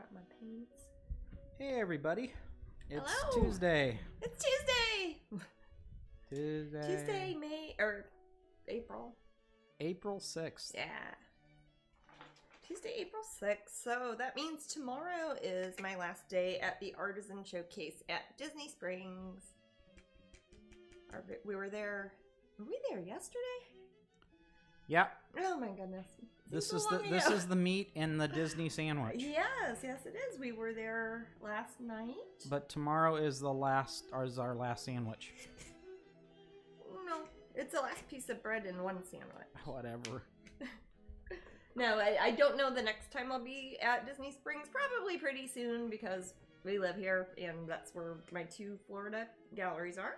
out my paints. Hey everybody, it's Hello. Tuesday. It's Tuesday! Tuesday, April. April 6th. Yeah. Tuesday, April 6th. So that means tomorrow is my last day at the Artisan Showcase at Disney Springs. Were we there yesterday? Yep. Oh my goodness. This is the meat in the Disney sandwich. Yes, it is. We were there last night. But tomorrow is our last sandwich. No, it's the last piece of bread in one sandwich. Whatever. No, I don't know the next time I'll be at Disney Springs. Probably pretty soon because we live here and that's where my 2 Florida galleries are.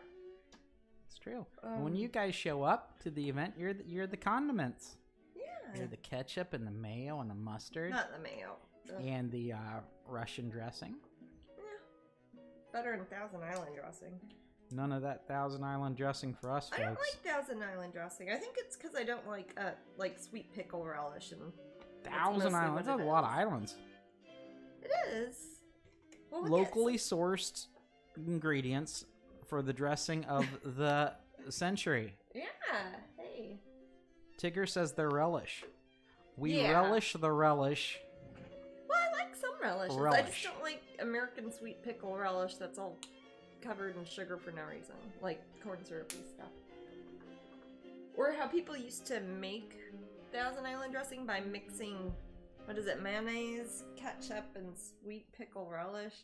It's true. When you guys show up to the event, you're the condiments. Yeah. You're the ketchup and the mayo and the mustard. Not the mayo. And the Russian dressing. Yeah. Better than Thousand Island dressing. None of that Thousand Island dressing for us, folks. I don't like Thousand Island dressing. I think it's because I don't like sweet pickle relish and Thousand Islands. That's a lot of islands. It is. Well, Locally sourced ingredients for the dressing of the century. Yeah. Hey. Tigger says they're relish. We relish the relish. Well, I like some relishes. I just don't like American sweet pickle relish that's all covered in sugar for no reason, like corn syrupy stuff. Or how people used to make Thousand Island dressing by mixing, mayonnaise, ketchup, and sweet pickle relish.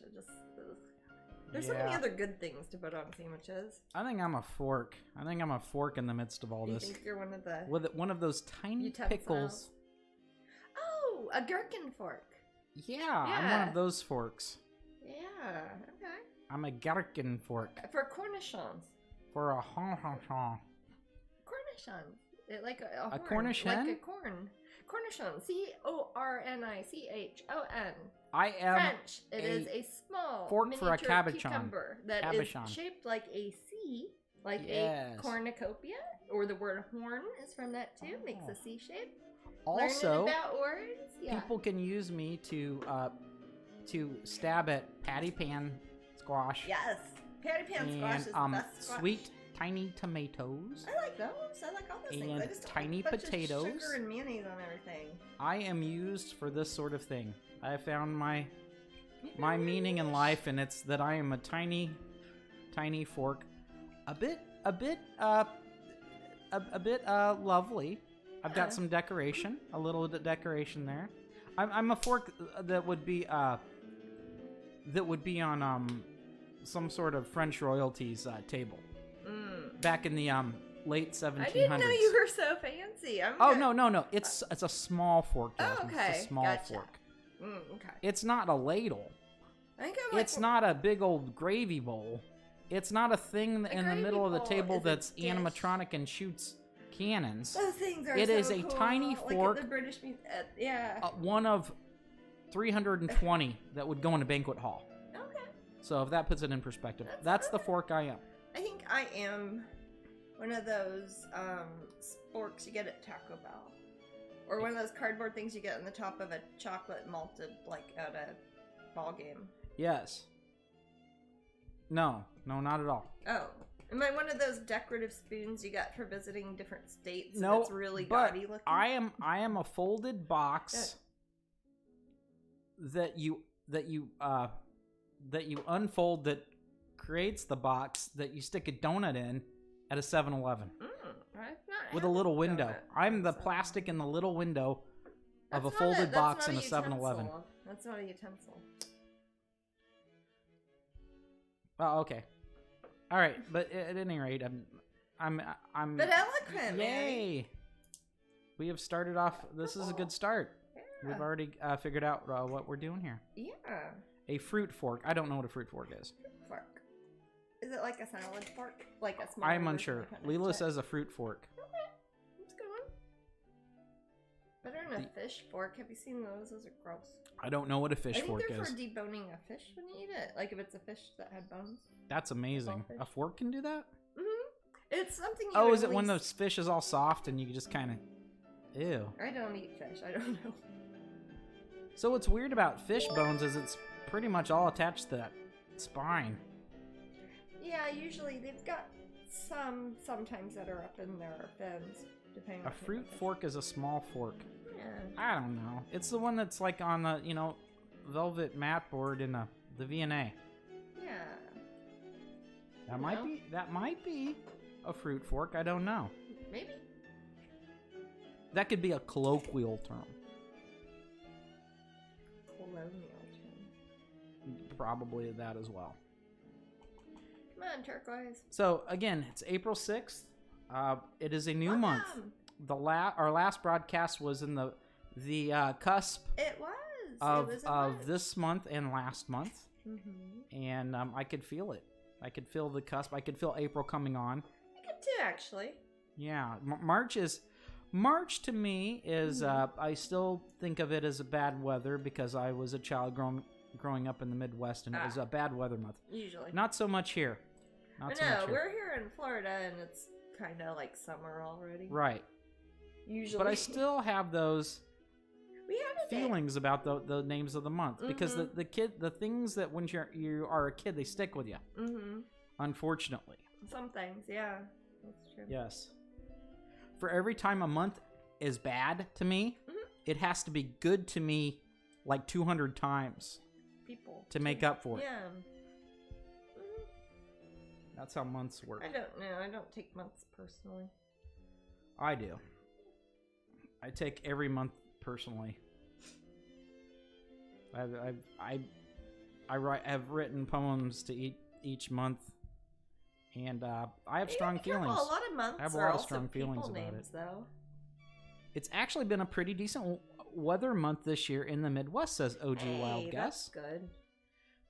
There's so many other good things to put on sandwiches. I think I'm a fork. I think I'm a fork in the midst of all this. You think you're one of the... With one of those tiny pickles. Oh, a gherkin fork. Yeah, I'm one of those forks. Yeah, okay. I'm a gherkin fork. For cornichons. For a cornichon. Cornichons. Like a Cornish hen? Like a corn. Cornichon. C-O-R-N-I-C-H-O-N. I am French. It is a small fork for a cabbage cucumber that is shaped like a C, like a cornucopia, or the word horn is from that too. Makes a C shape. Also, learning about words. Yeah. People can use me to stab at patty pan squash. Yes, patty pan squash is the best squash. Sweet tiny tomatoes. I like those. I like all those things. I just tiny don't like potatoes. Of sugar and mayonnaise on everything. I am used for this sort of thing. I found my meaning in life, and it's that I am a tiny fork, a bit lovely. I've got some decoration, a little bit of decoration there. I'm a fork that would be on some sort of French royalties table back in the late 1700s. I didn't know you were so fancy. No. It's a small fork. Jasmine. Oh, okay. It's a small fork. Okay. It's not a ladle. It's not a big old gravy bowl. It's not a thing in the middle of the table that's animatronic and shoots cannons. Those things are It is so a cool. tiny fork. Like at the British One of 320 that would go in a banquet hall. Okay. So if that puts it in perspective, that's the fork I am. I think I am one of those sporks you get at Taco Bell. Or one of those cardboard things you get on the top of a chocolate malted, like at a ball game. Yes. No, not at all. Oh. Am I one of those decorative spoons you got for visiting different states? No, that's really but gaudy looking? I am a folded box that you unfold that creates the box that you stick a donut in at a 7-Eleven. With a little window. I'm the plastic in the little window of a folded box in a 7-Eleven. That's not a utensil. Oh, okay. All right, but at any rate, I'm. But eloquent. Yay! Man. We have started off. This is a good start. Yeah. We've already figured out what we're doing here. Yeah. A fruit fork. I don't know what a fruit fork is. Fork. Is it like a salad fork? Like a small? I'm unsure. Leela says a fruit fork. Okay, that's a good one. Better than a fish fork. Have you seen those? Those are gross. I don't know what a fish fork is. I think they're for deboning a fish when you eat it. Like if it's a fish that had bones. That's amazing. A fork can do that? Mm-hmm. It's something you is it when the fish is all soft and you just kind of... Ew. I don't eat fish. I don't know. So what's weird about fish bones is it's pretty much all attached to that spine. Yeah, usually they've got sometimes that are up in their fins, depending on A fruit fork is a small fork. Yeah. I don't know. It's the one that's like on the, velvet mat board in the V&A. Yeah. That might be a fruit fork. I don't know. Maybe. That could be a colloquial term. Colonial term. Probably that as well. Come on, turquoise. So again, it's April 6th. It is a new month. Our last broadcast was in the cusp. It was. Of this month and last month. Mm-hmm. And I could feel it. I could feel the cusp. I could feel April coming on. I could too, actually. Yeah, March to me is. I still think of it as a bad weather because I was a child growing up in the Midwest, and it was a bad weather month. Usually. Not so much here. We're here in Florida, and it's kind of like summer already. Right. Usually. But I still have those feelings about the names of the month because the things that when you are a kid, they stick with you. Mm-hmm. Unfortunately. Some things, yeah. That's true. Yes. For every time a month is bad to me, it has to be good to me like 200 times. To make up for it. Yeah. That's how months work. I don't know. I don't take months personally. I do. I take every month personally. I've written poems to each month, and I have strong feelings. A lot of months I have a lot of strong feelings about it. Though. It's actually been a pretty decent weather month this year in the Midwest, says OG Wild Guess. That's good.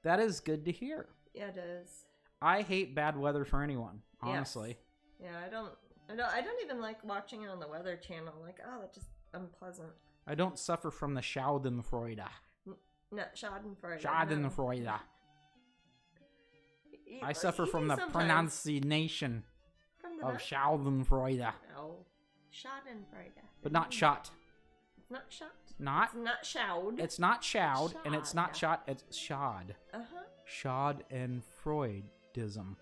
That is good to hear. Yeah, it is. I hate bad weather for anyone, honestly. Yes. Yeah, I don't even like watching it on the Weather Channel. Like, oh, that's just unpleasant. I don't suffer from the Schadenfreude. No, Schadenfreude. Schadenfreude. I suffer from the pronunciation of Schadenfreude. No, Schadenfreude. But not shot. It's not shot. Not? It's not showed. It's not showed, and it's not shot. It's shod. Uh-huh. Schadenfreudism.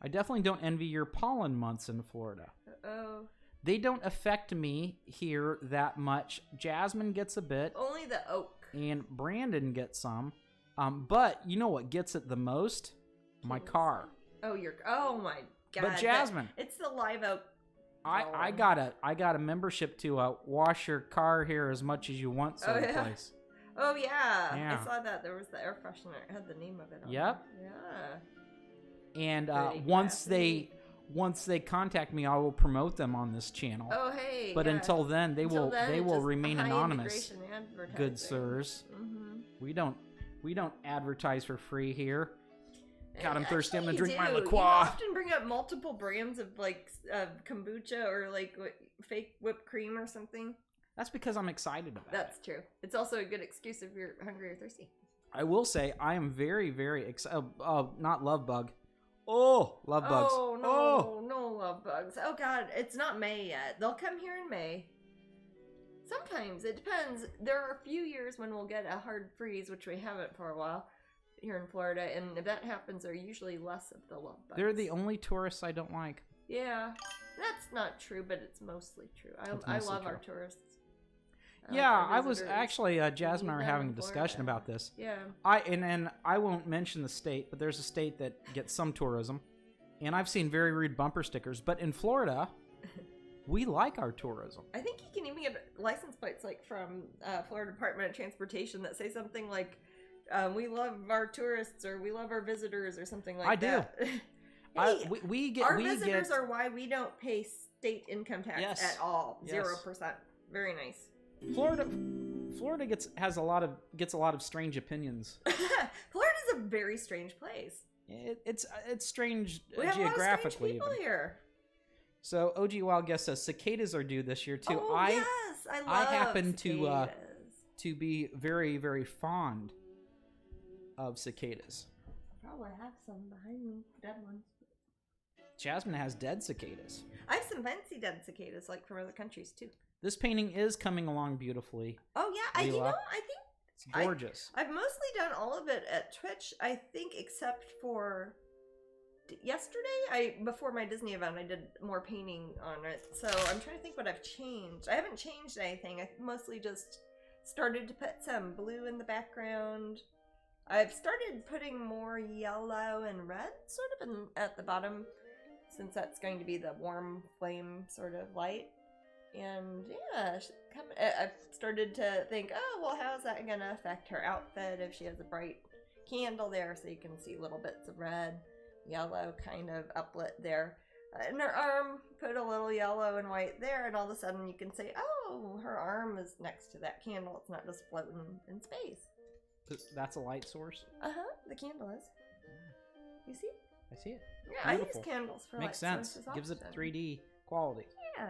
I definitely don't envy your pollen months in Florida. Oh. They don't affect me here that much. Jasmine gets a bit. Only the oak. And Brandon gets some. But you know what gets it the most? My car. Oh, my God. But Jasmine. It's the live oak. I got a membership to wash your car here as much as you want sort of place. Oh, yeah. I saw that. There was the air freshener. It had the name of it on Yep. it. Yeah. And once they contact me, I will promote them on this channel. Oh, hey. But until then, they will remain anonymous. Good sirs. Mm-hmm. We don't advertise for free here. God, I'm thirsty. I'm gonna drink my LaCroix. You often bring up multiple brands of kombucha or fake whipped cream or something. That's because I'm excited about it. That's true. It's also a good excuse if you're hungry or thirsty. I will say I am very, very excited. Not love bug. Oh, love bugs. Oh, no, no love bugs. Oh, God, it's not May yet. They'll come here in May. Sometimes. It depends. There are a few years when we'll get a hard freeze, which we haven't for a while here in Florida, and if that happens, there are usually less of the love bugs. They're the only tourists I don't like. Yeah, that's not true, but it's mostly true. I love our tourists. Yeah, I was actually, Jasmine and I were having a discussion about this. Yeah. And I won't mention the state, but there's a state that gets some tourism, and I've seen very rude bumper stickers, but in Florida, we like our tourism. I think you can even get license plates from Florida Department of Transportation that say something like, we love our tourists, or we love our visitors, or something like that. I do. Hey, our visitors are why we don't pay state income tax at all. 0%. Very nice. Florida gets a lot of strange opinions. Florida's a very strange place. It's strange we have geographically. A lot of strange people here. So OG Wild Guess says cicadas are due this year too. Oh, yes, I love happen cicadas. to be very, very fond of cicadas. Probably have some behind me, dead ones. Jasmine has dead cicadas. I have some fancy dead cicadas, like from other countries too. This painting is coming along beautifulty. Oh yeah, I think it's gorgeous. I've mostly done all of it at Twitch. I think except for yesterday, before my Disney event, I did more painting on it. So I'm trying to think what I've changed. I haven't changed anything. I mostly just started to put some blue in the background. I've started putting more yellow and red sort of at the bottom, since that's going to be the warm flame sort of light. And yeah, I've started to think, oh, well, how's that going to affect her outfit if she has a bright candle there, so you can see little bits of red, yellow kind of uplit there. And her arm, put a little yellow and white there, and all of a sudden you can say, oh, her arm is next to that candle. It's not just floating in space. That's a light source? Uh-huh, the candle is. You see? I see it. Yeah, Beautiful. I use candles for Makes light sense. sources Gives it often. 3D quality. Yeah.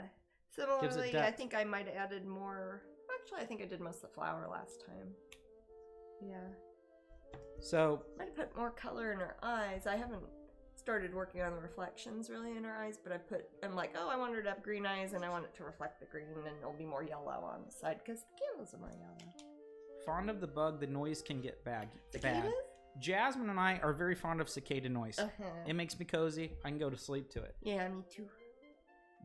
Similarly, depth. I think I might have added more. Actually, I think I did most of the flower last time. Yeah. So Might have put more color in her eyes. I haven't started working on the reflections really in her eyes, but I'm like, oh, I want her to have green eyes, and I want it to reflect the green, and it'll be more yellow on the side because the candles are more yellow. fond of the bug, the noise can get bad. Cicadas? Jasmine and I are very fond of cicada noise. Uh-huh. It makes me cozy. I can go to sleep to it. Yeah, me too.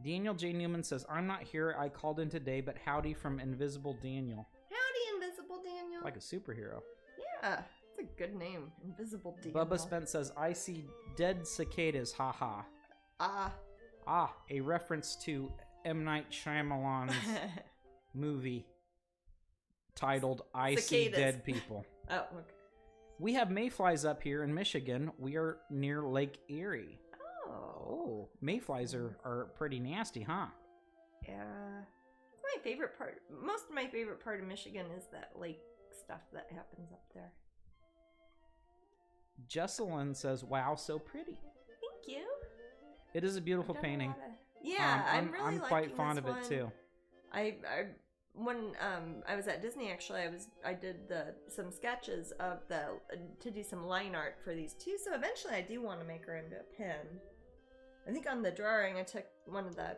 Daniel J. Newman says, I'm not here. I called in today, but howdy from Invisible Daniel. Howdy, Invisible Daniel. Like a superhero. Yeah, it's a good name. Invisible Daniel. Bubba Spence says, I see dead cicadas, haha. A reference to M. Night Shyamalan's movie titled I See Dead People. Oh, okay. We have mayflies up here in Michigan. We are near Lake Erie. Oh. Mayflies are pretty nasty, huh? Yeah. It's my favorite part. Most of my favorite part of Michigan is that lake stuff that happens up there. Jesselyn says, wow, so pretty. Thank you. It is a beautiful painting. Yeah, I'm really I'm quite fond of it too. When I was at Disney, actually, I did some sketches of to do some line art for these two. So eventually, I do want to make her into a pin. I think on the drawing, I took one of the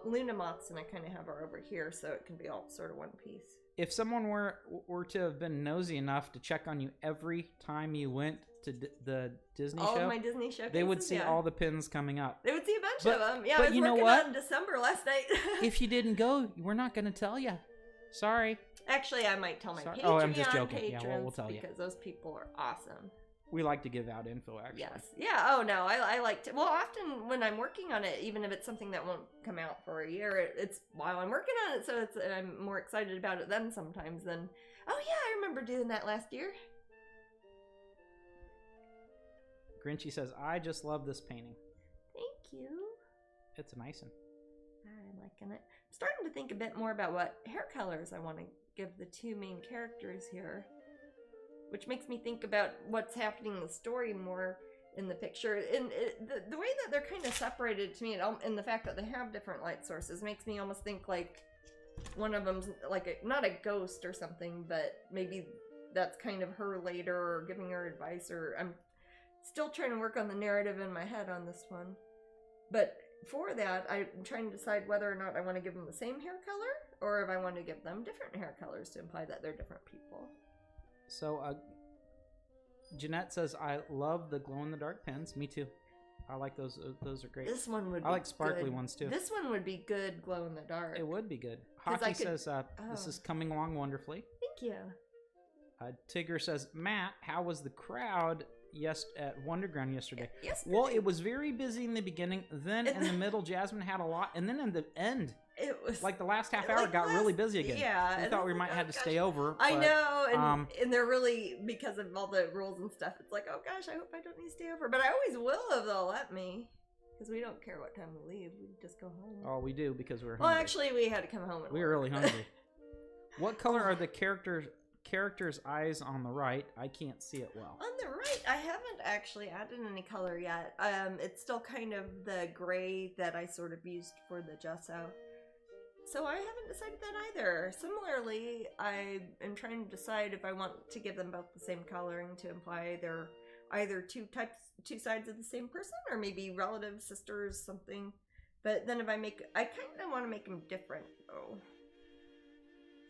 Luna moths and I kind of have her over here, so it can be all sort of one piece. If someone were to have been nosy enough to check on you every time you went to the Disney show, all of my Disney show, they would see all the pins coming up. They would see a bunch of them. Yeah, but I was you know working what? on December last night. If you didn't go, we're not going to tell you. Sorry. Actually, I might tell my Patreon Oh, I'm just joking. patrons, Yeah, well, we'll tell you. because those people are awesome. We like to give out info, actually. Yes. Yeah. Oh no, I like to. Well, often when I'm working on it, even if it's something that won't come out for a year, it's while I'm working on it, so I'm more excited about it then sometimes than. Oh yeah, I remember doing that last year. Grinchy says, I just love this painting. Thank you. It's a nice one. I'm liking it. I'm starting to think a bit more about what hair colors I want to give the two main characters here, which makes me think about what's happening in the story more in the picture. And the way that they're kind of separated to me, and the fact that they have different light sources, makes me almost think like one of them's like not a ghost or something, but maybe that's kind of her later, or giving her advice, or I'm still trying to work on the narrative in my head on this one. But for that, I'm trying to decide whether or not I want to give them the same hair color, or if I want to give them different hair colors to imply that they're different people. So, Jeanette says, I love the glow-in-the-dark pens. Me too. I like those. Those are great. This one would be I like sparkly good. ones too. This one would be good glow-in-the-dark. It would be good. Hockey says, this is coming along wonderfully. Thank you. Tigger says, Matt, how was the crowd at Wonderground yesterday? Well, it was very busy in the beginning. Then in the middle, Jasmine had a lot. And then in the end, it was like the last half hour got really busy again. Yeah. We thought we might have to stay over. I know. And they're really, because of all the rules and stuff, it's like, oh gosh, I hope I don't need to stay over. But I always will if they'll let me. Because we don't care what time we leave. We just go home. Oh, we do, because we're hungry. Well, actually, we had to come home. We were really hungry. What color are the character's eyes on the right? I can't see it well. On the right, I haven't actually added any color yet. It's still kind of the gray that I sort of used for the gesso. So I haven't decided that either. Similarly, I am trying to decide if I want to give them both the same coloring to imply they're either two sides of the same person, or maybe relatives, sisters, something. But then I kind of want to make them different, though.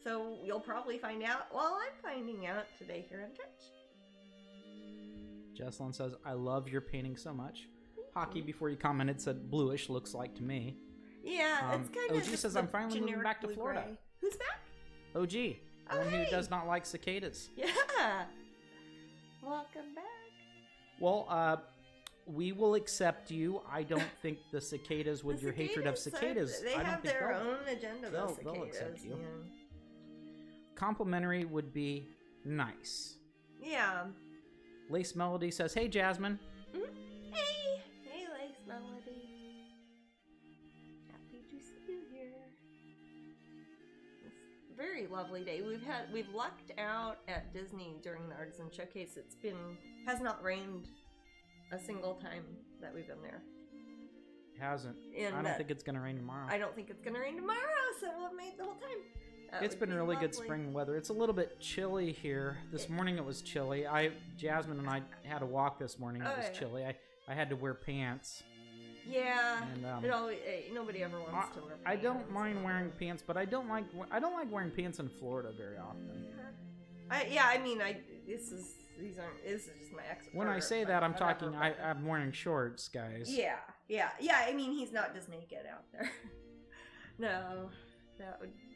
So you'll probably find out. Well, I'm finding out today here in Touch. Jesslyn says, I love your painting so much. Hockey, before you commented, said bluish looks like to me. Yeah, it's kind of OG says, I'm finally moving back to Florida. Gray. Who's back? OG. The one who does not like cicadas. Yeah. Welcome back. Well, we will accept you. I don't think the cicadas, with your hatred of cicadas, they have their own agenda. They'll accept you. Yeah. Complimentary would be nice. Yeah. Lace Melody says, hey, Jasmine. Mm-hmm. Hey, Lace Melody. Happy to see you here. It's a very lovely day. We've lucked out at Disney during the Artisan Showcase. Has not rained a single time that we've been there. It hasn't. I don't think it's going to rain tomorrow. I don't think it's going to rain tomorrow, so we'll have made the whole time. It's been really good spring weather. It's a little bit chilly here. This morning it was chilly. Jasmine and I had a walk this morning. It was chilly. I had to wear pants. Yeah. And nobody ever wants to wear pants. I don't mind wearing pants, but I don't like wearing pants in Florida very often. This is just my ex. When I say that, I'm talking. I'm wearing shorts, guys. Yeah. I mean, he's not just naked out there. No,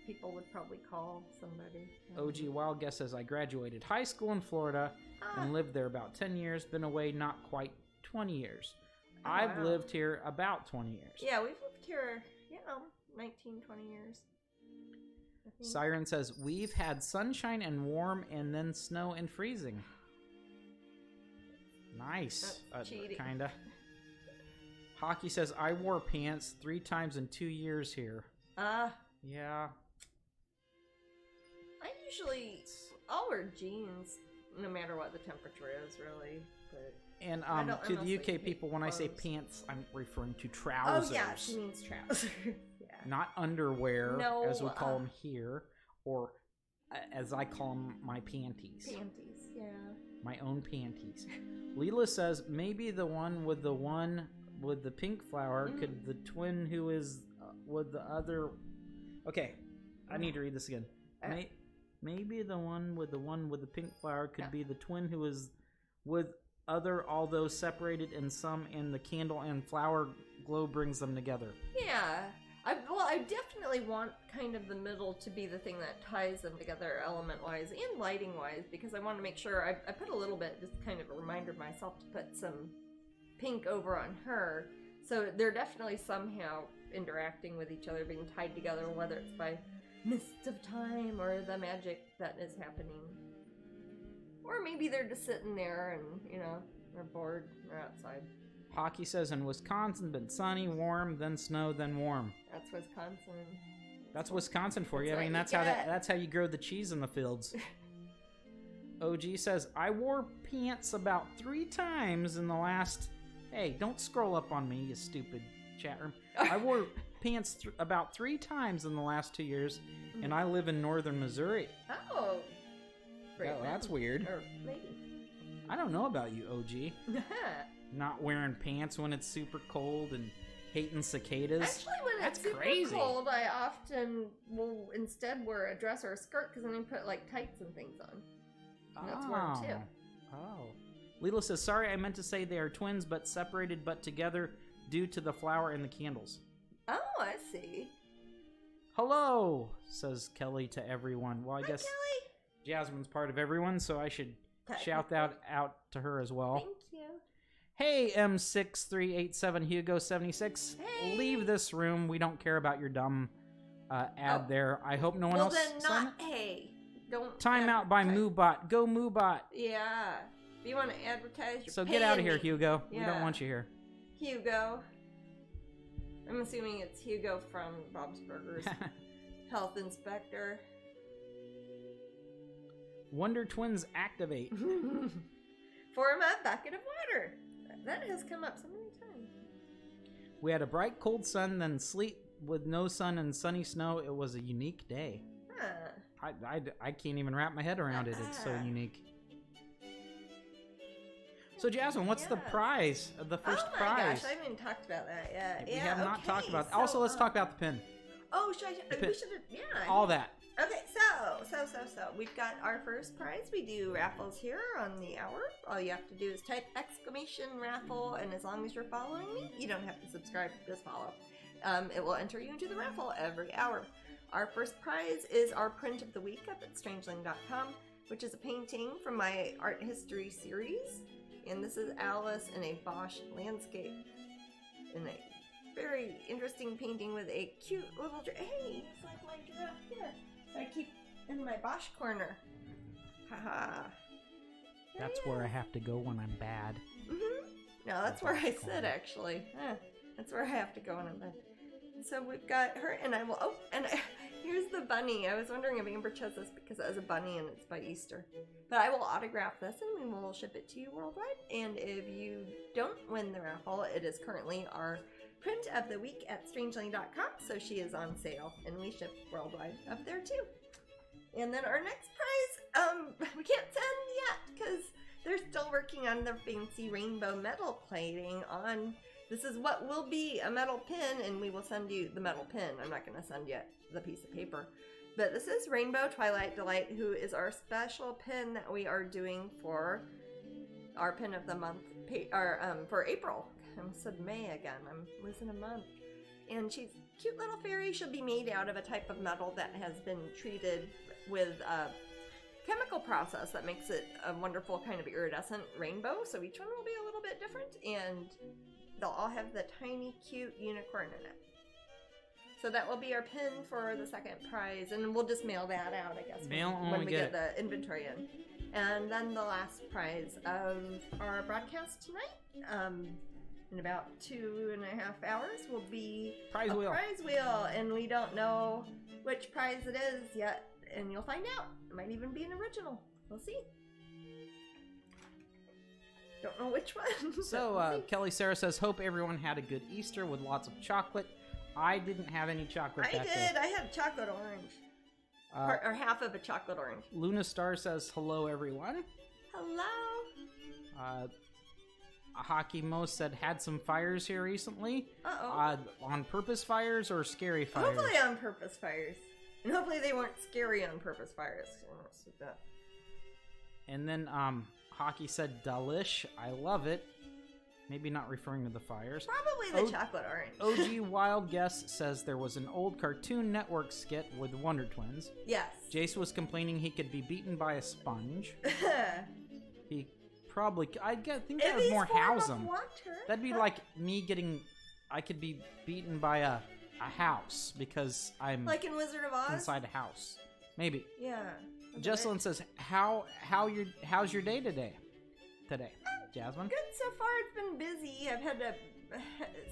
people would probably call somebody. OG Wild Guess says, I graduated high school in Florida and lived there about 10 years. Been away not quite 20 years. I've lived here about 20 years. Yeah, we've lived here, 19, 20 years. Siren says, we've had sunshine and warm and then snow and freezing. Nice. Kinda. Hockey says, I wore pants 3 times in 2 years here. Yeah. I'll wear jeans no matter what the temperature is, really. But and to the UK people, when I say pants, I'm referring to trousers. Oh yeah, she means trousers. Yeah. Not underwear, as we call them here, or as I call them, my panties. Panties, yeah. My own panties. Leela says maybe the one with the pink flower could the twin who is with the other. Okay, I need to read this again. Maybe the one with the pink flower could be the twin who is with other, although separated in some, and the candle and flower glow brings them together. Yeah. I definitely want kind of the middle to be the thing that ties them together element-wise and lighting-wise, because I want to make sure I put a little bit, just kind of a reminder of myself to put some pink over on her. So they're definitely somehow interacting with each other, being tied together, whether it's by mist of time or the magic that is happening. Or maybe they're just sitting there and, they're bored, they're outside. Hockey says, in Wisconsin, been sunny, warm, then snow, then warm. That's Wisconsin. That's Wisconsin for you. I mean, that's how you grow the cheese in the fields. OG says, I wore pants about 3 times in the last... Hey, don't scroll up on me, you stupid chat room. I wore pants about 3 times in the last 2 years, and I live in northern Missouri. Oh. That's weird. Or maybe. I don't know about you, OG. Not wearing pants when it's super cold and hating cicadas. Actually, when it's super cold, I often will instead wear a dress or a skirt, because then I put like tights and things on. And that's warm too. Oh. Lila says, sorry, I meant to say they are twins, but separated but together due to the flower and the candles. Oh, I see. Hello, says Kelly to everyone. Well, I guess Kelly. Jasmine's part of everyone, so I should shout that out to her as well. Thank you. Hey, M6387 Hugo76. Hey. Leave this room. We don't care about your dumb ad there. I hope no one else... Well, then not... Hey, don't... Time out by Moobot. Go Moobot. Yeah. If you want to advertise, you're So get out of here, Hugo. Yeah. We don't want you here. Hugo. I'm assuming it's Hugo from Bob's Burgers. Health inspector. Wonder Twins activate. Form a bucket of water. That has come up so many times. We had a bright, cold sun, then sleet with no sun and sunny snow. It was a unique day. Huh. I can't even wrap my head around it. It's so unique. So Jasmine, what's the prize? The first prize? Oh my gosh, I haven't even talked about that yet. We have not talked about. Also, let's talk about the pin. Oh, we should have. Yeah. All that. Okay, so we've got our first prize. We do raffles here on the hour. All you have to do is type !raffle, and as long as you're following me, you don't have to subscribe, just follow. It will enter you into the raffle every hour. Our first prize is our print of the week up at Strangeling.com, which is a painting from my art history series. And this is Alice in a Bosch landscape. In a very interesting painting with a cute little hey, it's like my giraffe here. I keep in my Bosch corner. Haha. That's where I have to go when I'm bad. No, that's where I sit actually. That's where I have to go when I'm bad. So we've got her, and here's the bunny. I was wondering if Amber chose this because it has a bunny and it's by Easter. But I will autograph this and we will ship it to you worldwide. And if you don't win the raffle, it is currently our print of the week at Strangeling.com. So she is on sale and we ship worldwide up there too. And then our next prize, we can't send yet because they're still working on the fancy rainbow metal plating on. This is what will be a metal pin, and we will send you the metal pin. I'm not going to send you the piece of paper. But this is Rainbow Twilight Delight, who is our special pin that we are doing for our pin of the month, for April. I said May again. I'm losing a month. And she's a cute little fairy. She'll be made out of a type of metal that has been treated with a chemical process that makes it a wonderful kind of iridescent rainbow. So each one will be a little bit different, and they'll all have the tiny, cute unicorn in it. So that will be our pin for the second prize, and we'll just mail that out, I guess, when we get the inventory in. And then the last prize of our broadcast tonight, in about 2.5 hours, will be prize wheel, and we don't know which prize it is yet, and you'll find out. It might even be an original. We'll see. Don't know which one. So, Kelly Sarah says, hope everyone had a good Easter with lots of chocolate. I didn't have any chocolate that day. I did. I had chocolate orange. Or half of a chocolate orange. Luna Star says, hello, everyone. Hello. Hockey Mo said, had some fires here recently. Uh-oh. On purpose fires or scary fires? Hopefully on purpose fires. And hopefully they weren't scary on purpose fires. And then, Hockey said, delish. I love it. Maybe not referring to the fires. Probably the chocolate orange. OG Wild Guess says there was an old Cartoon Network skit with Wonder Twins. Yes. Jace was complaining he could be beaten by a sponge. He probably... I think that was more Housem. That'd be like me getting... I could be beaten by a house because I'm... Like in Wizard of Oz? Inside a house. Maybe. Yeah. Jesselyn says, how's your day today? Jasmine? Good so far. It's been busy. I've had to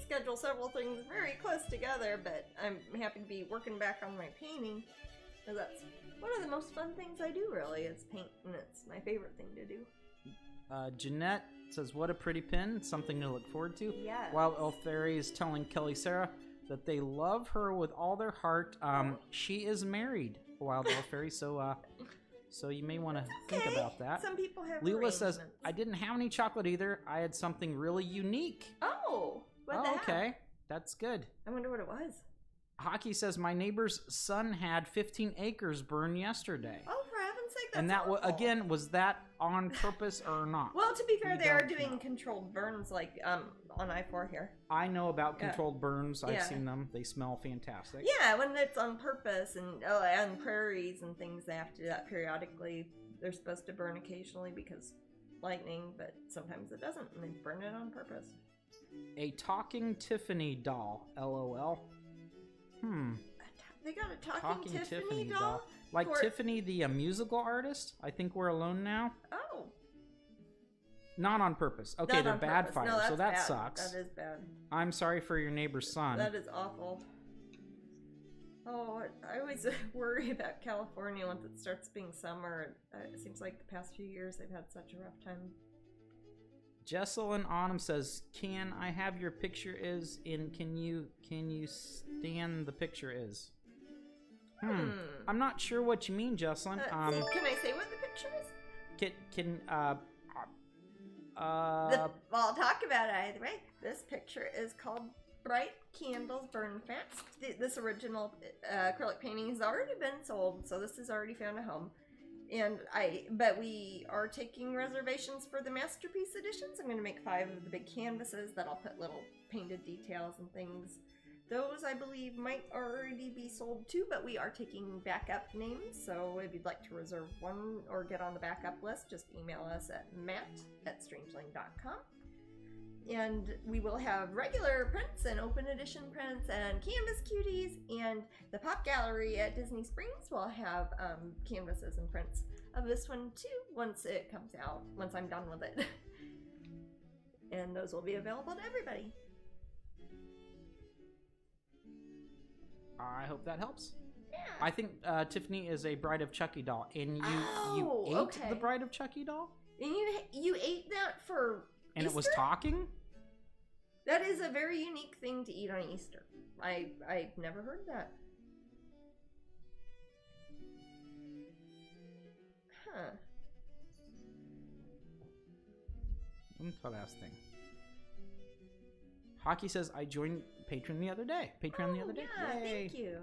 schedule several things very close together, but I'm happy to be working back on my painting, because that's one of the most fun things I do, really, is paint, and it's my favorite thing to do. Jeanette says, what a pretty pin, something to look forward to. Yes. While Elf Fairy is telling Kelly Sarah that they love her with all their heart. She is married, Wild Elf Fairy, so you may want to think about that. Some people have Leela says, I didn't have any chocolate either. I had something really unique. Oh, what the okay. heck? That's good. I wonder what it was. Hockey says, my neighbor's son had 15 acres burned yesterday. Oh, for heaven's sake, that's And that, awful. again, was that on purpose or not? Well, to be fair, they are doing controlled burns, like on I-4 here. I know about controlled burns. I've seen them. They smell fantastic. Yeah, when it's on purpose, and on prairies and things, they have to do that periodically. They're supposed to burn occasionally because lightning, but sometimes it doesn't, and they burn it on purpose. A talking Tiffany doll, LOL. They got a talking Tiffany doll? Like Tiffany the musical artist? I think we're alone now. Oh. Not on purpose. Okay, they're bad fires, no, so that bad. sucks. That is bad. I'm sorry for your neighbor's son. That is awful. Oh, I always worry about California once it starts being summer. It seems like the past few years they've had such a rough time. Jesselyn Autumn says, can I have your picture is in, can you stand the picture is? I'm not sure what you mean, Jesselyn. Can I say what the picture is? Well, I'll talk about it either way. This picture is called Bright Candles Burn Fast. This original acrylic painting has already been sold, so this has already found a home. But we are taking reservations for the Masterpiece editions. I'm going to make 5 of the big canvases that I'll put little painted details and things. Those, I believe, might already be sold too, but we are taking backup names. So if you'd like to reserve one or get on the backup list, just email us at matt@strangeling.com. And we will have regular prints and open edition prints and canvas cuties, and the Pop Gallery at Disney Springs will have canvases and prints of this one too once it comes out, once I'm done with it. And those will be available to everybody. I hope that helps. Yeah. I think Tiffany is a Bride of Chucky doll, and you ate the Bride of Chucky doll? And you ate that for And Easter? It was talking? That is a very unique thing to eat on Easter. I've never heard that. Huh. Interesting. Hockey says, I joined Patreon the other day. Yeah, Yay. thank you.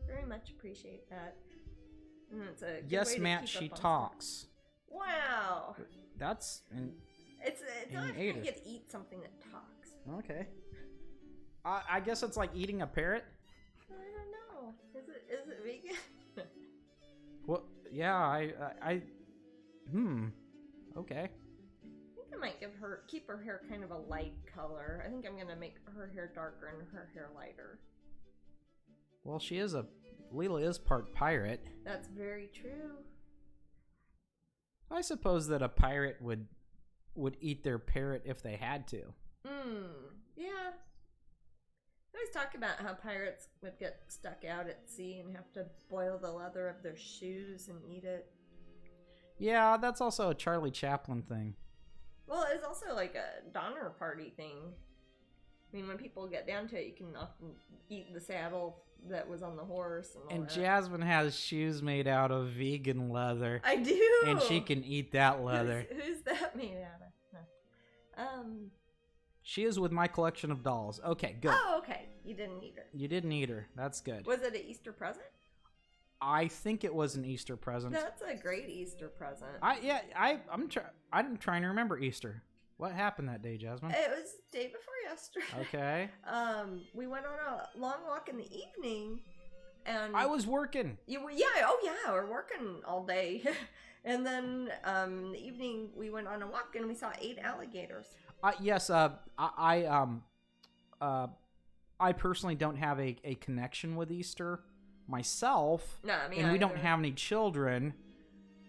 Very much appreciate that. And it's a good Yes, way to Matt, keep she up on talks. stuff. Wow. That's It's not ate fair her. you get to eat something that talks. okay. I guess it's like eating a parrot. I don't know. Is it vegan? Well, yeah, okay. I think I might keep her hair kind of a light color. I think I'm gonna make her hair darker and her hair lighter. Well, Leela is part pirate. That's very true. I suppose that a pirate would eat their parrot if they had to. Yeah. I always talk about how pirates would get stuck out at sea and have to boil the leather of their shoes and eat it. Yeah, that's also a Charlie Chaplin thing. Well, it's also like a Donner Party thing. I mean, when people get down to it, you can often eat the saddle that was on the horse. And And Jasmine has shoes made out of vegan leather. I do! And she can eat that leather. Who's that made out of? No. She is with my collection of dolls. Okay, good. Oh, okay. You didn't eat her. You didn't eat her. That's good. Was it an Easter present? I think it was an Easter present. That's a great Easter present. I'm trying to remember Easter. What happened that day, Jasmine? It was the day before yesterday. Okay. We went on a long walk in the evening, and I was working. You were, yeah. Oh, yeah. We're working all day, and then in the evening we went on a walk and we saw 8 alligators. Yes. I personally don't have a connection with Easter myself. No, I mean, and we don't have any children,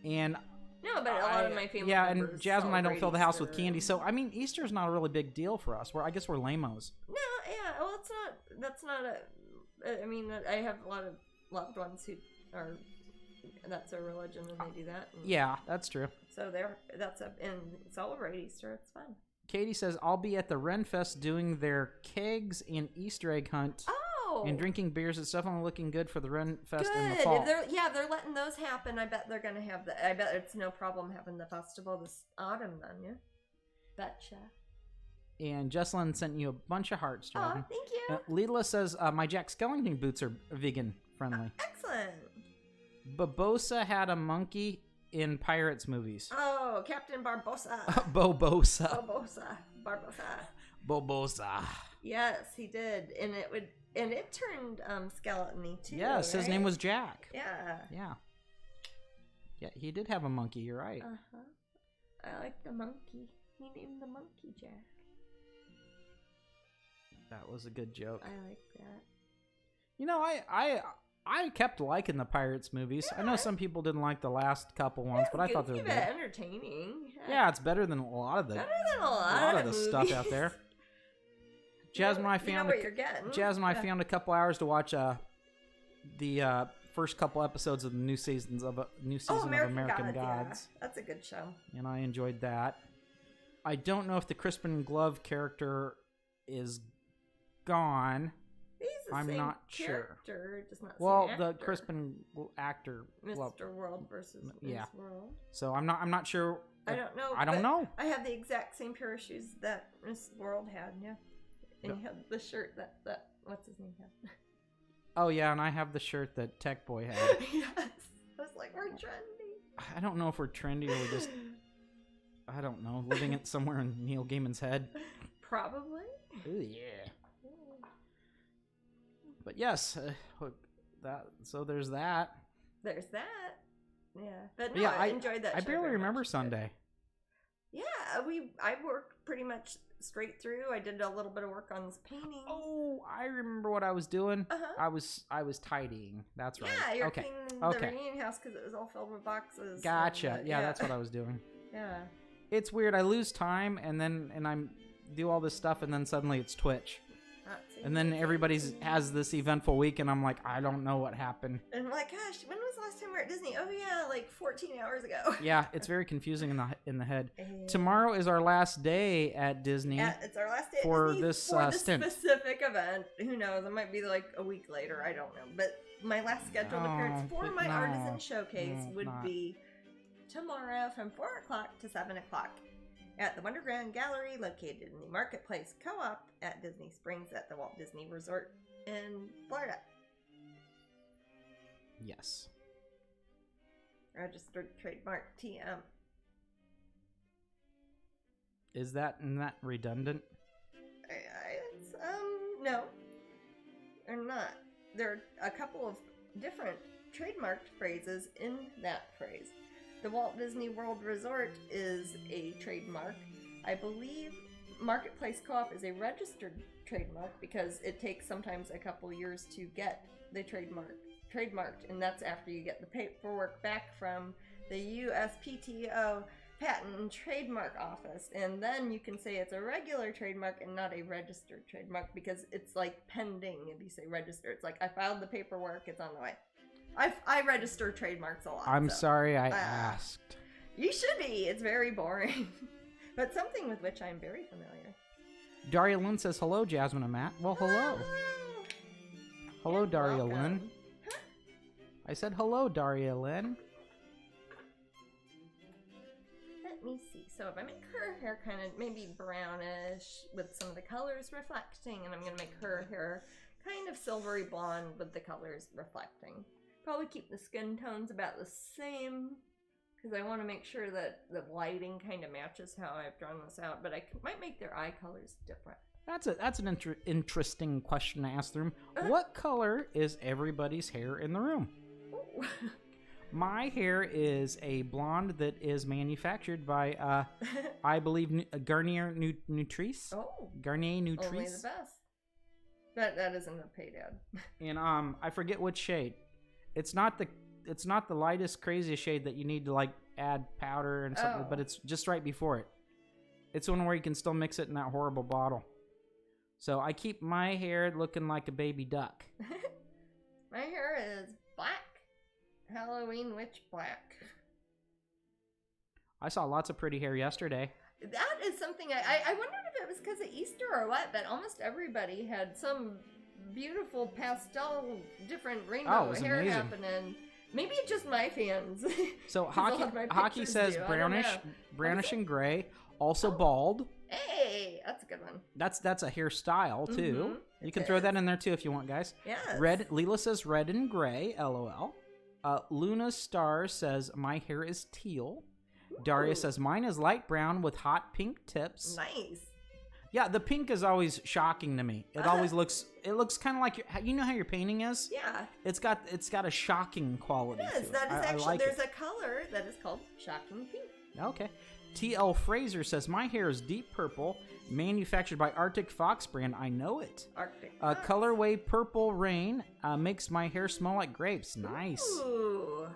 and. No, but a lot of my family members and Jasmine and I don't fill the house with Easter. candy, so I mean, Easter's not a really big deal for us. I guess we're lamos. No, yeah, well, that's not a, I mean, I have a lot of loved ones who are, that's their religion and they do that. And yeah, that's true. So and celebrate Easter, it's fun. Katie says, I'll be at the Renfest doing their kegs and Easter egg hunt. And drinking beers. It's definitely looking good for the Renfest in the fall. They're letting those happen. I bet they're going to have I bet it's no problem having the festival this autumn then, yeah? Betcha. And Jessalyn sent you a bunch of hearts, Jasmine. Oh, thank you. Leela says, my Jack Skellington boots are vegan friendly. Excellent. Barbosa had a monkey in Pirates movies. Oh, Captain Barbosa. Bobosa. Barbosa. Yes, he did. And it turned skeleton-y too. Yes, his name was Jack. Yeah. Yeah, he did have a monkey, you're right. I like the monkey. He named the monkey Jack. That was a good joke. I like that. You know, I kept liking the Pirates movies. Yeah, I know some people didn't like the last couple ones, but I thought they were good. Entertaining. Yeah, it's better than a lot of the stuff out there. Jasmine, I found I found a couple hours to watch the first couple episodes of the new season of American Gods. Yeah. That's a good show. And I enjoyed that. I don't know if the Crispin Glove character is gone. He's the I'm same not character, sure. just not well, same the actor. Crispin actor, Mr. World versus Miss World. So I'm not sure I don't know. I don't know. I have the exact same pair of shoes that Miss World had, yeah. And you have the shirt that what's his name had. Oh, yeah, and I have the shirt that Tech Boy had. Yes. I was like, we're trendy. I don't know if we're trendy or we're just, I don't know, living it somewhere in Neil Gaiman's head. Probably. Ooh, yeah. But yes, so there's that. There's that. Yeah. But no, yeah, I enjoyed that. I barely remember Sunday. Yeah, I worked pretty much straight through. I did a little bit of work on this painting. Oh, I remember what I was doing. Uh-huh. I was tidying. That's right. Yeah, you're okay. cleaning the reunion house because it was all filled with boxes. Gotcha. Yeah, that's what I was doing. Yeah. It's weird. I lose time and I'm do all this stuff and then suddenly it's Twitch. And then everybody has this eventful week and I'm like, I don't know what happened. And I'm like, gosh, when was the last time we were at Disney? Oh yeah, like 14 hours ago. Yeah, it's very confusing in the head. Tomorrow is our last day at Disney. Yeah, it's our last day for at Disney this for the stint. Specific event. Who knows? It might be like a week later. I don't know. But my last scheduled appearance for my artisan showcase would be tomorrow from 4 o'clock to 7 o'clock. At the Wonderground Gallery, located in the Marketplace Co-op at Disney Springs at the Walt Disney Resort in Florida. Yes. Registered trademark TM. Is that redundant? No. They're not. There are a couple of different trademarked phrases in that phrase. The Walt Disney World Resort is a trademark. I believe Marketplace Co-op is a registered trademark because it takes sometimes a couple years to get the trademarked, and that's after you get the paperwork back from the USPTO Patent and Trademark Office, and then you can say it's a regular trademark and not a registered trademark because it's like pending. If you say register, it's like I filed the paperwork, it's on the way. I register trademarks a lot. I'm sorry I asked. You should be. It's very boring. But something with which I'm very familiar. Daria Lynn says, hello, Jasmine and Matt. Well, hello. Hello, Daria Lynn. Huh? I said hello, Daria Lynn. Let me see. So if I make her hair kind of maybe brownish with some of the colors reflecting, and I'm going to make her hair kind of silvery blonde with the colors reflecting. Probably keep the skin tones about the same because I want to make sure that the lighting kind of matches how I've drawn this out, but I might make their eye colors different. That's an interesting question to ask the room. What color is everybody's hair in the room? My hair is a blonde that is manufactured by, I believe, Garnier Nutrice. Oh. Garnier Nutrice. Only the best. That isn't a paid ad. And I forget which shade. It's not the lightest, craziest shade that you need to like add powder and something, but it's just right before it. It's one where you can still mix it in that horrible bottle. So I keep my hair looking like a baby duck. My hair is black. Halloween witch black. I saw lots of pretty hair yesterday. That is something I wondered if it was because of Easter or what, but almost everybody had some brownish pastel different rainbow hair amazing. Happening. Maybe it's just my fans. So hockey says brownish and gray, also bald. Hey, that's a good one. That's a hairstyle too. You can throw that in there too if you want, guys. Yes. Leela says red and gray, LOL. Luna Star says my hair is teal. Ooh. Daria says mine is light brown with hot pink tips. Nice. Yeah, the pink is always shocking to me. It always looks kind of like you know how your painting is? Yeah. It's got a shocking quality. It is. To That it. is actually like there's a color that is called shocking pink. Okay. TL Fraser says my hair is deep purple, manufactured by Arctic Fox brand. I know it. Arctic Fox. Colorway Purple Rain makes my hair smell like grapes. Nice. Ooh.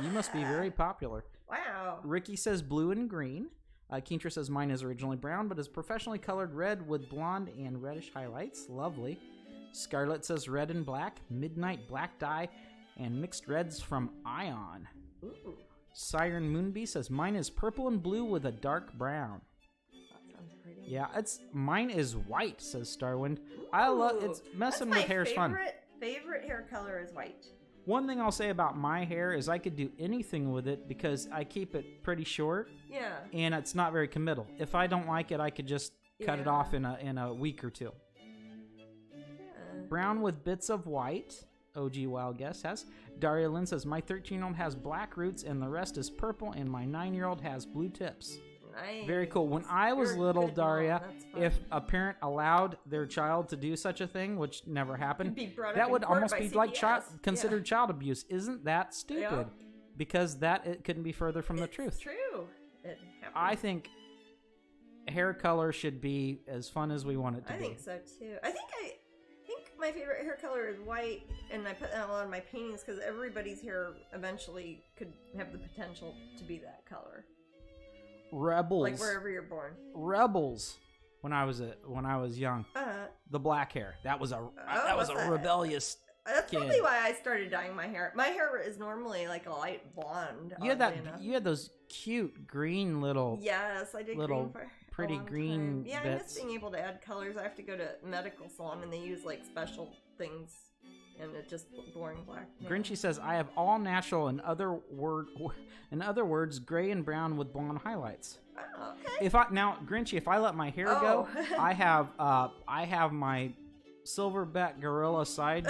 You must be very popular. Wow. Ricky says blue and green. Keintra says mine is originally brown, but is professionally colored red with blonde and reddish highlights. Lovely. Scarlett says red and black, midnight black dye, and mixed reds from Ion. Ooh. Siren Moonbee says mine is purple and blue with a dark brown. That sounds pretty. Yeah, mine is white, says Starwind. I love it's messing with hair is fun. Favorite hair color is white. One thing I'll say about my hair is I could do anything with it because I keep it pretty short. Yeah. And it's not very committal. If I don't like it, I could just cut it off in a week or two. Yeah. Brown with bits of white. OG Wild Guess has. Daria Lynn says, my 13-year-old has black roots and the rest is purple, and my 9-year-old has blue tips. Nice. Very cool. When I was little, Daria, if a parent allowed their child to do such a thing, which never happened, that would almost be like considered child abuse. Isn't that stupid? Yeah. Because it couldn't be further from the truth. It's true. I think hair color should be as fun as we want it to be. I think so too. I think my favorite hair color is white, and I put that on a lot of my paintings because everybody's hair eventually could have the potential to be that color. Rebels, like wherever you're born. Rebels. When I was young, the black hair. That was a rebellious. That's kid. probably why I started dyeing my hair. My hair is normally like a light blonde. You had those cute green little. Yes, I did little green for pretty green. Yeah, I miss being able to add colors. I have to go to medical salon and they use like special things. And it's just boring black. Grinchy says, I have all natural, in other words, gray and brown with blonde highlights. Oh, okay. Grinchy, if I let my hair go, I have my silverback gorilla side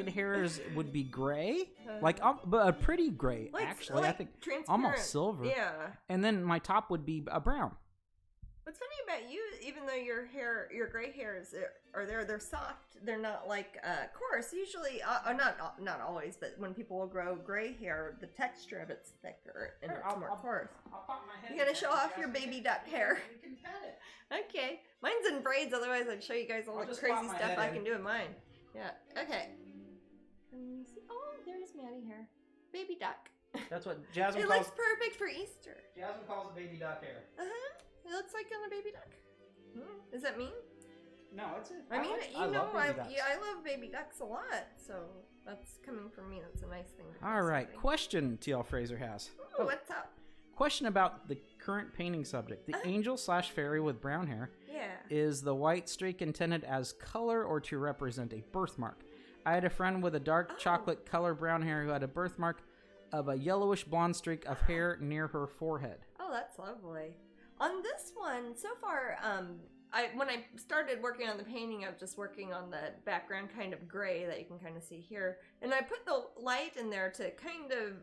hairs would be gray, but a pretty gray actually. I think almost silver. Yeah. And then my top would be a brown. What's funny about you, even though your gray hairs they're soft, they're not like coarse. Usually, not always, but when people will grow gray hair, the texture of it's thicker and it's more coarse. I'll pop my head. You gotta show off your baby duck hair. You can pet it. Okay, mine's in braids. Otherwise, I'd show you guys all the crazy stuff I can do with mine. Yeah. Okay. Oh, there's Maddie hair. Baby duck. That's what Jasmine. It looks perfect for Easter. Jasmine calls it baby duck hair. It looks like on a baby duck. Is that mean? No, it's it. I love baby ducks a lot, so that's coming from me. That's a nice thing. All right, question TL Fraser has. Ooh, what's up? Question about the current painting subject. The angel/fairy with brown hair. Yeah. Is the white streak intended as color or to represent a birthmark? I had a friend with a dark chocolate color brown hair who had a birthmark of a yellowish blonde streak of hair near her forehead. Oh, that's lovely. On this one, so far, when I started working on the painting, I was just working on the background kind of gray that you can kind of see here. And I put the light in there to kind of,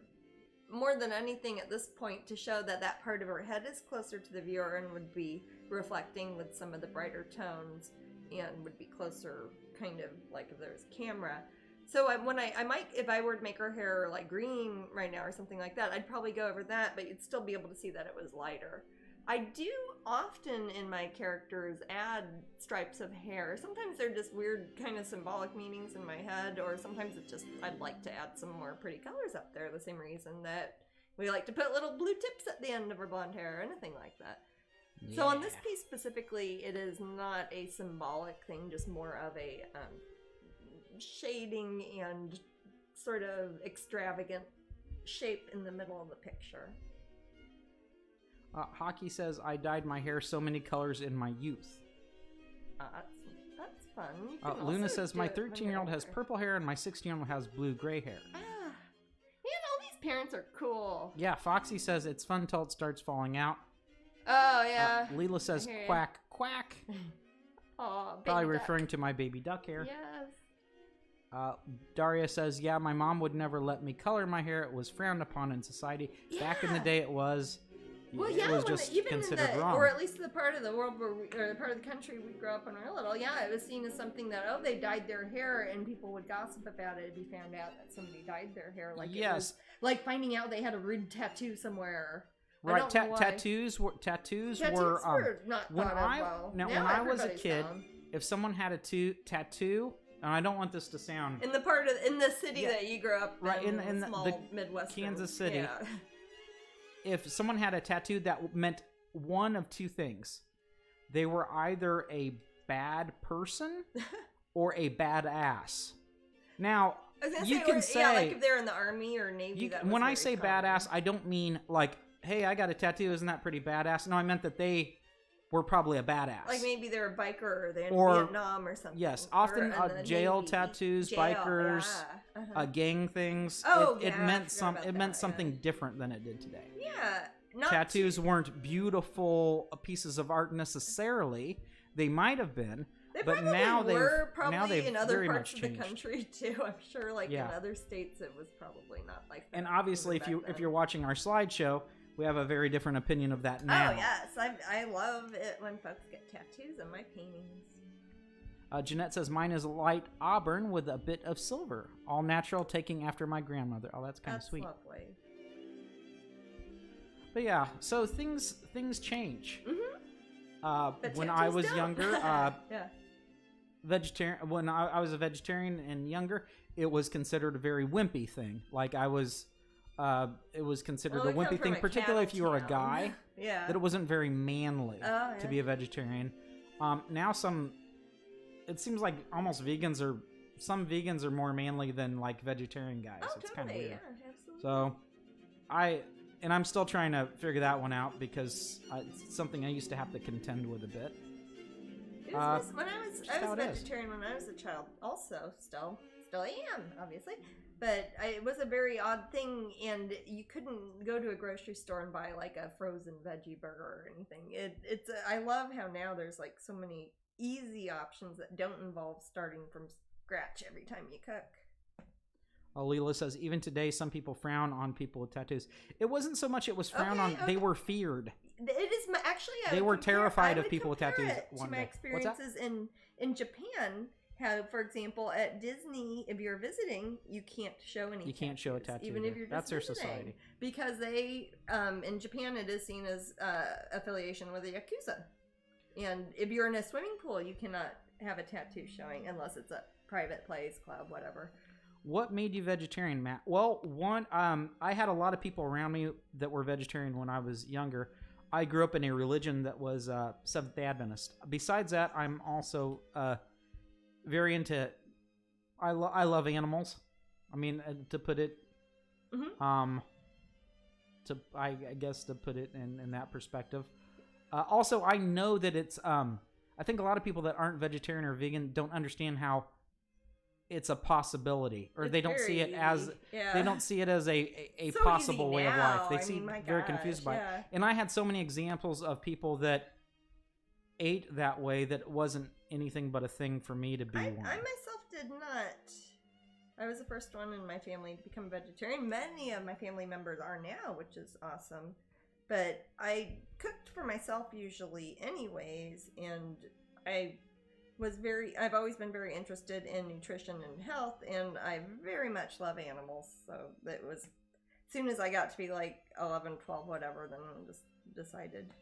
more than anything at this point, to show that part of her head is closer to the viewer and would be reflecting with some of the brighter tones and would be closer, kind of like if there was a camera. So I might, if I were to make her hair like green right now or something like that, I'd probably go over that, but you'd still be able to see that it was lighter. I do often in my characters add stripes of hair. Sometimes they're just weird kind of symbolic meanings in my head, or sometimes it's just I'd like to add some more pretty colors up there, the same reason that we like to put little blue tips at the end of our blonde hair or anything like that. Yeah. So on this piece specifically, it is not a symbolic thing, just more of a shading and sort of extravagant shape in the middle of the picture. Hockey says, I dyed my hair so many colors in my youth. That's fun. Luna says, my 13-year-old has purple hair and my 16-year-old has blue-gray hair. Man, all these parents are cool. Yeah, Foxy says, it's fun till it starts falling out. Oh, yeah. Leela says, quack, quack. Probably referring to my baby duck hair. Yes. Daria says, yeah, my mom would never let me color my hair. It was frowned upon in society. Yeah. Back in the day, it was... Well, it was just considered wrong. Or at least the part of the world or the part of the country we grew up when we were little, yeah, it was seen as something that, they dyed their hair, and people would gossip about it if you found out that somebody dyed their hair. Like, yes. It was like finding out they had a rude tattoo somewhere. Right, tattoos were not when I was a kid, if someone had a tattoo, and I don't want this to sound in the city that you grew up in the small Midwest Kansas City. Yeah. If someone had a tattoo, that meant one of two things. They were either a bad person or a badass. Now, you can say... Yeah, like if they're in the Army or Navy, when I say badass, I don't mean like, hey, I got a tattoo, isn't that pretty badass? No, I meant that they were probably a badass. Like maybe they're a biker or they're in Vietnam or something. Yes, often jail Navy. tattoos, bikers, gang things. It meant something different than it did today. Yeah. Tattoos weren't beautiful pieces of art necessarily. They might have been. But now they've in other very parts much of changed. the country too. I'm sure, like in other states, it was probably not like that. And obviously, if you're watching our slideshow, we have a very different opinion of that now. Oh yes, I love it when folks get tattoos on my paintings. Jeanette says mine is light auburn with a bit of silver, all natural, taking after my grandmother. Oh, that's kind of sweet. Lovely. But yeah, so things change. When I was younger, vegetarian. When I was a vegetarian and younger, it was considered a very wimpy thing. Like it was considered a wimpy thing, particularly if you were a guy. That it wasn't very manly to be a vegetarian. Now it seems like almost some vegans are more manly than like vegetarian guys. It's kind of weird. Yeah, absolutely. So I'm still trying to figure that one out because it's something I used to have to contend with a bit. When I was vegetarian when I was a child. Also, still am, obviously. But it was a very odd thing, and you couldn't go to a grocery store and buy like a frozen veggie burger or anything. I love how now there's like so many easy options that don't involve starting from scratch every time you cook. Leela says, even today, some people frown on people with tattoos. It wasn't so much it was frowned on; they were feared. It is actually. They were terrified of people with tattoos. To my experiences in Japan, how, for example, at Disney, if you're visiting, you can't show any. You can't show a tattoo. Even if you're just That's their visiting, society. Because they, in Japan, it is seen as affiliation with the Yakuza, and if you're in a swimming pool, you cannot have a tattoo showing unless it's a private place, club, whatever. What made you vegetarian, Matt? Well, I had a lot of people around me that were vegetarian when I was younger. I grew up in a religion that was Seventh-day Adventist. Besides that, I'm also very into. I love animals. I mean, to put it, I guess to put it in that perspective. Also, I know that it's. I think a lot of people that aren't vegetarian or vegan don't understand how it's a possibility, or they don't see it as they don't see it as a so possible way of life. They seem very confused by it. And I had so many examples of people that ate that way that wasn't anything but a thing for me to be one. I myself did not. I was the first one in my family to become vegetarian. Many of my family members are now, which is awesome. But I cooked for myself usually anyways, and I've always been very interested in nutrition and health, and I very much love animals. So that was, as soon as I got to be like 11, 12, whatever, then I just decided.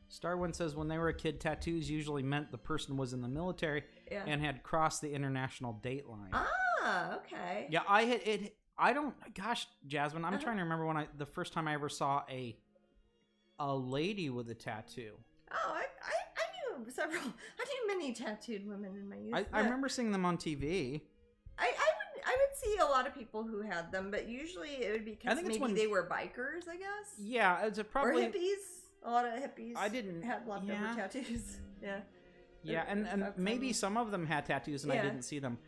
Starwin says when they were a kid, tattoos usually meant the person was in the military and had crossed the international date line. Ah, okay. Yeah, gosh, Jasmine, I'm trying to remember the first time I ever saw a lady with a tattoo. Oh, I knew many tattooed women in my youth. I remember seeing them on TV. I would see a lot of people who had them, but usually it would be because maybe they were bikers, I guess. Yeah, it's probably or hippies. A lot of hippies. Had leftover tattoos. Yeah. Yeah, and maybe some of them had tattoos and I didn't see them.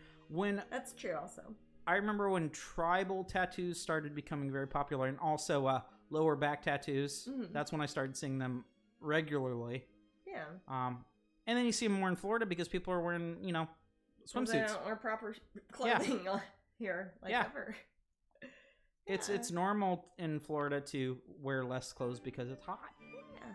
That's true. Also, I remember when tribal tattoos started becoming very popular, and also lower back tattoos. Mm-hmm. That's when I started seeing them regularly. Yeah. And then you see them more in Florida because people are wearing, swimsuits. They don't wear proper clothing here, ever. It's normal in Florida to wear less clothes because it's hot. Yeah.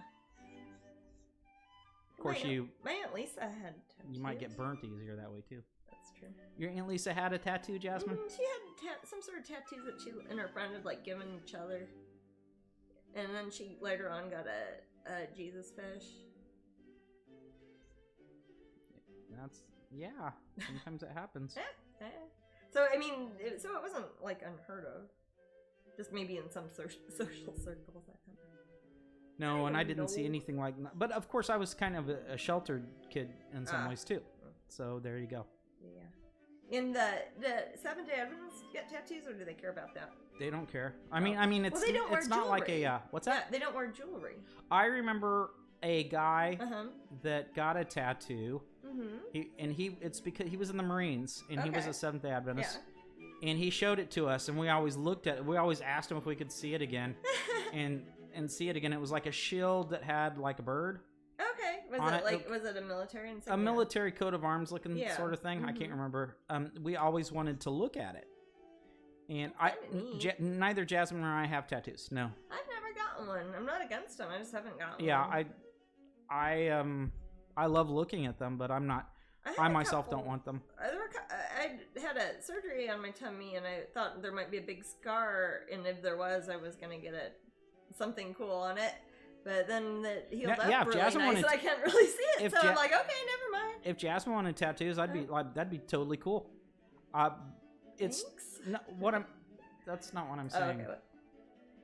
Of course, my Aunt Lisa had tattoos. You might get burnt easier that way too. That's true. Your Aunt Lisa had a tattoo, Jasmine? She had some sort of tattoos that she and her friend had given each other, and then she later on got a Jesus fish. Sometimes it happens. Yeah. So I mean, it wasn't unheard of. Just maybe in some social circles. No, and I didn't see anything like that. But of course, I was kind of a sheltered kid in some ways too. So there you go. Yeah. And the Seventh-day Adventists get tattoos, or do they care about that? They don't care. I mean, it's not like a what's that? Yeah, they don't wear jewelry. I remember a guy that got a tattoo. It's because he was in the Marines and he was a Seventh-day Adventist. Yeah. And he showed it to us, and we always looked at it. We always asked him if we could see it again, and see it again. It was like a shield that had like a bird. Okay. Was it a military insignia? A military coat of arms looking sort of thing. I can't remember. We always wanted to look at it. And neither Jasmine or I have tattoos. No. I've never gotten one. I'm not against them. I just haven't gotten one. Yeah, I love looking at them, but I'm not. I myself don't want them. I had a surgery on my tummy, and I thought there might be a big scar, and if there was, I was gonna get something cool on it. But then it healed up really nice, and I can't really see it. So I'm like, okay, never mind. If Jasmine wanted tattoos, that'd be totally cool. It's no, that's not what I'm saying. Oh, okay.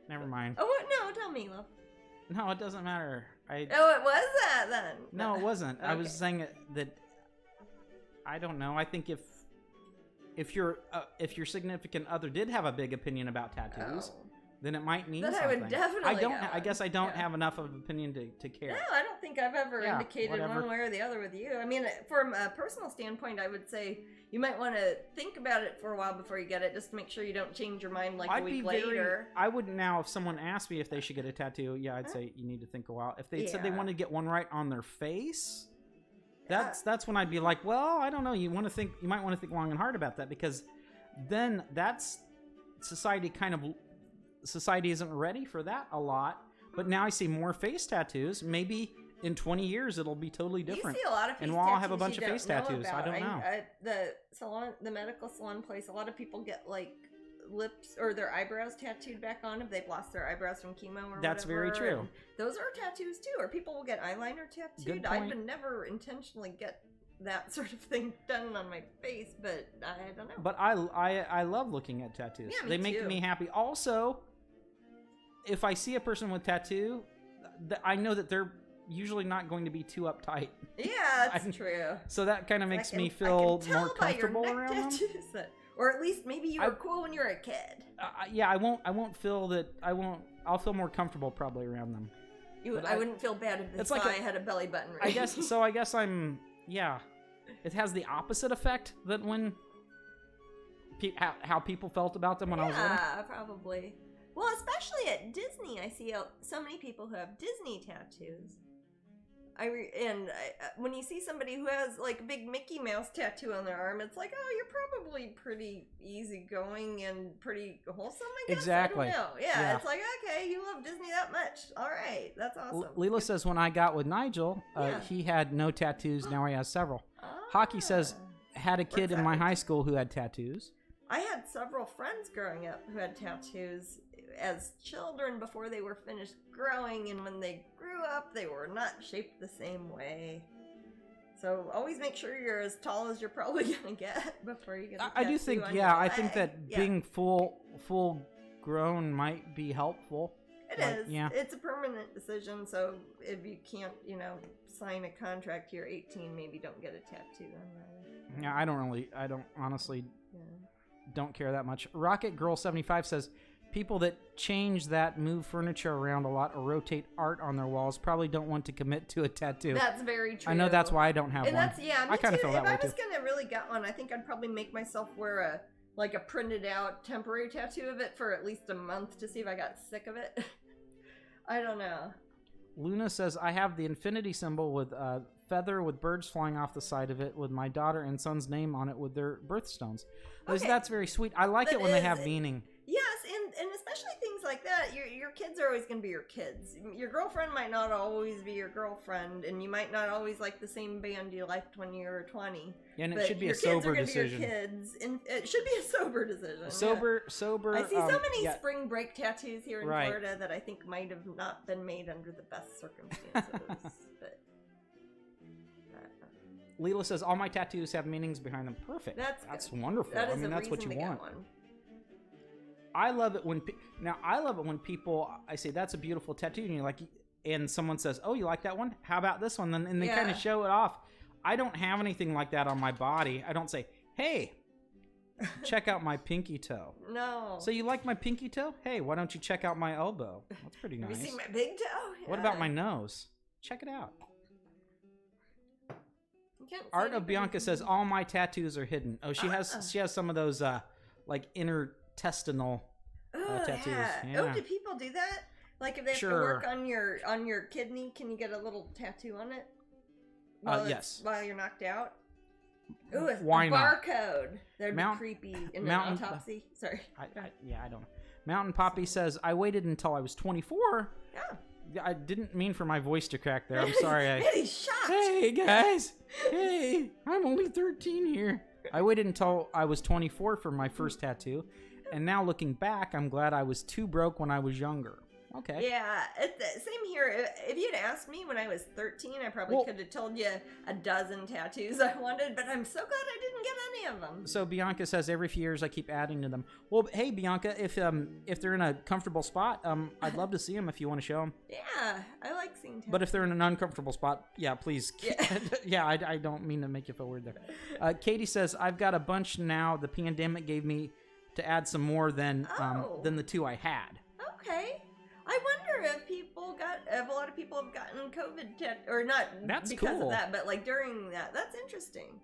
Never mind. Oh, what? No, tell me, love. No, it doesn't matter. Oh, it was that then? No, it wasn't. Okay. I was saying that. I don't know. I think if your significant other did have a big opinion about tattoos, then it might mean something. I would definitely. I guess I don't have enough of an opinion to care. No, I don't think I've ever indicated one way or the other with you. I mean, from a personal standpoint, I would say you might want to think about it for a while before you get it, just to make sure you don't change your mind a week later. I wouldn't now. If someone asked me if they should get a tattoo, I'd say you need to think a while. If they said they wanted to get one right on their face. That's when I'd be like, well, I don't know. You might want to think long and hard about that, because then society isn't ready for that a lot. But now I see more face tattoos. Maybe in 20 years it'll be totally different. You see a lot of face and we'll all have a bunch of face tattoos. I don't know. The medical salon place, a lot of people get like lips or their eyebrows tattooed back on if they've lost their eyebrows from chemo or That's whatever. Very true. And those are tattoos too, or people will get eyeliner tattooed. I would never intentionally get that sort of thing done on my face, but I don't know. But I love looking at tattoos. Yeah, they make me happy. Also, if I see a person with tattoo, I know that they're usually not going to be too uptight. Yeah, that's true. So that kind of makes me feel more comfortable around them. Or at least maybe you were cool when you were a kid. I won't feel that. I'll feel more comfortable probably around them. I wouldn't feel bad if this guy had a belly button ring. I guess I'm. Yeah, it has the opposite effect that when how people felt about them when I was little. Yeah, probably. Well, especially at Disney, I see so many people who have Disney tattoos. When you see somebody who has like a big Mickey Mouse tattoo on their arm, it's like, oh, you're probably pretty easygoing and pretty wholesome, I guess. Exactly. I don't know. Yeah, it's like, okay, you love Disney that much. All right, that's awesome. Leela says when I got with Nigel, he had no tattoos. Now he has several. Hockey says had a kid in my high school who had tattoos. I had several friends growing up who had tattoos as children before they were finished growing, and when they grew up they were not shaped the same way. So always make sure you're as tall as you're probably gonna get before you get a tattoo. I do think I think that being full grown might be helpful. It is. Yeah. It's a permanent decision, so if you can't, sign a contract, you're 18, maybe don't get a tattoo. Yeah, I don't honestly don't care that much. Rocket Girl 75 says people that change that, move furniture around a lot, or rotate art on their walls probably don't want to commit to a tattoo. That's very true. I know that's why I don't have one. I kind of feel that way too. If I was gonna really get one, I think I'd probably make myself wear a printed out temporary tattoo of it for at least a month to see if I got sick of it. I don't know. Luna says I have the infinity symbol with a feather with birds flying off the side of it with my daughter and son's name on it with their birthstones. Okay. That's very sweet. I like it when they have meaning. Yes, and especially things like that. Your kids are always going to be your kids. Your girlfriend might not always be your girlfriend, and you might not always like the same band you liked when you were 20. Yeah, and it should be a sober decision. Your kids, and it should be a sober decision. Sober. I see so many spring break tattoos here in Florida that I think might have not been made under the best circumstances. But Leela says all my tattoos have meanings behind them. Perfect. That's wonderful. That's what you want. I love it when people. I say that's a beautiful tattoo, and you're like, and someone says, "Oh, you like that one? How about this one?" And they kind of show it off. I don't have anything like that on my body. I don't say, "Hey, check out my pinky toe." No. So you like my pinky toe? Hey, why don't you check out my elbow? That's pretty nice. Have you seen my big toe? What about my nose? check it out. Art of Bianca says all my tattoos are hidden. Oh, she has some of those like intertestinal tattoos. Yeah. Oh, do people do that? Like if they have to work on your kidney, can you get a little tattoo on it? Yes. While you're knocked out. Ooh, why a not? Barcode. That'd be creepy in an autopsy. Sorry. I don't know. Mountain Poppy says I waited until I was 24. Yeah. I didn't mean for my voice to crack there. I'm sorry. He's shocked. Hey guys. Hey, I'm only 13 here. I waited until I was 24 for my first tattoo, and now looking back, I'm glad I was too broke when I was younger. Okay. Yeah, same here. If you'd asked me when I was 13, I probably could have told you a dozen tattoos I wanted, but I'm so glad I didn't get any of them. So Bianca says every few years I keep adding to them. Well, hey Bianca, if they're in a comfortable spot, I'd love to see them if you want to show them. Yeah, I like seeing tattoos. But if they're in an uncomfortable spot, yeah, please. Yeah, I don't mean to make you feel weird there. Katie says I've got a bunch now. The pandemic gave me to add some more than the 2 I had. Okay. I wonder if a lot of people have gotten COVID or not because of that, but like during that. That's interesting.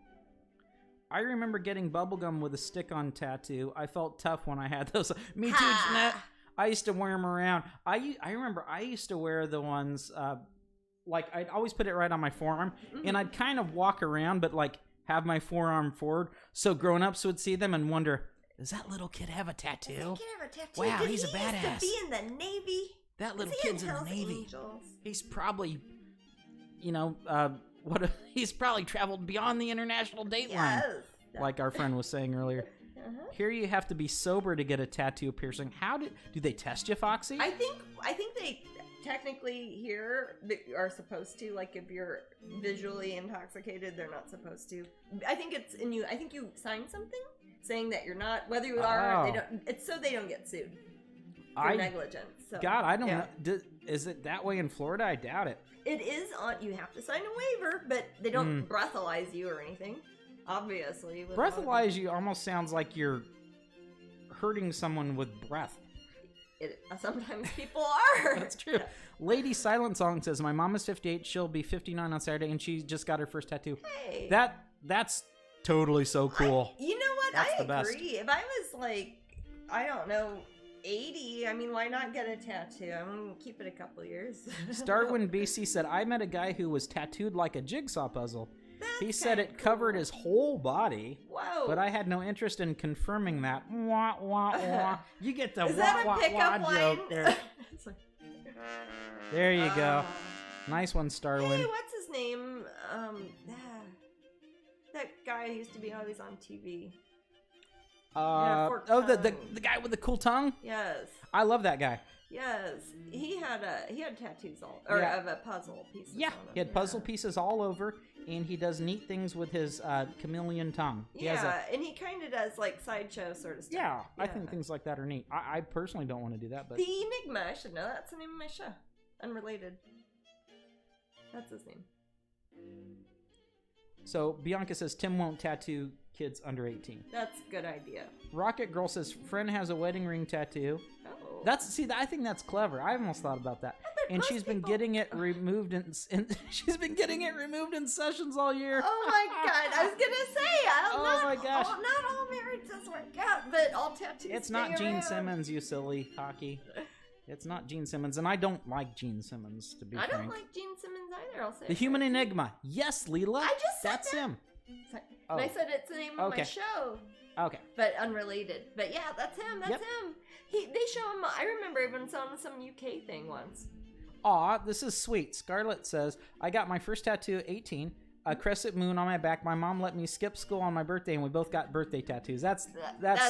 I remember getting bubblegum with a stick-on tattoo. I felt tough when I had those. Me too, Jeanette. I used to wear them around. I remember I used to wear the ones, like I'd always put it right on my forearm, and I'd kind of walk around, but like have my forearm forward, so grown-ups would see them and wonder, does that little kid have a tattoo? Does that kid have a tattoo? Wow, he's a badass. He used to be in the Navy. That little kid's in the Navy. Angels? He's probably, he's probably traveled beyond the international date line, like our friend was saying earlier. Here you have to be sober to get a tattoo piercing. How do they test you, Foxy? I think they technically here are supposed to. Like if you're visually intoxicated, they're not supposed to. I think it's in you. I think you sign something saying that you're not, whether you are or they don't. It's so they don't get sued for negligence. So, God, I don't know. Is it that way in Florida? I doubt it. It is on. You have to sign a waiver, but they don't breathalyze you or anything. Obviously, breathalyze you almost sounds like you're hurting someone with breath. Sometimes people are. That's true. Lady Silent Song says, my mom is 58. She'll be 59 on Saturday, and she just got her first tattoo. Hey. That's totally so cool. You know what? That's I the best. agree. If I was like, I don't know, 80, I mean, why not get a tattoo? I'm going to keep it a couple years. Starwin BC said, I met a guy who was tattooed like a jigsaw puzzle. He said it covered his whole body. Whoa. But I had no interest in confirming that. Wah, wah, wah. You get the Is wah, that a wah, pickup wah line? joke there. There you go. Nice one, Starwin. Hey, what's his name? That guy used to be always on TV. The guy with the cool tongue? Yes. I love that guy. Yes. He had tattoos of a puzzle pieces. Yeah, he had puzzle pieces all over, and he does neat things with his chameleon tongue. And he kind of does like sideshow sort of stuff. Yeah, I think things like that are neat. I personally don't want to do that, but The Enigma, I should know. That's the name of my show. Unrelated. That's his name. So Bianca says Tim won't tattoo kids under 18. That's a good idea. Rocket Girl says friend has a wedding ring tattoo. Oh. I think that's clever. I almost thought about that. And she's been getting it removed in she's been getting it removed in sessions all year. Oh my God! I was gonna say, my gosh. Not all marriages work out, but all tattoos. It's not Gene Simmons, you silly hockey. It's not Gene Simmons, and I don't like Gene Simmons, to be frank. I don't like Gene Simmons either. I'll say the Human Enigma. Yes, Leela. I just said that's that. him. Sorry. And I said it's the name of my show. Okay. But unrelated. But yeah, that's him. That's him. They show him. I remember even saw him in some UK thing once. Aw, this is sweet. Scarlett says, I got my first tattoo at 18, a crescent moon on my back. My mom let me skip school on my birthday, and we both got birthday tattoos. That's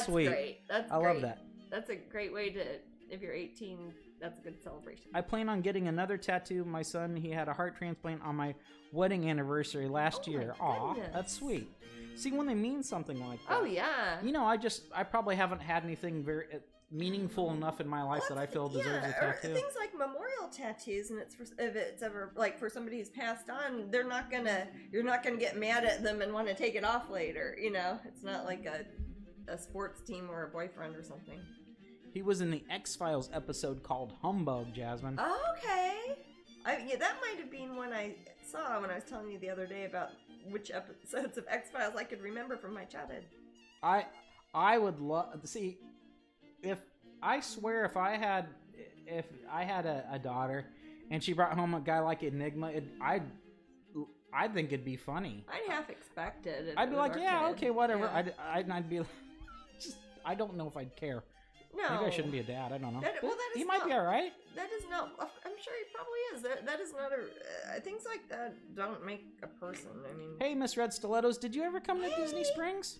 sweet. Great. I love that. That's a great way to, if you're 18, that's a good celebration. I plan on getting another tattoo. My son, he had a heart transplant on my wedding anniversary last year. Aw, that's sweet. See, when they mean something like that. Oh, yeah. You know, I probably haven't had anything very meaningful enough in my life that I feel deserves a tattoo. Or things like memorial tattoos, and if it's ever like for somebody who's passed on, you're not gonna get mad at them and want to take it off later. You know, it's not like a sports team or a boyfriend or something. He was in the X-Files episode called Humbug, Jasmine. Okay. That might have been one I saw when I was telling you the other day about which episodes of X-Files I could remember from my childhood. I would love to see if I had a daughter and she brought home a guy like Enigma, I think it'd be funny. I'd half expect it. I'd be like, yeah, okay, whatever. Yeah. I'd be like, I don't know if I'd care. No. Maybe I shouldn't be a dad. I don't know. He might be all right. That is not. I'm sure he probably is. That is not a. Things like that don't make a person. I mean. Hey, Miss Red Stilettos, did you ever come to Disney Springs?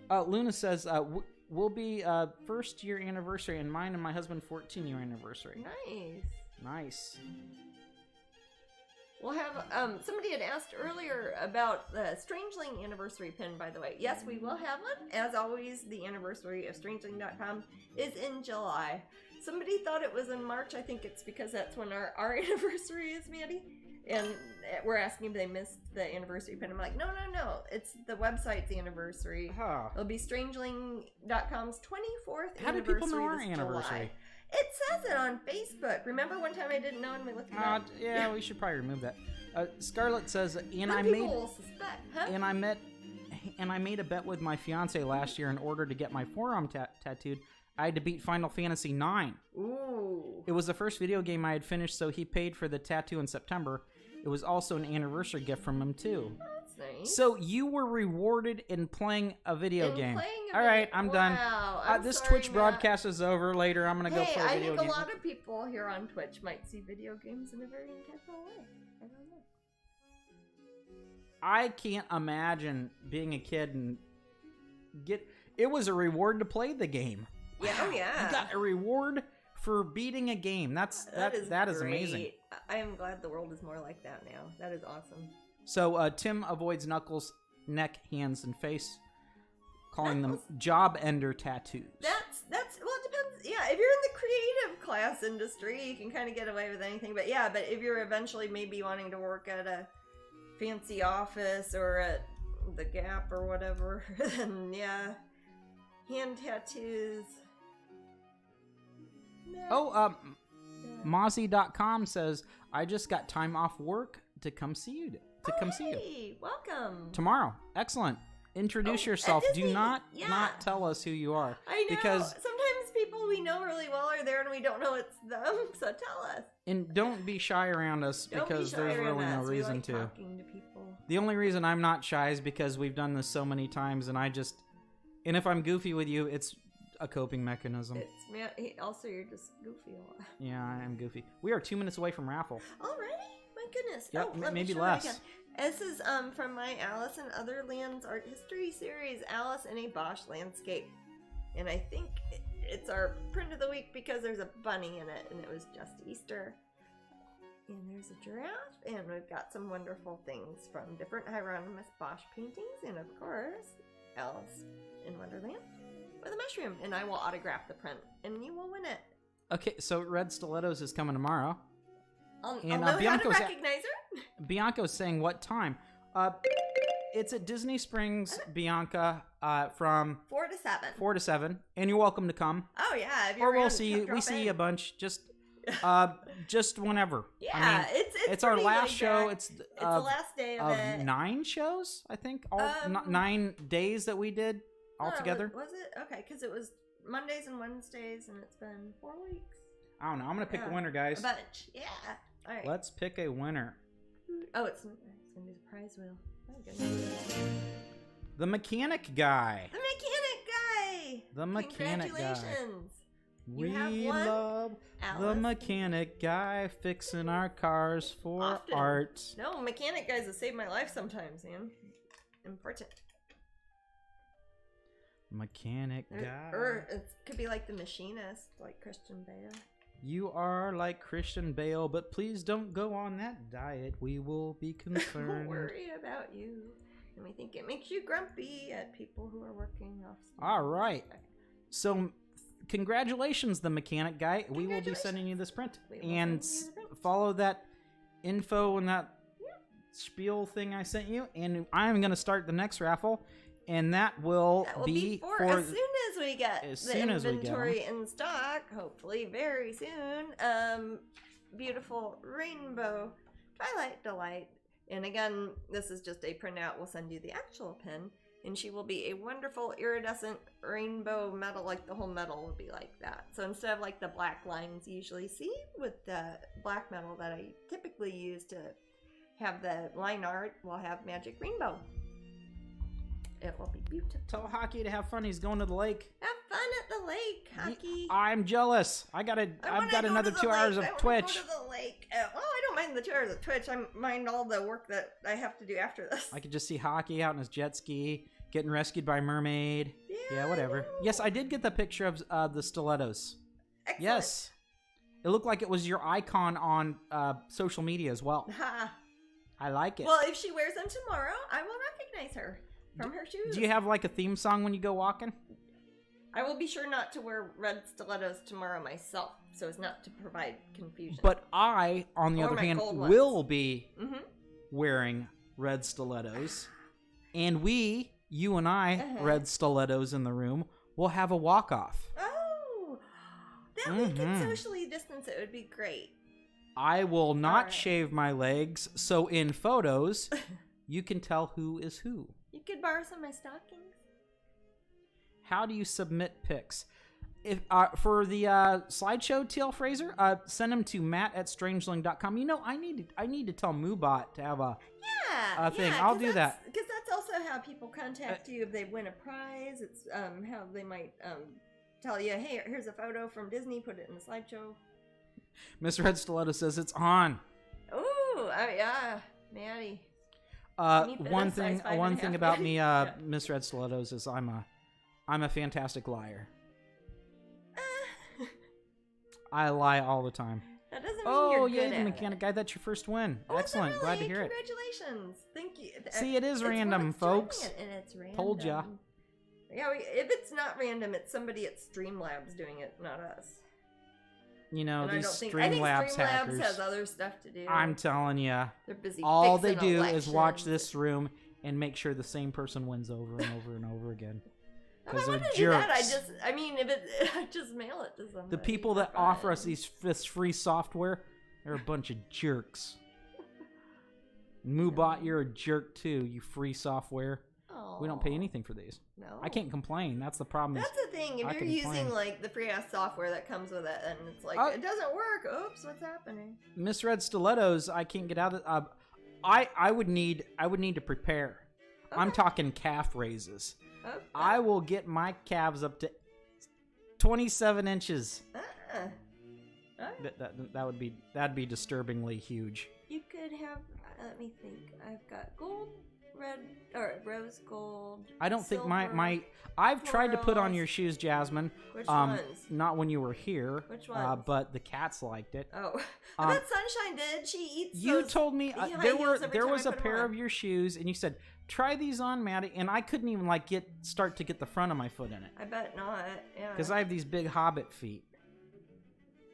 Luna says, we'll be first year anniversary, and mine and my husband 14-year anniversary. Nice. We'll have, somebody had asked earlier about the Strangeling Anniversary Pin, by the way. Yes, we will have one. As always, the anniversary of Strangeling.com is in July. Somebody thought it was in March. I think it's because that's when our anniversary is, Maddie. And we're asking if they missed the anniversary pin. I'm like, no. It's the website's anniversary. Huh. It'll be Strangeling.com's 24th How anniversary. do people know our this anniversary? July. It says it on Facebook. Remember one time I didn't know and we looked it up? Yeah, we should probably remove that. Scarlett says, people will suspect, huh? and I made a bet with my fiance last year in order to get my forearm tattooed. I had to beat Final Fantasy IX. Ooh. It was the first video game I had finished, so he paid for the tattoo in September. It was also an anniversary gift from him, too. Oh, that's nice. So you were rewarded in playing a video game. All right, I'm done. Wow. This sorry, Twitch broadcast is over. Later, I'm going to go play a video game. I think a lot of people here on Twitch might see video games in a very intentional way. I don't know. I can't imagine being a kid and it was a reward to play the game. Yeah, wow. Oh yeah. You got a reward for beating a game. That is amazing. I am glad the world is more like that now. That is awesome. So Tim avoids Knuckles' neck, hands, and face, calling them job ender tattoos. That's well, it depends. Yeah, if you're in the creative class industry, you can kind of get away with anything. But if you're eventually maybe wanting to work at a fancy office or at the Gap or whatever, then hand tattoos. No. Mozzie.com says, I just got time off work to come see you. Welcome. Tomorrow. Excellent. Introduce yourself. Do not tell us who you are. I know. Because sometimes people we know really well are there and we don't know it's them, so tell us. And don't be shy around us because there's really no reason to. Talking to people. The only reason I'm not shy is because we've done this so many times and if I'm goofy with you, it's a coping mechanism. Also, you're just goofy a lot. Yeah, I am goofy. We are 2 minutes away from raffle. Already? My goodness. Yep, maybe less. This is from my Alice in Other Lands art history series, Alice in a Bosch Landscape. And I think it's our print of the week because there's a bunny in it and it was just Easter. And there's a giraffe and we've got some wonderful things from different Hieronymus Bosch paintings and of course, Alice in Wonderland with a mushroom. And I will autograph the print and you will win it. Okay, so Red Stilettos is coming tomorrow. I'll know how to recognize her. Bianca's saying what time? It's at Disney Springs, Bianca, from 4 to 7. 4 to 7, and you're welcome to come. Oh yeah, if you're or we'll around, see you. We see you a bunch. Just whenever. Yeah, I mean, it's our last show. It's the last day of it. 9 shows, I think. 9 days that we did all together. Was it? Okay, because it was Mondays and Wednesdays, and it's been 4 weeks. I don't know. I'm gonna pick a winner, guys. A bunch. Yeah. All right. Let's pick a winner. Oh, it's gonna be the prize wheel. Oh, goodness. The mechanic guy. The mechanic guy. Congratulations. We love Alice. the mechanic guy fixing our cars for art. No, mechanic guys have saved my life sometimes, man. Important. Mechanic guy. Or it could be like the machinist, like Christian Bale. You are like Christian Bale, but please don't go on that diet. We will be concerned. Don't worry about you. And we think it makes you grumpy at people who are working off. All right. So, congratulations, the mechanic guy. We will be sending you this print. And follow that info and that spiel thing I sent you. And I'm going to start the next raffle. And that will be for as soon as we get the inventory in stock, hopefully very soon. beautiful rainbow Twilight Delight. And again, this is just a printout. We'll send you the actual pin. And she will be a wonderful iridescent rainbow metal, like the whole metal will be like that. So instead of like the black lines you usually see with the black metal that I typically use to have the line art, we'll have magic rainbow. It will be beautiful. Tell Hockey to have fun. He's going to the lake. Have fun at the lake, Hockey. I'm jealous. I've got another 2 hours of Twitch. Go to the lake. Well, I don't mind the 2 hours of Twitch. I mind all the work that I have to do after this. I could just see Hockey out in his jet ski, getting rescued by a mermaid. Yeah, whatever. Yes, I did get the picture of the stilettos. Excellent. Yes. It looked like it was your icon on social media as well. Ha. I like it. Well, if she wears them tomorrow, I will recognize her from her shoes. Do you have like a theme song when you go walking? I will be sure not to wear red stilettos tomorrow myself, so as not to provide confusion. But I, on the other hand, will be wearing red stilettos. And you and I, red stilettos in the room, will have a walk-off. Oh! That we can socially distance it would be great. I will not shave my legs, so in photos, you can tell who is who. You could borrow some of my stockings. How do you submit pics? If for the slideshow, TL Fraser, send them to matt@strangeling.com. You know, I need to tell Moobot to have a thing. I'll do that. Because that's also how people contact you if they win a prize. It's how they might tell you, hey, here's a photo from Disney, put it in the slideshow. Miss Red Stiletto says it's on. Ooh, yeah, Maddie. One thing about me, Miss Red Stilettos, is I'm a fantastic liar. I lie all the time. That doesn't mean you're good the mechanic guy. That's your first win. Excellent. Really? Glad to hear Congratulations. Thank you. See, it is random, folks. And it's random. Told ya. Yeah, if it's not random, it's somebody at Streamlabs doing it, not us. You know, and these I think Streamlabs hackers. Streamlabs has other stuff to do. I'm telling you. They're busy all they fixing do elections. is watch this room and make sure the same person wins over and over and over again. Because they're jerks. I just mail it to somebody. The people that offer us this free software, they're a bunch of jerks. Moobot, you're a jerk too, you free software. Aww. We don't pay anything for these. No. I can't complain. That's the problem. That's the thing. If you're using like the free ass software that comes with it, and it's like it doesn't work. Oops, what's happening? Misread stilettos. I can't get out of. I would need to prepare. Okay. I'm talking calf raises. Okay. I will get my calves up to 27 inches. That'd be disturbingly huge. You could have. Let me think. I've got gold, red, or rose gold. I don't think my I've tried to put on your shoes, Jasmine. Which ones? Not when you were here. Which ones? But the cats liked it. Oh, I bet Sunshine did. She eats. You told me there was a pair of your shoes, and you said try these on, Maddie, and I couldn't even start to get the front of my foot in it. I bet not. Yeah. Because I have these big hobbit feet.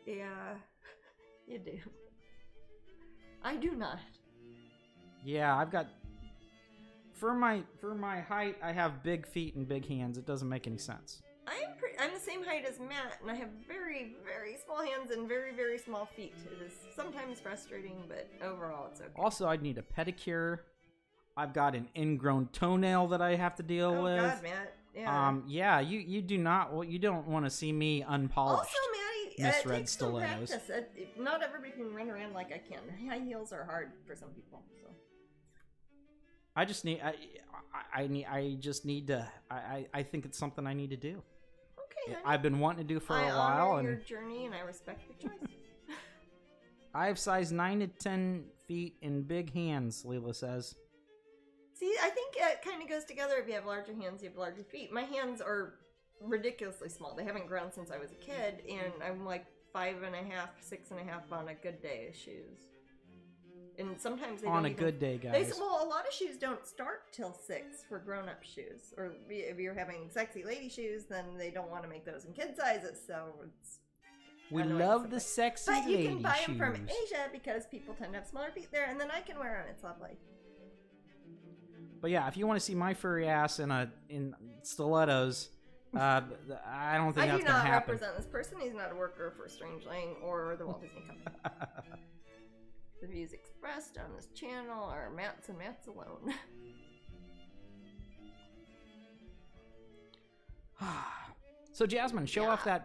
Yeah, you do. I do not. Yeah, I've got. For my height, I have big feet and big hands. It doesn't make any sense. I'm the same height as Matt, and I have very, very small hands and very, very small feet. It is sometimes frustrating, but overall it's okay. Also, I'd need a pedicure. I've got an ingrown toenail that I have to deal with. Oh God, Matt. Yeah. Yeah. You do not. Well, you don't want to see me unpolished. Also, Maddie, Miss Red Stilettos. Practice. Not everybody can run around like I can. High heels are hard for some people. So. I just need. I just need to. I think it's something I need to do. Okay. I've been wanting to do for a while. I honor your journey, and I respect your choice. I have size 9 to 10 feet and big hands. Leela says. See, I think it kind of goes together. If you have larger hands, you have larger feet. My hands are ridiculously small. They haven't grown since I was a kid, and I'm like 5.5, 6.5 on a good day of shoes. And sometimes they on a good day, guys. A lot of shoes don't start till 6 for grown-up shoes. Or if you're having sexy lady shoes, then they don't want to make those in kid sizes. So it's we love the sexy lady shoes. But you can buy them from Asia because people tend to have smaller feet there, and then I can wear them. It's lovely. But yeah, if you want to see my furry ass in stilettos, I don't think that's going to happen. I do not represent this person. He's not a worker for Strangeling or the Walt Disney Company. The views expressed on this channel are Matt's and Matt's alone. So Jasmine, show off the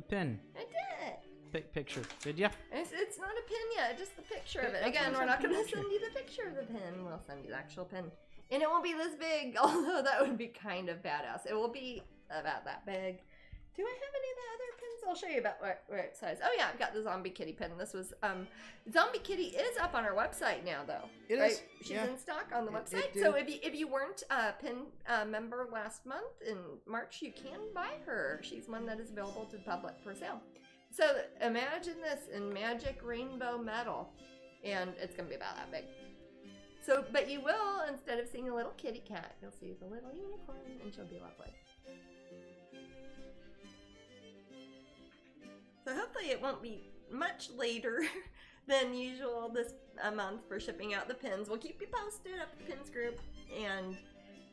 pin. I did. Picture, did ya? It's not a pin yet, just the picture of it. Again, we're not going to send you the picture of the pin. We'll send you the actual pin. And it won't be this big, although that would be kind of badass. It will be about that big. Do I have any of the other pins? I'll show you about what size. Oh yeah, I've got the Zombie Kitty pin. This was, Zombie Kitty is up on our website now though. It is. She's in stock on the website. So if you weren't a pin member last month in March, you can buy her. She's one that is available to the public for sale. So imagine this in magic rainbow metal, and it's gonna be about that big. So, but you will, instead of seeing a little kitty cat, you'll see the little unicorn, and she'll be lovely. So hopefully it won't be much later than usual this month for shipping out the pins. We'll keep you posted up the pins group, and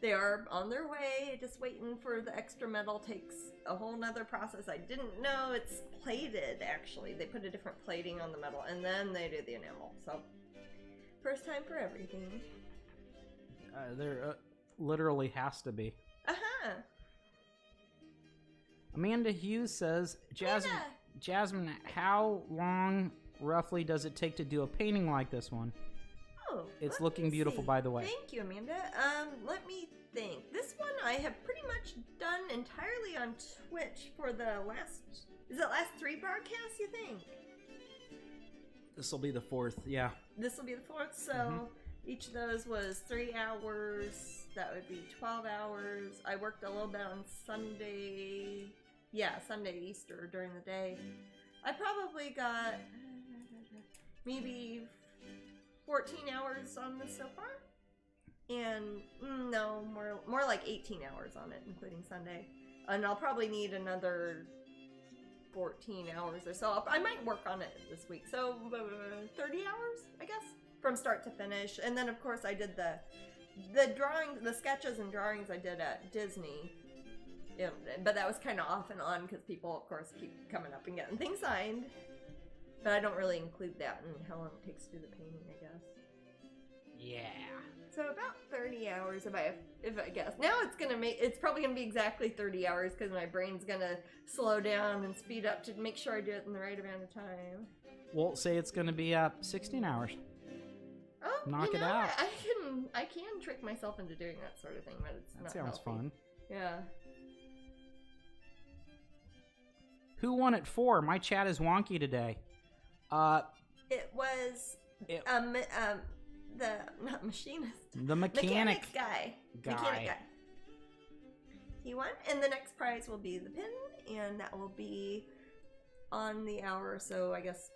they are on their way. Just waiting for the extra metal. Takes a whole nother process. I didn't know it's plated, actually. They put a different plating on the metal, and then they do the enamel. So, first time for everything. There literally has to be. Uh-huh. Amanda Hughes says, Jasmine, how long roughly does it take to do a painting like this one? Oh, it's looking beautiful, by the way. Thank you, Amanda. Let me think. This one I have pretty much done entirely on Twitch for the last 3 broadcasts, you think? This will be the 4th, yeah. This will be the 4th, so each of those was 3 hours. That would be 12 hours. I worked a little bit on Sunday. Yeah, Sunday, Easter, during the day. I probably got maybe 14 hours on this so far. And no, more like 18 hours on it, including Sunday. And I'll probably need another 14 hours or so. I might work on it this week. So 30 hours, I guess, from start to finish. And then, of course, I did the drawings, the sketches and drawings I did at Disney. Yeah, but that was kind of off and on because people, of course, keep coming up and getting things signed. But I don't really include that in how long it takes to do the painting, I guess. Yeah. So about 30 hours, if I guess. Now it's probably gonna be exactly 30 hours because my brain's gonna slow down and speed up to make sure I do it in the right amount of time. Well, say it's gonna be 16 hours. Oh, knock it out. I can trick myself into doing that sort of thing, but it's not sounds healthy. Fun. Yeah. Who won at 4? My chat is wonky today. It was not machinist. The mechanic guy. Mechanic guy. He won, and the next prize will be the pin, and that will be on the hour, so I guess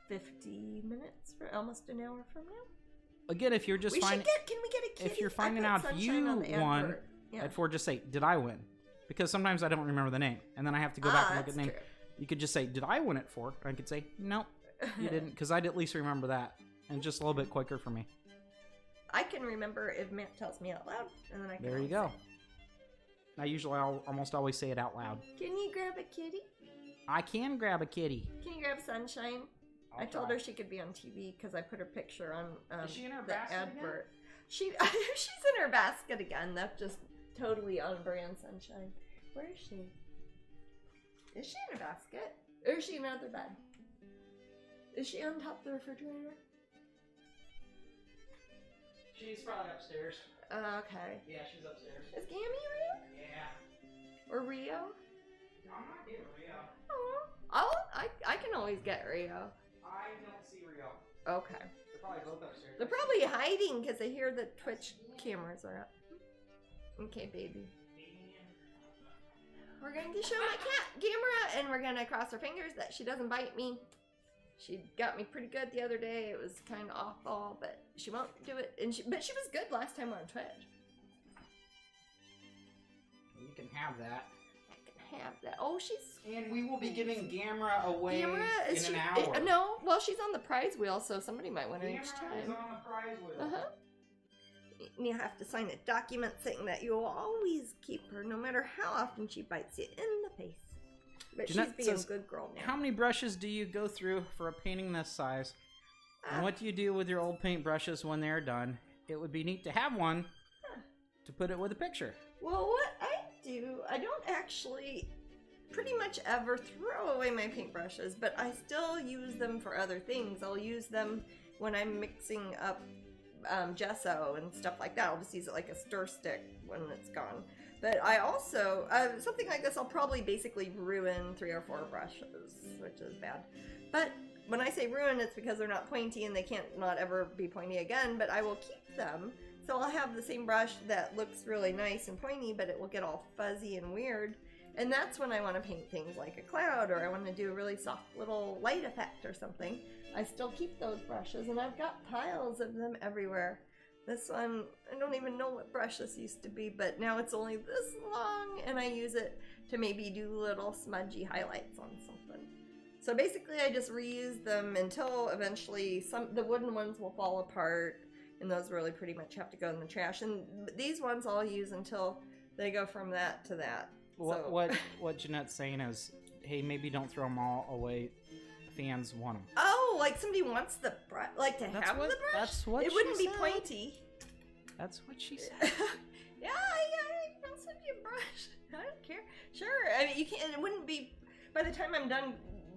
50 minutes, for almost an hour from now. Again, if you're just can we get a kitty? If you're finding out if you won at 4, just say, did I win? Because sometimes I don't remember the name, and then I have to go back and look at the name. True. You could just say, did I win at 4? I could say, nope, you didn't, because I'd at least remember that, and just a little bit quicker for me. I can remember if Matt tells me out loud, and then I can. There you go. I'll almost always say it out loud. Can you grab a kitty? I can grab a kitty. Can you grab Sunshine? I told her she could be on TV because I put her picture on is she in her the basket advert. She's in her basket again. That's just totally on brand Sunshine. Where is she? Is she in a basket? Or is she in another bed? Is she on top of the refrigerator? She's probably upstairs. Okay. Yeah, she's upstairs. Is Gammy real? Yeah. Or Rio? No, I'm not getting Rio. Oh, I can always get Rio. I don't see Rio. Okay. They're probably both upstairs. They're probably hiding because they hear the Twitch cameras are up. Okay, baby. We're going to show my cat camera, and we're going to cross our fingers that she doesn't bite me. She got me pretty good the other day. It was kind of awful, but she won't do it. But she was good last time on Twitch. You can have that. I can have that. Oh, she's... And we will be giving Gamera away in an hour. No, well, she's on the prize wheel, so somebody might win her each time. Gamera is on the prize wheel. Uh-huh. you have to sign a document saying that you will always keep her, no matter how often she bites you in the face. But Jeanette she's being says, a good girl now. How many brushes do you go through for a painting this size? And what do you do with your old paint brushes when they're done? It would be neat to have one to put it with a picture. Well, what I do, I don't actually pretty much ever throw away my paintbrushes, but I still use them for other things. I'll use them when I'm mixing up gesso and stuff like that. I'll just use it like a stir stick when it's gone. But I also, something like this, I'll probably basically ruin 3 or 4 brushes, which is bad. But when I say ruin, it's because they're not pointy and they can't not ever be pointy again, but I will keep them. So I'll have the same brush that looks really nice and pointy, but it will get all fuzzy and weird. And that's when I want to paint things like a cloud, or I want to do a really soft little light effect or something. I still keep those brushes, and I've got piles of them everywhere. This one, I don't even know what brush this used to be, but now it's only this long, and I use it to maybe do little smudgy highlights on something. So basically I just reuse them until eventually the wooden ones will fall apart, and those really pretty much have to go in the trash. And these ones I'll use until they go from that to that. What Jeanette's saying is, hey, maybe don't throw them all away. Fans want them. Oh, like somebody wants the brush, like to have the brush? That's what it she wouldn't said. Be pointy. That's what she said. Yeah, I'll send you a brush. I don't care. Sure, I mean, you can't, it wouldn't be, by the time I'm done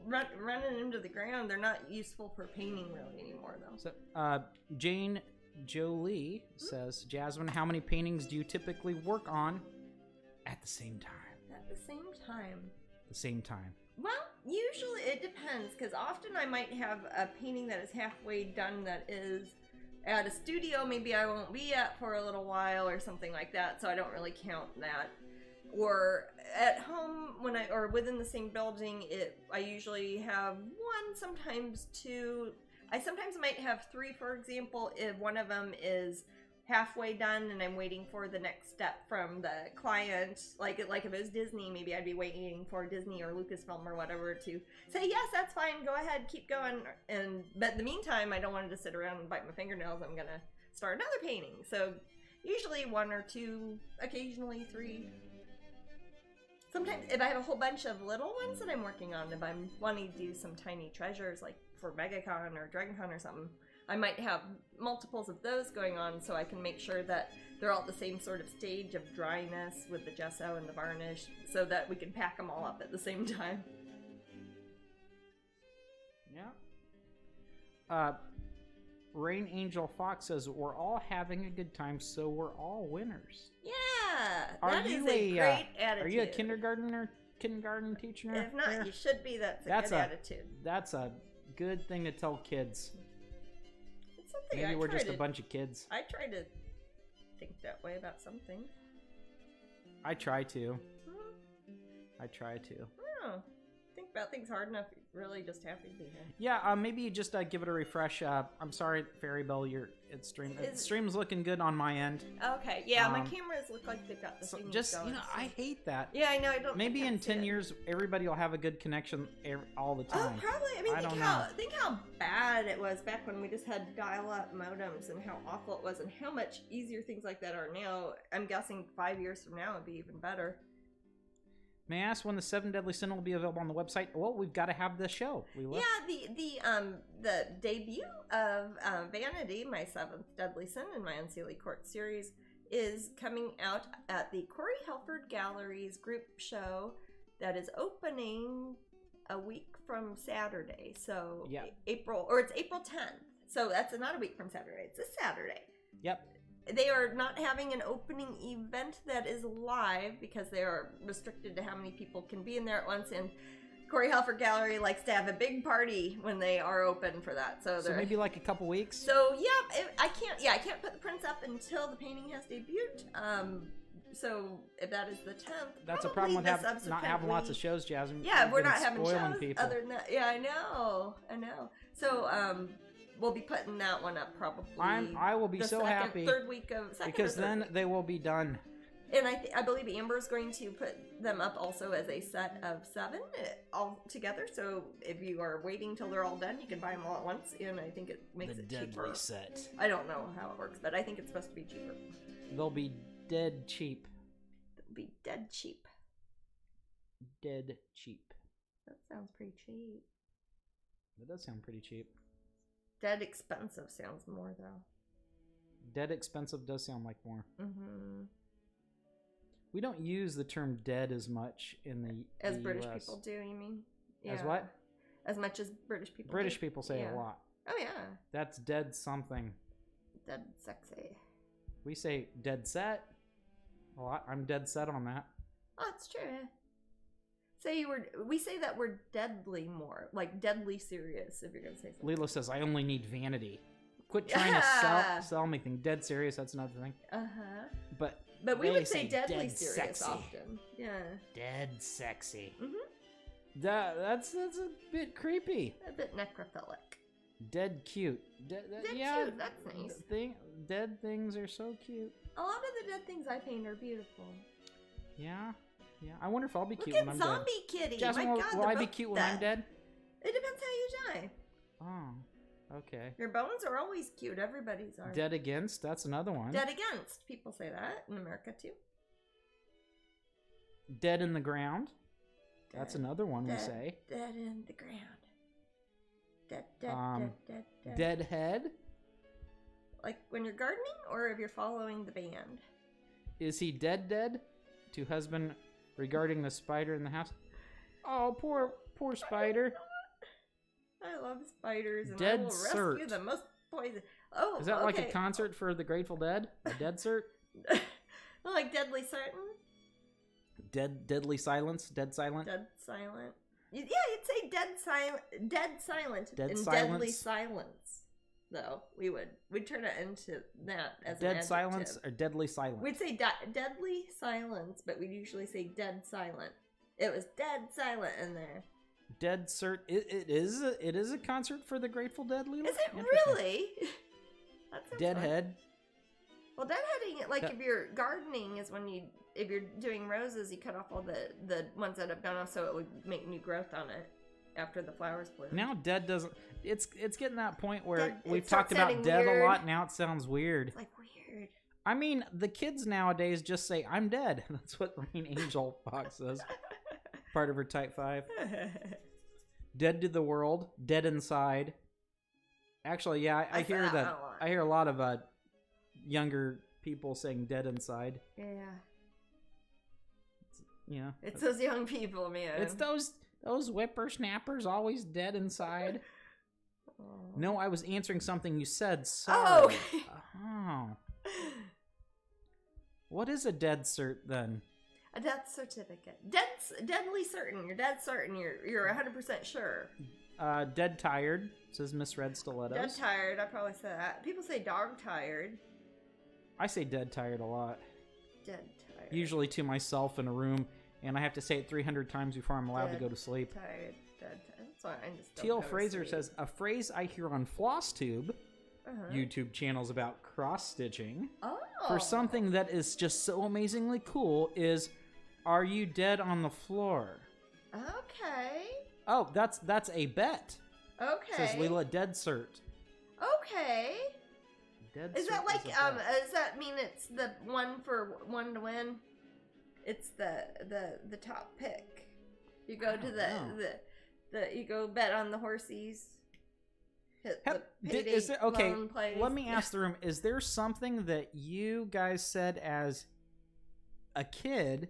running into the ground, they're not useful for painting really anymore, though. So, Jane Jolie says, Jasmine, how many paintings do you typically work on at the same time? At the same time. The same time. Well, usually it depends, because often I might have a painting that is halfway done that is at a studio maybe I won't be at for a little while or something like that, so I don't really count that. Or at home, or within the same building, I usually have 1, sometimes 2. I sometimes might have 3, for example, if one of them is halfway done and I'm waiting for the next step from the client. Like if it was Disney, maybe I'd be waiting for Disney or Lucasfilm or whatever to say, yes, that's fine, go ahead, keep going. But in the meantime, I don't want to just sit around and bite my fingernails. I'm gonna start another painting. So usually 1 or 2, occasionally 3. Sometimes if I have a whole bunch of little ones that I'm working on, if I'm wanting to do some tiny treasures like for MegaCon or DragonCon or something, I might have multiples of those going on, so I can make sure that they're all at the same sort of stage of dryness with the gesso and the varnish, so that we can pack them all up at the same time. Yeah. Rain Angel Fox says, we're all having a good time, so we're all winners. Yeah! That is a great attitude. Are you a kindergarten teacher? If not, you should be. That's a good attitude. That's a good thing to tell kids. Maybe we're just a bunch of kids. I try to think that way about some things. I try to. I try to. Oh, think about things hard enough, you're really just happy to be here. Yeah, maybe just give it a refresh. I'm sorry, Fairy Bell, stream's looking good on my end. Okay, yeah, my cameras look like they've got the same going. I hate that. Yeah, I know. Maybe in 10 years, everybody will have a good connection all the time. Oh, probably. I mean, think how bad it was back when we just had dial-up modems, and how awful it was, and how much easier things like that are now. I'm guessing 5 years from now it'd be even better. May I ask when the 7 Deadly Sin will be available on the website? Well, we've got to have the show. The debut of Vanity, my 7th Deadly Sin in my Unseelie Court series, is coming out at the Corey Helford Gallery's group show that is opening a week from Saturday. So yeah. It's April 10th. So that's not a week from Saturday. It's a Saturday. Yep. They are not having an opening event that is live because they are restricted to how many people can be in there at once. And Corey Helford Gallery likes to have a big party when they are open for that. So maybe like a couple weeks. So yeah, I can't put the prints up until the painting has debuted. So if that is the 10th, that's a problem with not having lots of shows, Jasmine. Yeah, we're not having shows. People. Other than that, yeah, I know. So we'll be putting that one up probably. I will be so happy. Third week of second because then they will be done. And I believe Amber's going to put them up also as a set of 7 all together. So if you are waiting till they're all done, you can buy them all at once. And I think it makes it cheaper. The deadly set. I don't know how it works, but I think it's supposed to be cheaper. They'll be dead cheap. They'll be dead cheap. Dead cheap. That sounds pretty cheap. That does sound pretty cheap. Dead expensive sounds more, though. Dead expensive does sound like more. Mm-hmm. We don't use the term dead as much in the As British US. people do, you mean? Yeah. As what? As much as British people British do. people say it a lot. Oh, yeah. That's dead something. Dead sexy. We say dead set a lot. I'm dead set on that. Oh, it's true. We say that word deadly more. Like deadly serious, if you're going to say something. Leela says, I only need vanity. Quit trying to sell me thing. Dead serious, that's another thing. Uh-huh. But we would say deadly dead serious sexy. often. Yeah. Dead sexy. Mm-hmm. That's a bit creepy. A bit necrophilic. Dead cute. Dead yeah, cute, that's nice. Dead things are so cute. A lot of the dead things I paint are beautiful. Yeah. Yeah. I wonder if I'll be cute Look when I'm at dead. Zombie Kitty. Jasmine, My God, will I be cute when I'm dead? It depends how you die. Oh, okay. Your bones are always cute. Everybody's are. Dead against, that's another one. Dead against. People say that in America too. Dead in the ground. That's another one we say. Dead in the ground. Dead. Dead head. Like when you're gardening or if you're following the band. Is he dead? To husband regarding the spider in the house. Oh, poor spider. I love spiders and Dead I will rescue the most poison. Oh, is that like a concert for the Grateful Dead? A dead cert? Like Deadly Certain? Deadly silence? Dead silent? Dead silent. Yeah, you'd say dead silent. Dead silence. Deadly silence. Though we'd turn it into that as an adjective. Dead silence or deadly silence? We'd say deadly silence, but we'd usually say dead silent. It was dead silent in there. Dead cert. It is a concert for the Grateful Dead, Lila? Is it really? Deadhead. Well, deadheading, like if you're gardening, is when if you're doing roses, you cut off all the ones that have gone off, so it would make new growth on it after the flowers bloom. Now dead doesn't. It's getting that point where dead, we've talked about dead a lot. Now it sounds weird. It's like weird. I mean, the kids nowadays just say, "I'm dead." That's what Rain Angel Fox says. Part of her Type 5. Dead to the world. Dead inside. Actually, yeah, I hear that. I hear a lot of younger people saying "dead inside." Yeah. It's those young people, man. It's those whippersnappers always dead inside. Oh. No, I was answering something you said. Sorry. Oh, okay. Oh. What is a dead cert then? A death certificate. Deadly certain. You're dead certain. You're 100% sure. Dead tired, says Miss Red Stilettos. Dead tired. I probably say that. People say dog tired. I say dead tired a lot. Dead tired. Usually to myself in a room, and I have to say it 300 times before I'm allowed to go to sleep. Tired. Dead tired. That's why I just don't Teal go Fraser to sleep. says, a phrase I hear on FlossTube, YouTube channels about cross-stitching, for something that is just so amazingly cool is, "Are you dead on the floor?" Okay. Oh, that's a bet. Okay. Says Leela, dead cert. Okay. Dead is cert that like is a bet. does that mean it's the one for one to win? It's the top pick. You go to the you go bet on the horsies. Okay, let me ask the room, is there something that you guys said as a kid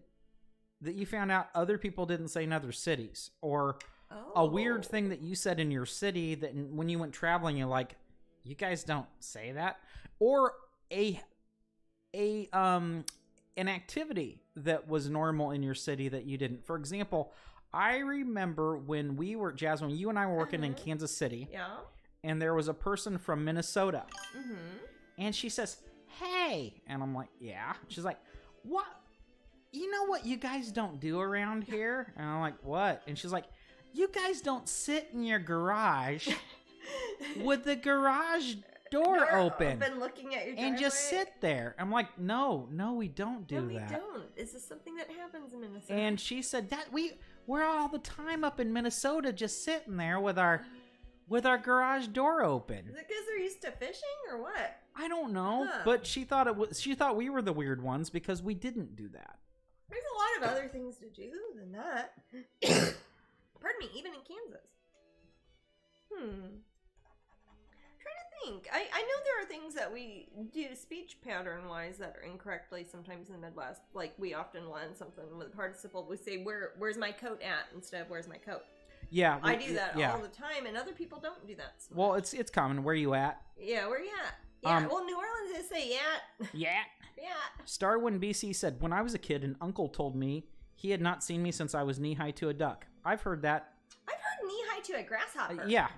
that you found out other people didn't say in other cities? Or a weird thing that you said in your city that when you went traveling, you're like, you guys don't say that? Or an activity that was normal in your city that you didn't. For example, I remember when we were, Jasmine, you and I were working in Kansas City. Yeah. And there was a person from Minnesota. And she says, "Hey." And I'm like, "Yeah." She's like, "What? You know what you guys don't do around here?" And I'm like, "What?" And she's like, "You guys don't sit in your garage with the garage door open looking at your driveway? And just sit there. I'm like, no, we don't do that. We don't. Is this something that happens in Minnesota? And she said that we're all the time up in Minnesota just sitting there with our garage door open. Is it because they're used to fishing or what? I don't know, but she thought we were the weird ones because we didn't do that. There's a lot of other things to do than that. Pardon me, even in Kansas. Trying to think. I know there are things that we do speech pattern wise that are incorrectly sometimes in the Midwest. Like we often will end something with a participle. We say where's my coat at instead of where's my coat. Yeah, I do that all the time, and other people don't do that. So well, it's common. Where you at? Yeah, where you at? Yeah. Well, New Orleans they say yat. Yat. Yeah. Starwin BC said, when I was a kid, an uncle told me he had not seen me since I was knee-high to a duck. I've heard that. I've heard knee-high to a grasshopper. Yeah.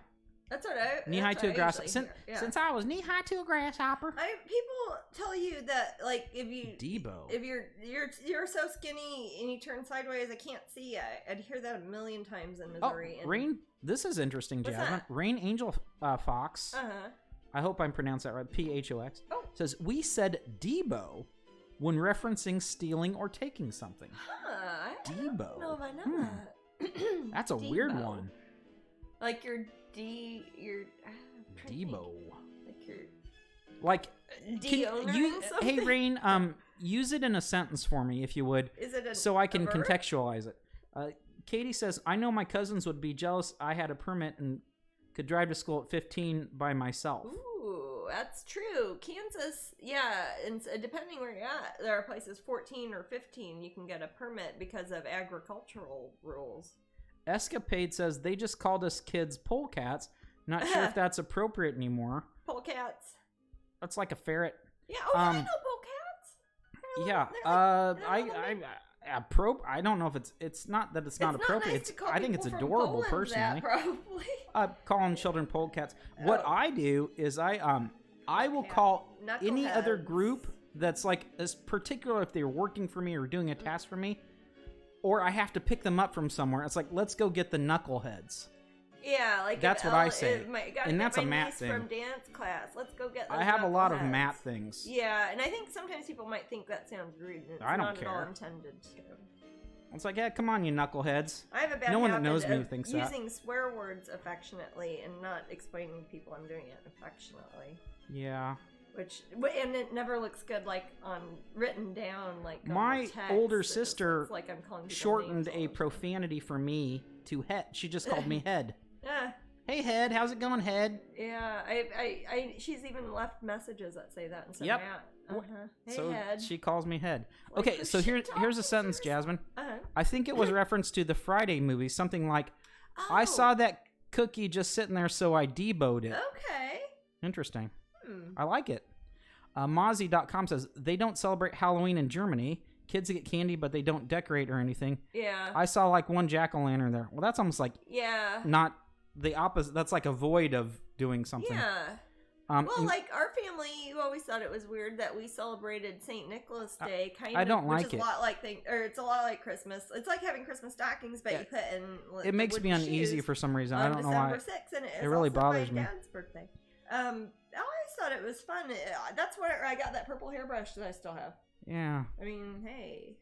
That's what I... Knee-high to a grasshopper. Since I was knee-high to a grasshopper. People tell you that, like, if you... Debo. If you're so skinny and you turn sideways, I can't see you. I'd hear that a million times in Missouri. Oh, Rain... This is interesting, Jasmine. Rain Angel Fox. Uh-huh. I hope I'm pronouncing that right. PHOX. Oh. Says, we said Debo when referencing stealing or taking something. Huh. Debo. I don't know if I know that. That's a weird one. Like your Debo. Like Hey Rain, use it in a sentence for me if you would. Is it so I can contextualize it. Katie says, I know my cousins would be jealous I had a permit and could drive to school at 15 by myself. Ooh, that's true. Kansas, yeah, and depending where you're at, there are places 14 or 15 you can get a permit because of agricultural rules. Escapade says they just called us kids polecats. Not sure if that's appropriate anymore. Polecats. That's like a ferret. Yeah, I know polecats. Yeah, I don't know if it's not that it's not appropriate. Nice I think it's adorable personally. Probably. Calling children polecats. What I do is I will call any other group that's like as particular if they're working for me or doing a task for me, or I have to pick them up from somewhere. It's like, let's go get the knuckleheads. Yeah, like that's what I say, and that's a Matt thing. From dance class, let's go get. I have a lot of Matt things. Yeah, and I think sometimes people might think that sounds rude. And it's I don't not care. At all intended to. It's like, yeah, come on, you knuckleheads. I have a bad no one that habit knows me of thinks using swear words affectionately and not explaining to people I'm doing it affectionately. Yeah. And it never looks good, like written down, like my text. older sister like I'm calling shortened a profanity for me to head. She just called me head. Yeah. Hey head, how's it going, head? Yeah, she's even left messages that say that instead yep. of Matt. Hey so head. She calls me head. Okay, so here's a sentence, Jasmine. Uh-huh. I think it was reference to the Friday movie, something like, I saw that cookie just sitting there, so I deboed it. Okay. Interesting. I like it. Mozzie.com says, they don't celebrate Halloween in Germany. Kids get candy, but they don't decorate or anything. Yeah. I saw like one jack-o'-lantern there. Well, that's almost like not the opposite. That's like a void of doing something. Yeah. Like our family, you always thought it was weird that we celebrated St. Nicholas Day, I don't like which is a lot like it's a lot like Christmas. It's like having Christmas stockings, but you put in. It makes me uneasy for some reason. I don't know why. December 6th, and it really bothers me. My dad's birthday. I always thought it was fun. That's where I got that purple hairbrush that I still have. Yeah. I mean, hey.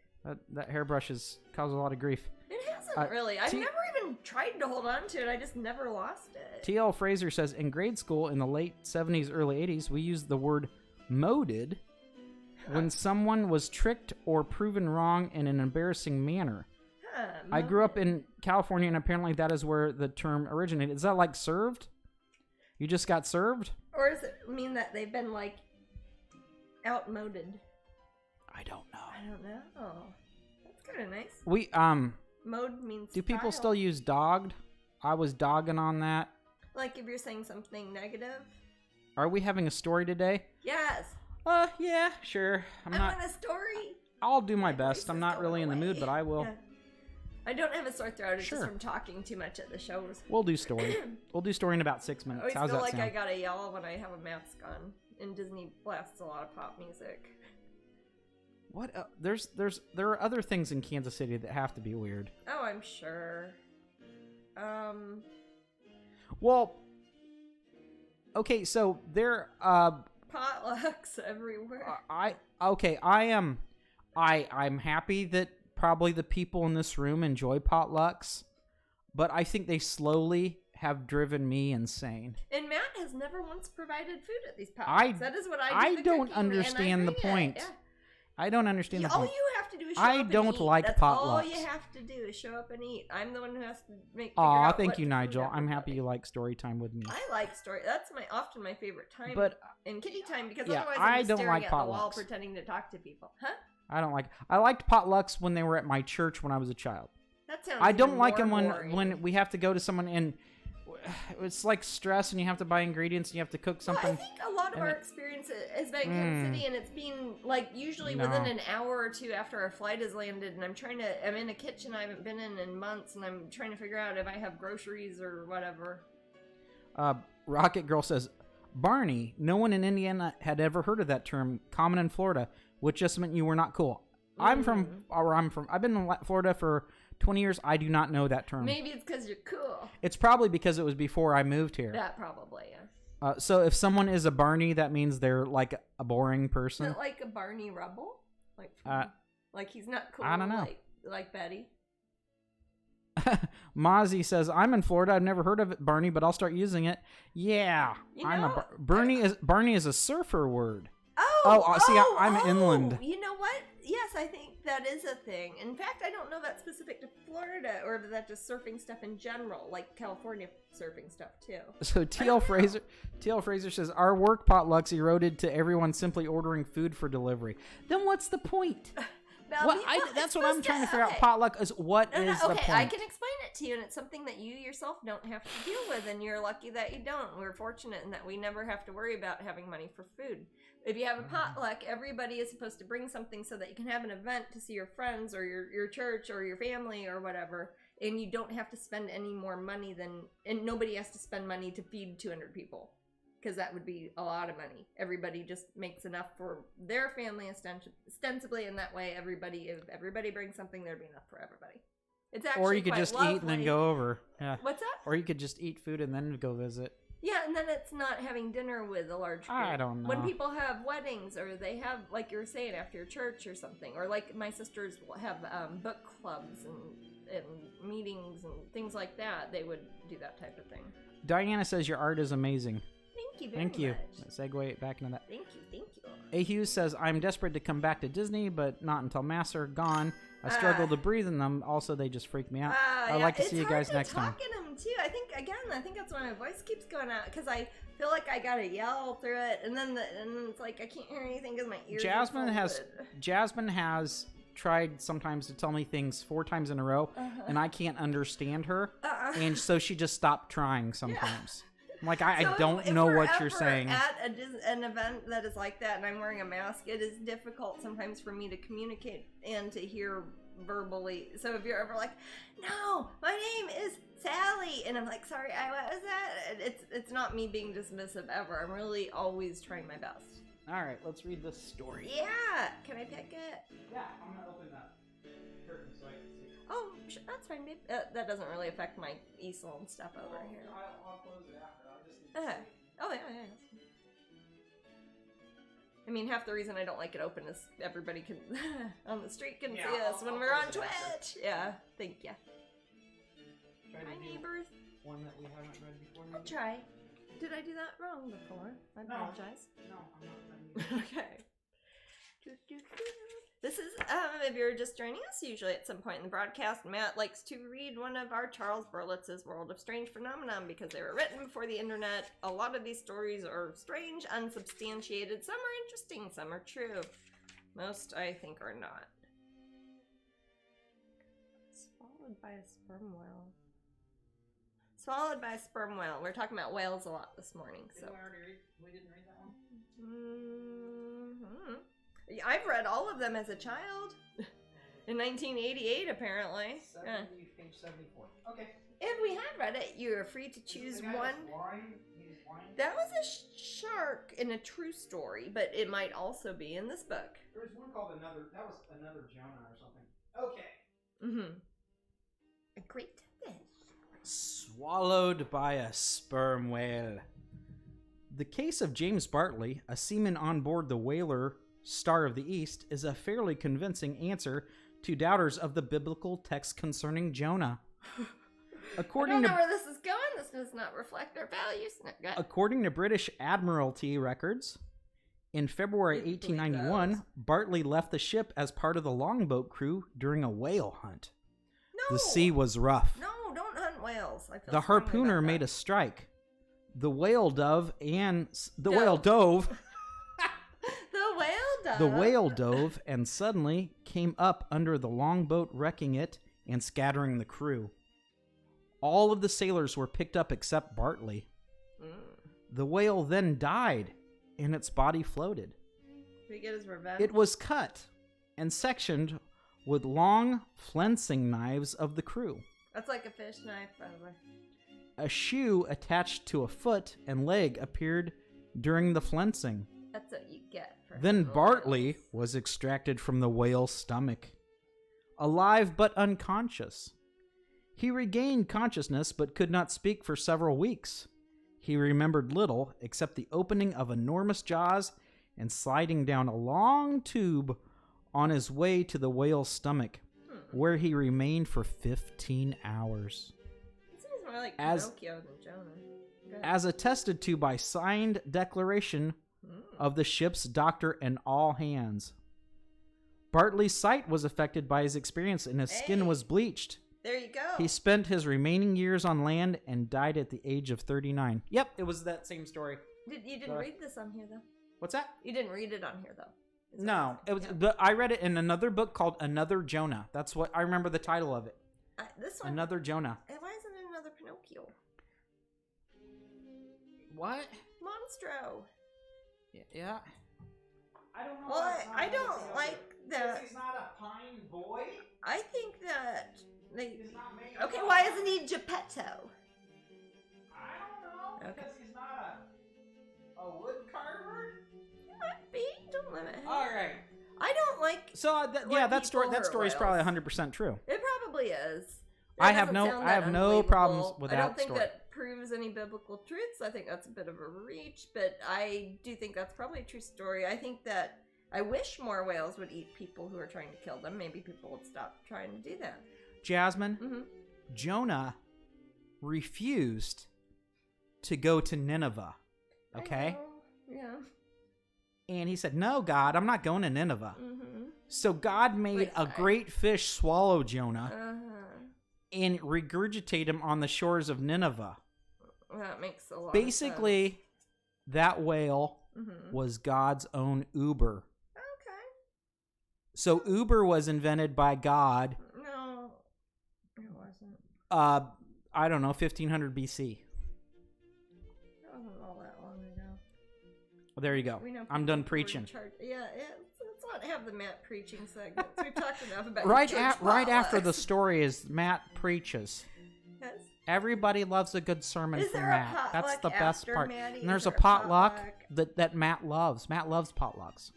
That hairbrush has caused a lot of grief. It hasn't really. I've never even tried to hold on to it. I just never lost it. T.L. Fraser says, in grade school in the late 70s, early 80s, we used the word moded when someone was tricked or proven wrong in an embarrassing manner. I grew up in California, and apparently that is where the term originated. Is that like served? You just got served? Or does it mean that they've been, like, outmoded? I don't know. I don't know. That's kind of nice. We, Mode means do people still use dogged? I was dogging on that. Like if you're saying something negative? Are we having a story today? Yes. Yeah, sure. I want a story. I'll do my best. I'm not really in the mood, but I will. Yeah. I don't have a sore throat. It's just from talking too much at the shows. We'll do story. We'll do story in about 6 minutes. I always feel that like sound? I gotta yell when I have a mask on. And Disney blasts a lot of pop music. What? There are other things in Kansas City that have to be weird. Oh, I'm sure. Well, Okay, so there potlucks everywhere. I'm happy that probably the people in this room enjoy potlucks, but I think they slowly have driven me insane. And Matt has never once provided food at these potlucks. That is what I do. I don't understand the point. Yeah. I don't understand the point. All you have to do is show up and eat. I don't like potlucks. All you have to do is show up and eat. I'm the one who has to figure Aw, out thank you, Nigel. I'm happy you like story time with me. I like story. That's often my favorite time. But in kitty time, because yeah, otherwise I I'm just don't staring like at potlucks. the wall pretending to talk to people. Huh? I liked potlucks when they were at my church when I was a child. That sounds I don't like them boring. when we have to go to someone and it's like stress and you have to buy ingredients and you have to cook something. Well, I think a lot of our experience has been in Kansas City, and it's been like usually within an hour or two after our flight has landed, and I'm in a kitchen I haven't been in months, and I'm trying to figure out if I have groceries or whatever. Rocket Girl says, Barney, no one in Indiana had ever heard of that term, common in Florida, which just meant you were not cool. I've been in Florida for 20 years. I do not know that term. Maybe it's because you're cool. It's probably because it was before I moved here. That probably, yeah. So if someone is a Barney, that means they're like a boring person. Is it like a Barney Rubble? Like he's not cool. I don't know. Like Betty. Mozzie says, I'm in Florida. I've never heard of it, Barney, but I'll start using it. Yeah. Barney is a surfer word. I'm inland. You know what? Yes, I think that is a thing. In fact, I don't know that's specific to Florida, or if that's just surfing stuff in general, like California surfing stuff too. So TL Fraser says, our work potlucks eroded to everyone simply ordering food for delivery. Then what's the point? That's what I'm trying to figure out. Potluck is the point? I can explain it to you, and it's something that you yourself don't have to deal with, and you're lucky that you don't. We're fortunate in that we never have to worry about having money for food. If you have a potluck, everybody is supposed to bring something so that you can have an event to see your friends or your church or your family or whatever, and you don't have to spend any more money and nobody has to spend money to feed 200 people, because that would be a lot of money. Everybody just makes enough for their family ostensibly, and that way if everybody brings something, there'd be enough for everybody. It's actually or you could just eat and then go over. Yeah. What's that? Or you could just eat food and then go visit. Yeah, and then it's not having dinner with a large group. I don't know. When people have weddings, or they have, like you were saying, after your church or something, or like my sisters have book clubs and meetings and things like that, they would do that type of thing. Diana says your art is amazing. Thank you very much. Segue back into that. Thank you. A. Hughes says, I'm desperate to come back to Disney, but not until masks are gone. I struggle to breathe in them. Also, they just freak me out. I'd like to see you guys next time. It's hard to talk in them, too. I think that's why my voice keeps going out, because I feel like I gotta yell through it, and then it's like I can't hear anything because my ears Jasmine has tried sometimes to tell me things 4 times in a row, and I can't understand her, and so she just stopped trying sometimes. I'm like, I don't know what you're saying. At an event that is like that and I'm wearing a mask, it is difficult sometimes for me to communicate and to hear verbally. So if you're ever like, no, my name is Sally, and I'm like, sorry, what was that? It's not me being dismissive ever. I'm really always trying my best. All right, let's read this story. Yeah, can I pick it? Yeah, I'm gonna open that curtain so I can see. Oh, that's fine, babe. That doesn't really affect my easel and stuff over here. I'll close it after. I'll just need to Oh, yeah. I mean, half the reason I don't like it open is everybody can on the street can see us when we're on Twitch. Yeah, thank you. Hi, neighbors. One that we haven't read before. I'll try. Did I do that wrong before? I apologize. No, I'm not ready. Okay. This is, if you're just joining us, usually at some point in the broadcast, Matt likes to read one of our Charles Berlitz's World of Strange Phenomenon because they were written before the internet. A lot of these stories are strange, unsubstantiated. Some are interesting, some are true. Most, I think, are not. Swallowed by a sperm whale. Swallowed by a sperm whale. We're talking about whales a lot this morning, so. We didn't read that one? Mm-hmm. I've read all of them as a child. In 1988, apparently. Page 74. Okay. If we have read it, you're free to choose one. That was a shark in a true story, but it might also be in this book. There was one called that was another Jonah or something. Okay. Mm-hmm. A great fish. Swallowed by a sperm whale. The case of James Bartley, a seaman on board the whaler Star of the East, is a fairly convincing answer to doubters of the biblical text concerning Jonah. I don't know where this is going. This does not reflect our values. According to British Admiralty records, in February 1891, Bartley left the ship as part of the longboat crew during a whale hunt. No! The sea was rough. No, don't hunt whales. The harpooner made a strike. The whale dove. The whale dove and suddenly came up under the longboat, wrecking it and scattering the crew. All of the sailors were picked up except Bartley. The whale then died, and its body floated. Did he get his revenge? It was cut and sectioned with long flensing knives of the crew. That's like a fish knife, by the way. A shoe attached to a foot and leg appeared during the flensing. That's what you get for Then Bartley was extracted from the whale's stomach, alive but unconscious. He regained consciousness but could not speak for several weeks. He remembered little except the opening of enormous jaws and sliding down a long tube on his way to the whale's stomach, where he remained for 15 hours. This seems more like Pinocchio than Jonah. As attested to by signed declaration of the ship's doctor and all hands. Bartley's sight was affected by his experience and his skin was bleached. There you go. He spent his remaining years on land and died at the age of 39. Yep, it was that same story. You didn't read this on here, though? What's that? You didn't read it on here, though? No, it was. But I read it in another book called Another Jonah. That's what I remember the title of it. This one. Another Jonah. Why isn't it another Pinocchio? What? Monstro. Yeah. I don't know. Well, I don't like that. He's not a pine boy. I think that okay, why isn't he Geppetto? I don't know. Because he's not a wood carver. He might be. Don't limit him. All right. I don't like. So that story is probably 100% true. It probably is. I have no problems with that story. I don't think that proves any biblical truths. I think that's a bit of a reach, but I do think that's probably a true story. I think that I wish more whales would eat people who are trying to kill them. Maybe people would stop trying to do that. Jasmine, Jonah refused to go to Nineveh. Okay? Yeah. And he said, "No, God, I'm not going to Nineveh." So God made a great fish swallow Jonah and regurgitate him on the shores of Nineveh. That makes a lot Basically, of sense. That whale was God's own Uber. Okay. So Uber was invented by God. No, it wasn't. I don't know, 1500 BC. That wasn't all that long ago. Well, there you go. I'm done preaching. Yeah, let's not have the Matt preaching segments. We've talked enough about right after the story is Matt preaches. Yes. Everybody loves a good sermon from Matt. That's the best part. Maddie? And there's a potluck that Matt loves. Matt loves potlucks.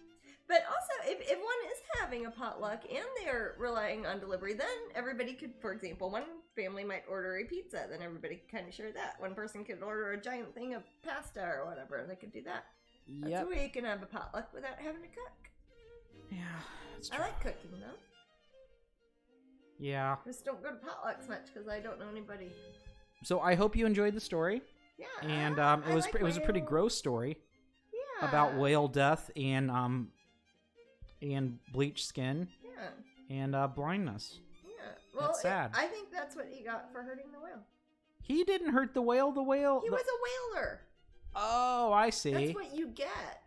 But also, if one is having a potluck and they're relying on delivery, then everybody could, for example, one family might order a pizza, then everybody could kind of share that. One person could order a giant thing of pasta or whatever, and they could do that. That's a way you can have a potluck without having to cook. Yeah, that's true. I like cooking, though. Yeah. I just don't go to potlucks much because I don't know anybody. So I hope you enjoyed the story. Yeah. And it was a pretty gross story. Yeah. About whale death and bleached skin. Yeah. And blindness. Yeah. Well, it's sad. I think that's what he got for hurting the whale. He didn't hurt the whale. He was a whaler. Oh, I see. That's what you get.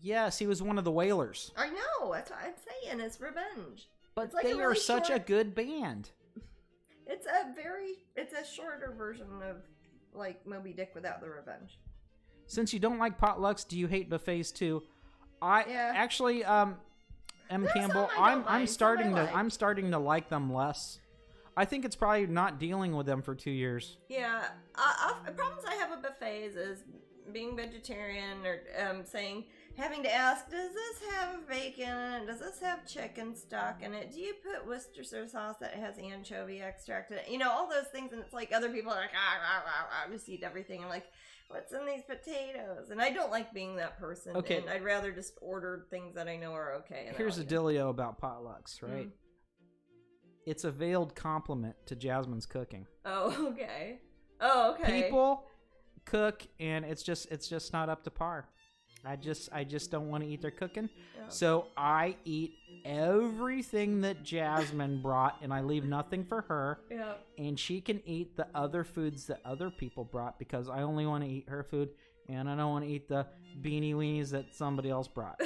Yes, he was one of the whalers. I know. That's what I'm saying. It's revenge. But like they are such a good band. It's a shorter version of like Moby Dick without the revenge. Since you don't like potlucks, do you hate buffets too? Actually, M. Campbell, I'm starting to like them less. I think it's probably not dealing with them for 2 years. Yeah, problems I have with buffets is being vegetarian or saying having to ask, does this have bacon in it? Does this have chicken stock in it? Do you put Worcestershire sauce that has anchovy extract in it? You know, all those things, and it's like other people are like, just eat everything. I'm like, what's in these potatoes? And I don't like being that person. Okay. And I'd rather just order things that I know are okay. Here's a dealio about potlucks, right? It's a veiled compliment to Jasmine's cooking. Oh, okay. Oh, okay. People cook, and it's just not up to par. I just don't want to eat their cooking. Yeah. So I eat everything that Jasmine brought, and I leave nothing for her. Yeah. And she can eat the other foods that other people brought because I only want to eat her food, and I don't want to eat the beanie weenies that somebody else brought.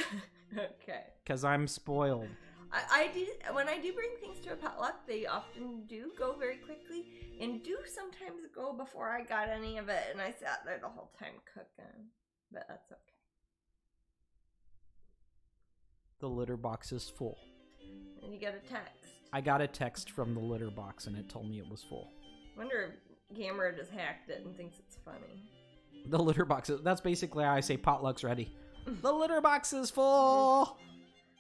Okay. Because I'm spoiled. I do, when I do bring things to a potluck, they often do go very quickly, and do sometimes go before I got any of it, and I sat there the whole time cooking. But that's okay. The litter box is full. And you got a text. I got a text from the litter box, and it told me it was full. Wonder if Gamera just hacked it and thinks it's funny. The litter box, that's basically how I say potluck's ready. The litter box is full!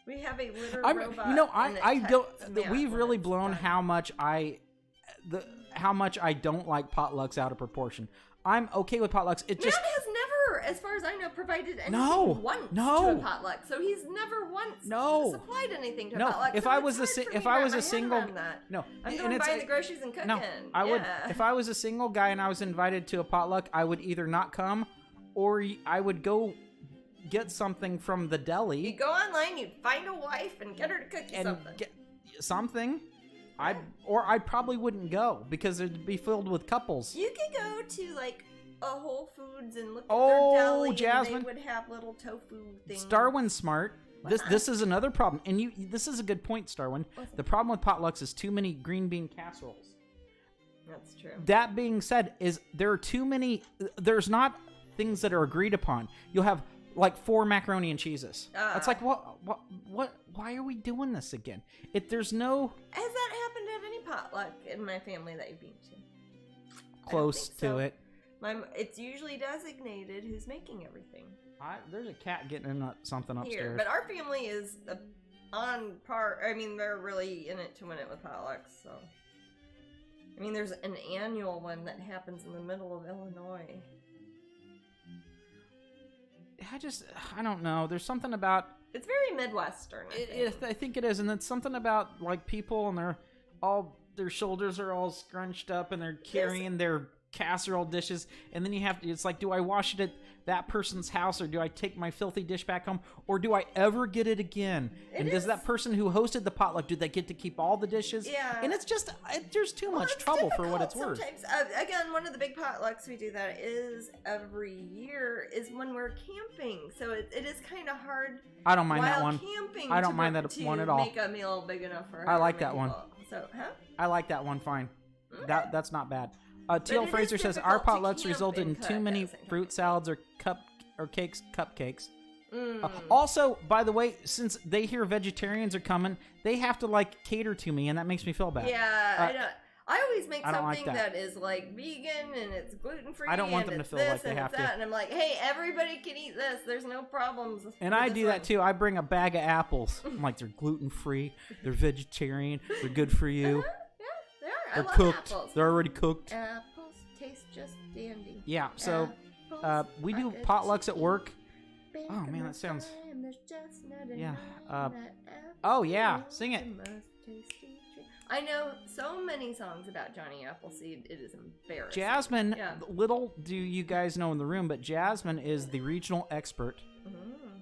We have a litter robot. You know, I don't. We've really blown how much I don't like potlucks out of proportion. I'm okay with potlucks. It just has never, as far as I know, provided anything once to a potluck. So he's never once supplied anything to a potluck. If so I was a single, I'm going to buy the groceries and cooking. No, I would. If I was a single guy and I was invited to a potluck, I would either not come, or I would go get something from the deli. You go online, you find a wife, and get her to cook you something. Get something. I probably wouldn't go because it'd be filled with couples. You could go to like a Whole Foods and look at their deli, Jasmine, and they would have little tofu things. Starwin's smart. This is another problem, and this is a good point, Starwin. The problem with potlucks is too many green bean casseroles. That's true. That being said, there are too many. There's not things that are agreed upon. You'll have like 4 macaroni and cheeses. It's like what? Why are we doing this again? There's no. Has that happened at any potluck in my family that you've been to? Close to it. It's usually designated who's making everything. There's a cat getting in something upstairs. Here, but our family is on par. I mean, they're really in it to win it with potlucks. So, I mean, there's an annual one that happens in the middle of Illinois. I don't know. There's something about. It's very Midwestern. I think it is, and it's something about like people, and their shoulders are all scrunched up, and they're carrying their casserole dishes, and then it's like, do I wash it at that person's house, or do I take my filthy dish back home, or do I ever get it again? Does that person who hosted the potluck, do they get to keep all the dishes? Yeah. And it's just, there's too much trouble for what it's worth. Sometimes, again, one of the big potlucks we do that is every year is when we're camping, so it is kind of hard. I don't mind that one. Camping, I don't mind that one at all. Make a meal big enough for. I like that one. So, I like that one fine. Okay. That's not bad. T.L. Fraser says our potlucks resulted in too many fruit salads or cupcakes. Also, by the way, since they hear vegetarians are coming, they have to like cater to me, and that makes me feel bad. Yeah, I always make something that is like vegan and it's gluten free. I don't want them to feel like they have to. And I'm like, hey, everybody can eat this. There's no problems. And I do that too. I bring a bag of apples. I'm like, they're gluten free. They're vegetarian. They're good for you. They're cooked. Apples. They're already cooked. Apples taste just dandy. Yeah, so we do potlucks at work. Oh man, that sounds. Yeah. Oh yeah, sing it. I know so many songs about Johnny Appleseed. It is embarrassing. Jasmine, little do you guys know in the room, but Jasmine is the regional expert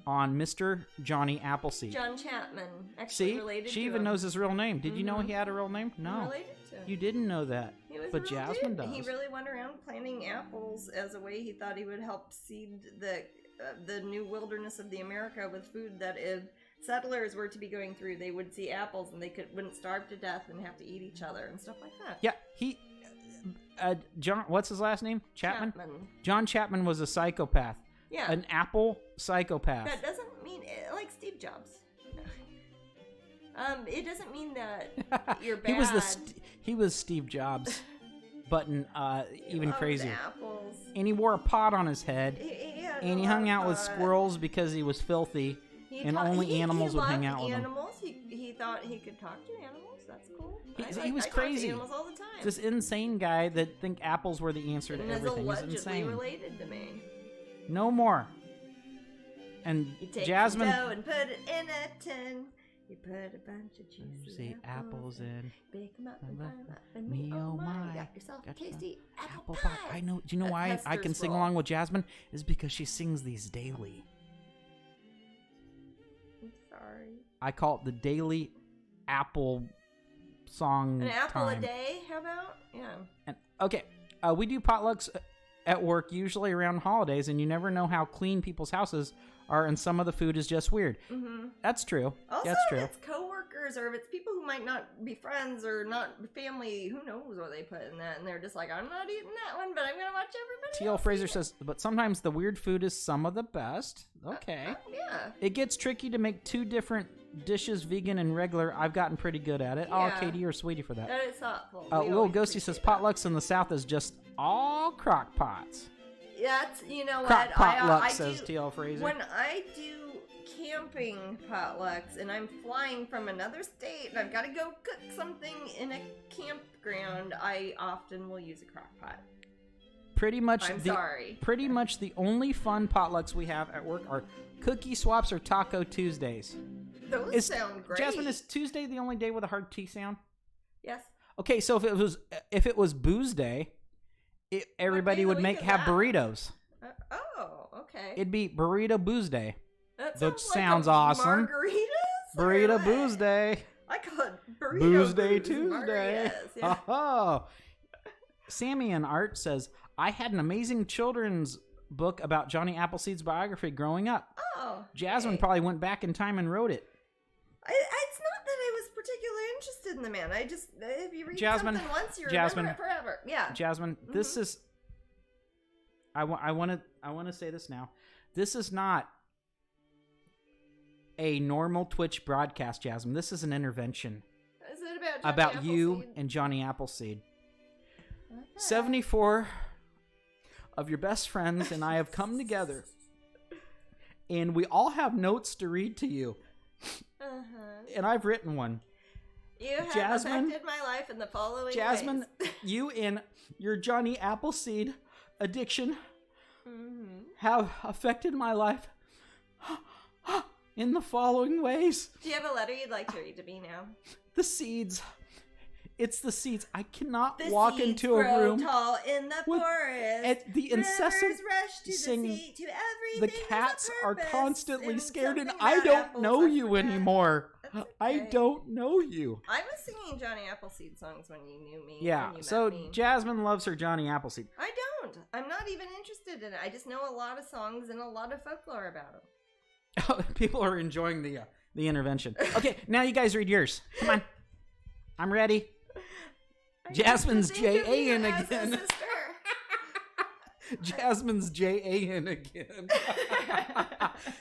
on Mr. Johnny Appleseed. John Chapman. Actually related to she even knows his real name. Did you know he had a real name? No. Related to him. You didn't know that. But Jasmine does. He really went around planting apples as a way he thought he would help seed the new wilderness of the America with food that if settlers were to be going through, they would see apples and they wouldn't starve to death and have to eat each other and stuff like that. Yeah, John, what's his last name? Chapman? John Chapman was a psychopath. Yeah. An apple psychopath. That doesn't mean, like Steve Jobs. It doesn't mean that you're bad. He was Steve Jobs, but even crazier. Apples. And he wore a pot on his head. Yeah, And he hung out with squirrels because he was filthy, and only animals would hang out with him. He thought he could talk to animals. That's cool. He was crazy. I talk to animals all the time. This insane guy that think apples were the answer to everything. He's insane. Related to me. No more. And you take Jasmine. Dough and put it in a tin. You put a bunch of juicy apples in. Bake them up and fry them up. And me, oh my. Got yourself a tasty apple pie. pie. I know. Do you know why I can sing along with Jasmine? Is because she sings these daily. I'm sorry. I call it the daily apple song. An apple time. A day? How about? Yeah. And, okay. We do potlucks at work usually around holidays, and you never know how clean people's houses are, and some of the food is just weird. Mm-hmm. That's true. Also, That's true. if it's coworkers or if it's people who might not be friends or not family, who knows what they put in that, and they're just like, I'm not eating that one, but I'm gonna watch everybody T.L. else Fraser eat says, but sometimes the weird food is some of the best. Okay. Yeah. It gets tricky to make two different dishes, vegan and regular. I've gotten pretty good at it. Yeah. Oh, Katie, you're sweetie for that. That is thoughtful. Little Ghosty says, potlucks in the South is just all crock pots. That's, you know Crock what? potluck, says T.L. Fraser. When I do camping potlucks and I'm flying from another state and I've got to go cook something in a campground, I often will use a crock pot. Pretty much sorry. Much the only fun potlucks we have at work are cookie swaps or Taco Tuesdays. Those sound great. Jasmine, is Tuesday the only day with a hard T sound? Yes. Okay, so if it was Booze Day, everybody would have burritos. Oh, okay. It'd be Burrito Booze Day. That sounds awesome. Margaritas? Burrito Booze Day. I call it Burrito Booze Day Tuesday. Yeah. Oh. Sammy in Art says, I had an amazing children's book about Johnny Appleseed's biography growing up. Oh. Jasmine probably went back in time and wrote it. It's not that I was particularly interested in the man. I just, if you read something once, you remember it forever. Yeah. Jasmine, this is, I want to say this now. This is not a normal Twitch broadcast, Jasmine. This is an intervention. Is it about Johnny you Appleseed? and Johnny Appleseed. Okay. 74 of your best friends and I have come together, and we all have notes to read to you. And I've written one. You have affected my life in the following Jasmine, ways. You and your Johnny Appleseed addiction have affected my life in the following ways. Do you have a letter you'd like to read to me now? The seeds. It's the seeds. I cannot the walk seeds into a room tall in the forest. At the incessant rush to singing. The sea, to the cats are constantly scared, and I don't know you anymore. Okay. I don't know you. I was singing Johnny Appleseed songs when you knew me. Yeah, so Jasmine loves her Johnny Appleseed. I don't. I'm not even interested in it. I just know a lot of songs and a lot of folklore about them. People are enjoying the intervention. Okay, now you guys read yours. Come on. I'm ready. Jasmine's J.A.N. again. Jasmine's J.A.N. again.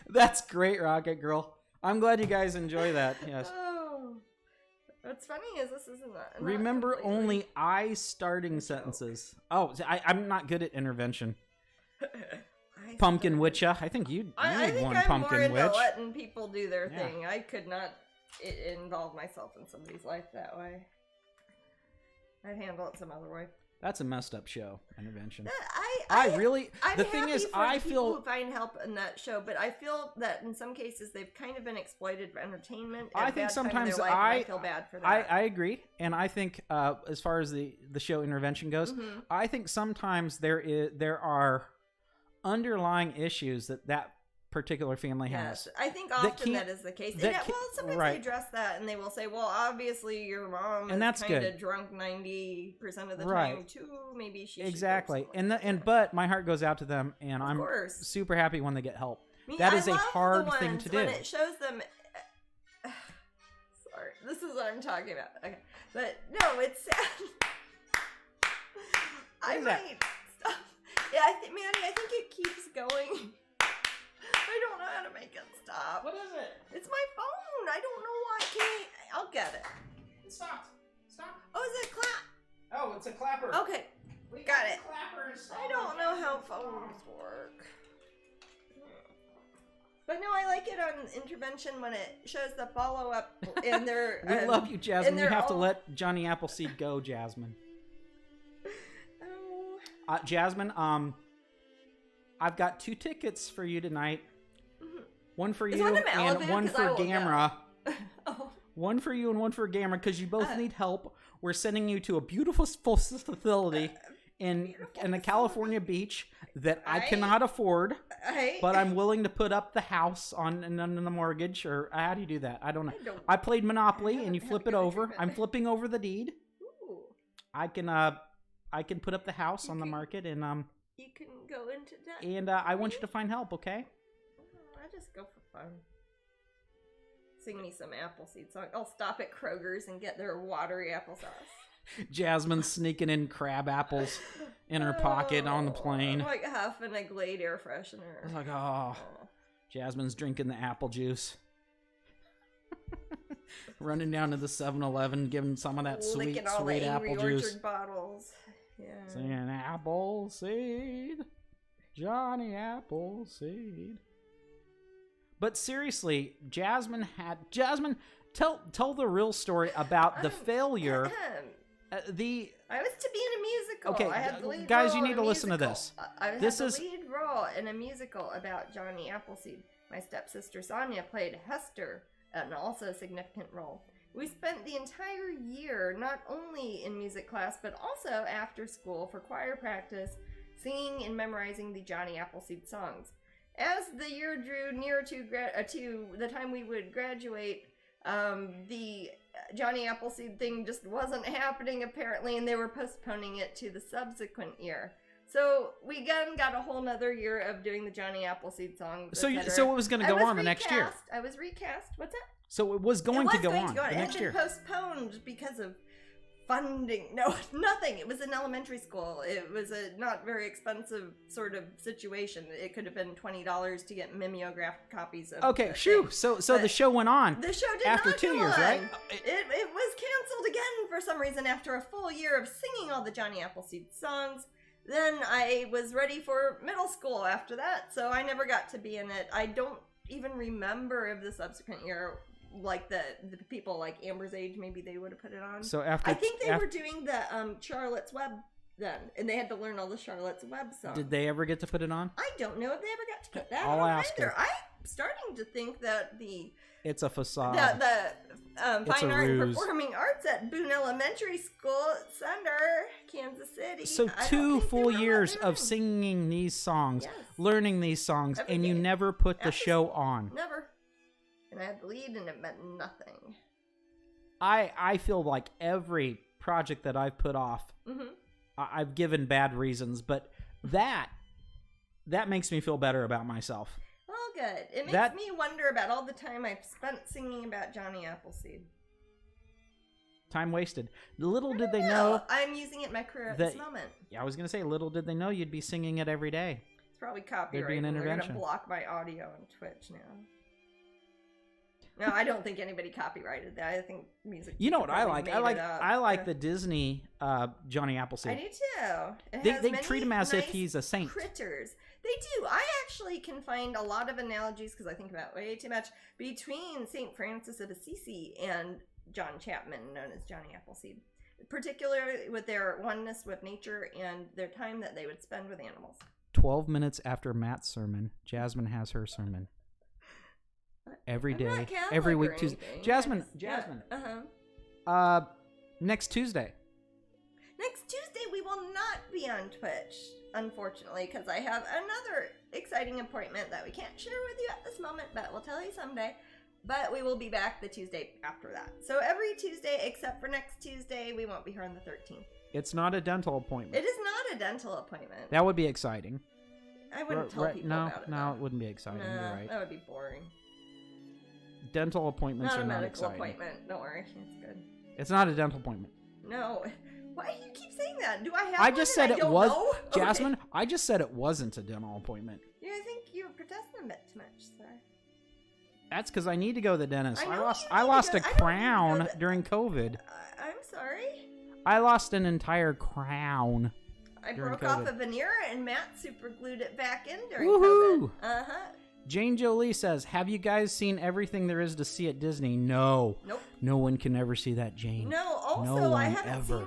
That's great, Rocket Girl. I'm glad you guys enjoy that. Yes. Oh. What's funny is this isn't that. Remember only I starting sentences. Oh, I'm not good at intervention. Pumpkin Witcha. I think you need one Pumpkin Witch. I think I'm more into letting people do their thing. I could not involve myself in somebody's life that way. I'd handle it some other way. That's a messed up show, intervention. I'm the thing is, I feel who find help in that show, but I feel that in some cases they've kind of been exploited for entertainment. I think sometimes I feel bad for that. I agree, and I think as far as the show intervention goes, I think sometimes there are underlying issues that particular family has. I think often that is the case. Sometimes they address that and they will say, well, obviously your mom is kind of drunk 90% of the time too. Maybe she exactly. But my heart goes out to them, and I'm super happy when they get help. That is a hard thing to do. When it shows them. Sorry, this is what I'm talking about. Okay, but no, it's sad. I might stop. Yeah, Manny, I think it keeps going. I don't know how to make it stop. What is it? It's my phone. I don't know why. I'll get it. It stopped. Stop. Oh, is it clap? Oh, it's a clapper. Okay. Got it. Clappers. I don't know how phones work. But no, I like it on Intervention when it shows the follow-up and they're... We love you, Jasmine. You have to let Johnny Appleseed go, Jasmine. Oh. Jasmine, I've got 2 tickets for you tonight. Mm-hmm. One for you and one for Gamera. Oh. One for you and one for Gamera because you both need help. We're sending you to a beautiful facility in a California beach that I cannot afford, but I'm willing to put up the house on the mortgage. Or how do you do that? I don't know. I played Monopoly, and you flip it over. I'm flipping over the deed. Ooh. I can put up the house on the market, and you can go into debt. And I want you to find help, okay? I just go for fun. Sing me some Appleseed song. I'll stop at Kroger's and get their watery applesauce. Jasmine sneaking in crab apples in her pocket on the plane. Like huffing a Glade air freshener. It's like, oh. Jasmine's drinking the apple juice. Running down to the 7-Eleven, giving some of that sweet apple juice. Orchard bottles. Yeah. Saying Appleseed, Johnny Appleseed. But seriously, Jasmine, tell the real story about the failure. I was to be in a musical. Okay, I had the lead guys, role you need in to a listen to musical. this. I had the lead role in a musical about Johnny Appleseed. My stepsister Sonia played Hester, and also a significant role. We spent the entire year not only in music class, but also after school for choir practice, singing and memorizing the Johnny Appleseed songs. As the year drew near to the time we would graduate, the Johnny Appleseed thing just wasn't happening apparently, and they were postponing it to the subsequent year. So we got a whole nother year of doing the Johnny Appleseed songs. So it was going to go on the next year. I was recast. What's that? So it was going to go on the next year. It had been postponed because of funding. No, nothing. It was in elementary school. It was a not very expensive sort of situation. It could have been $20 to get mimeographed copies of. Okay, shoo. So the show went on. The show did after not 2 go years, on. right? It was canceled again for some reason after a full year of singing all the Johnny Appleseed songs. Then I was ready for middle school after that, so I never got to be in it. I don't even remember if the subsequent year, like the people like Amber's age, maybe they would have put it on. So after I think they were doing the Charlotte's Web then, and they had to learn all the Charlotte's Web songs. Did they ever get to put it on? I don't know if they ever got to put that I'll on ask either. her. I'm starting to think that it's a facade. The Fine Art and ruse. Performing Arts at Boone Elementary School Center, Kansas City. So 2 full years of singing these songs, yes. Learning these songs, and you never put the show on. Never. And I had the lead, and it meant nothing. I feel like every project that I've put off, I've given bad reasons, but that makes me feel better about myself. Well, good. It makes me wonder about all the time I've spent singing about Johnny Appleseed. Time wasted. Little did they know. I'm using it in my career at this moment. Yeah, I was going to say, little did they know you'd be singing it every day. It's probably copyright. There'd be an intervention. They're going to block my audio on Twitch now. No, I don't think anybody copyrighted that. I think music. You know what I like? I like the Disney Johnny Appleseed. I do too. They treat him as if he's a saint. Critters. They do. I actually can find a lot of analogies, because I think about way too much, between St. Francis of Assisi and John Chapman, known as Johnny Appleseed. Particularly with their oneness with nature and their time that they would spend with animals. 12 minutes after Matt's sermon, Jasmine has her sermon. Every day, every week, Tuesday. Jasmine. Next Tuesday. Next Tuesday, we will not be on Twitch, unfortunately, because I have another exciting appointment that we can't share with you at this moment, but we'll tell you someday. But we will be back the Tuesday after that. So every Tuesday, except for next Tuesday, we won't be here on the 13th. It's not a dental appointment. It is not a dental appointment. That would be exciting. I wouldn't tell people about it. No, it wouldn't be exciting. No, you're right. That would be boring. Dental appointments are not exciting. Not a medical appointment. Don't worry. It's good. It's not a dental appointment. No. Why do you keep saying that? Do I have I just said it was. Know? Jasmine, okay. I just said it wasn't a dental appointment. Yeah, I think you're protesting a bit too much, sir. That's because I need to go to the dentist. I lost a crown during COVID. I'm sorry? I lost an entire crown. I broke COVID. off a veneer and Matt super glued it back in during COVID. Uh-huh. Jane Jolie says, have you guys seen everything there is to see at Disney? No. Nope. No one can ever see that, Jane. No, also, no I haven't seen...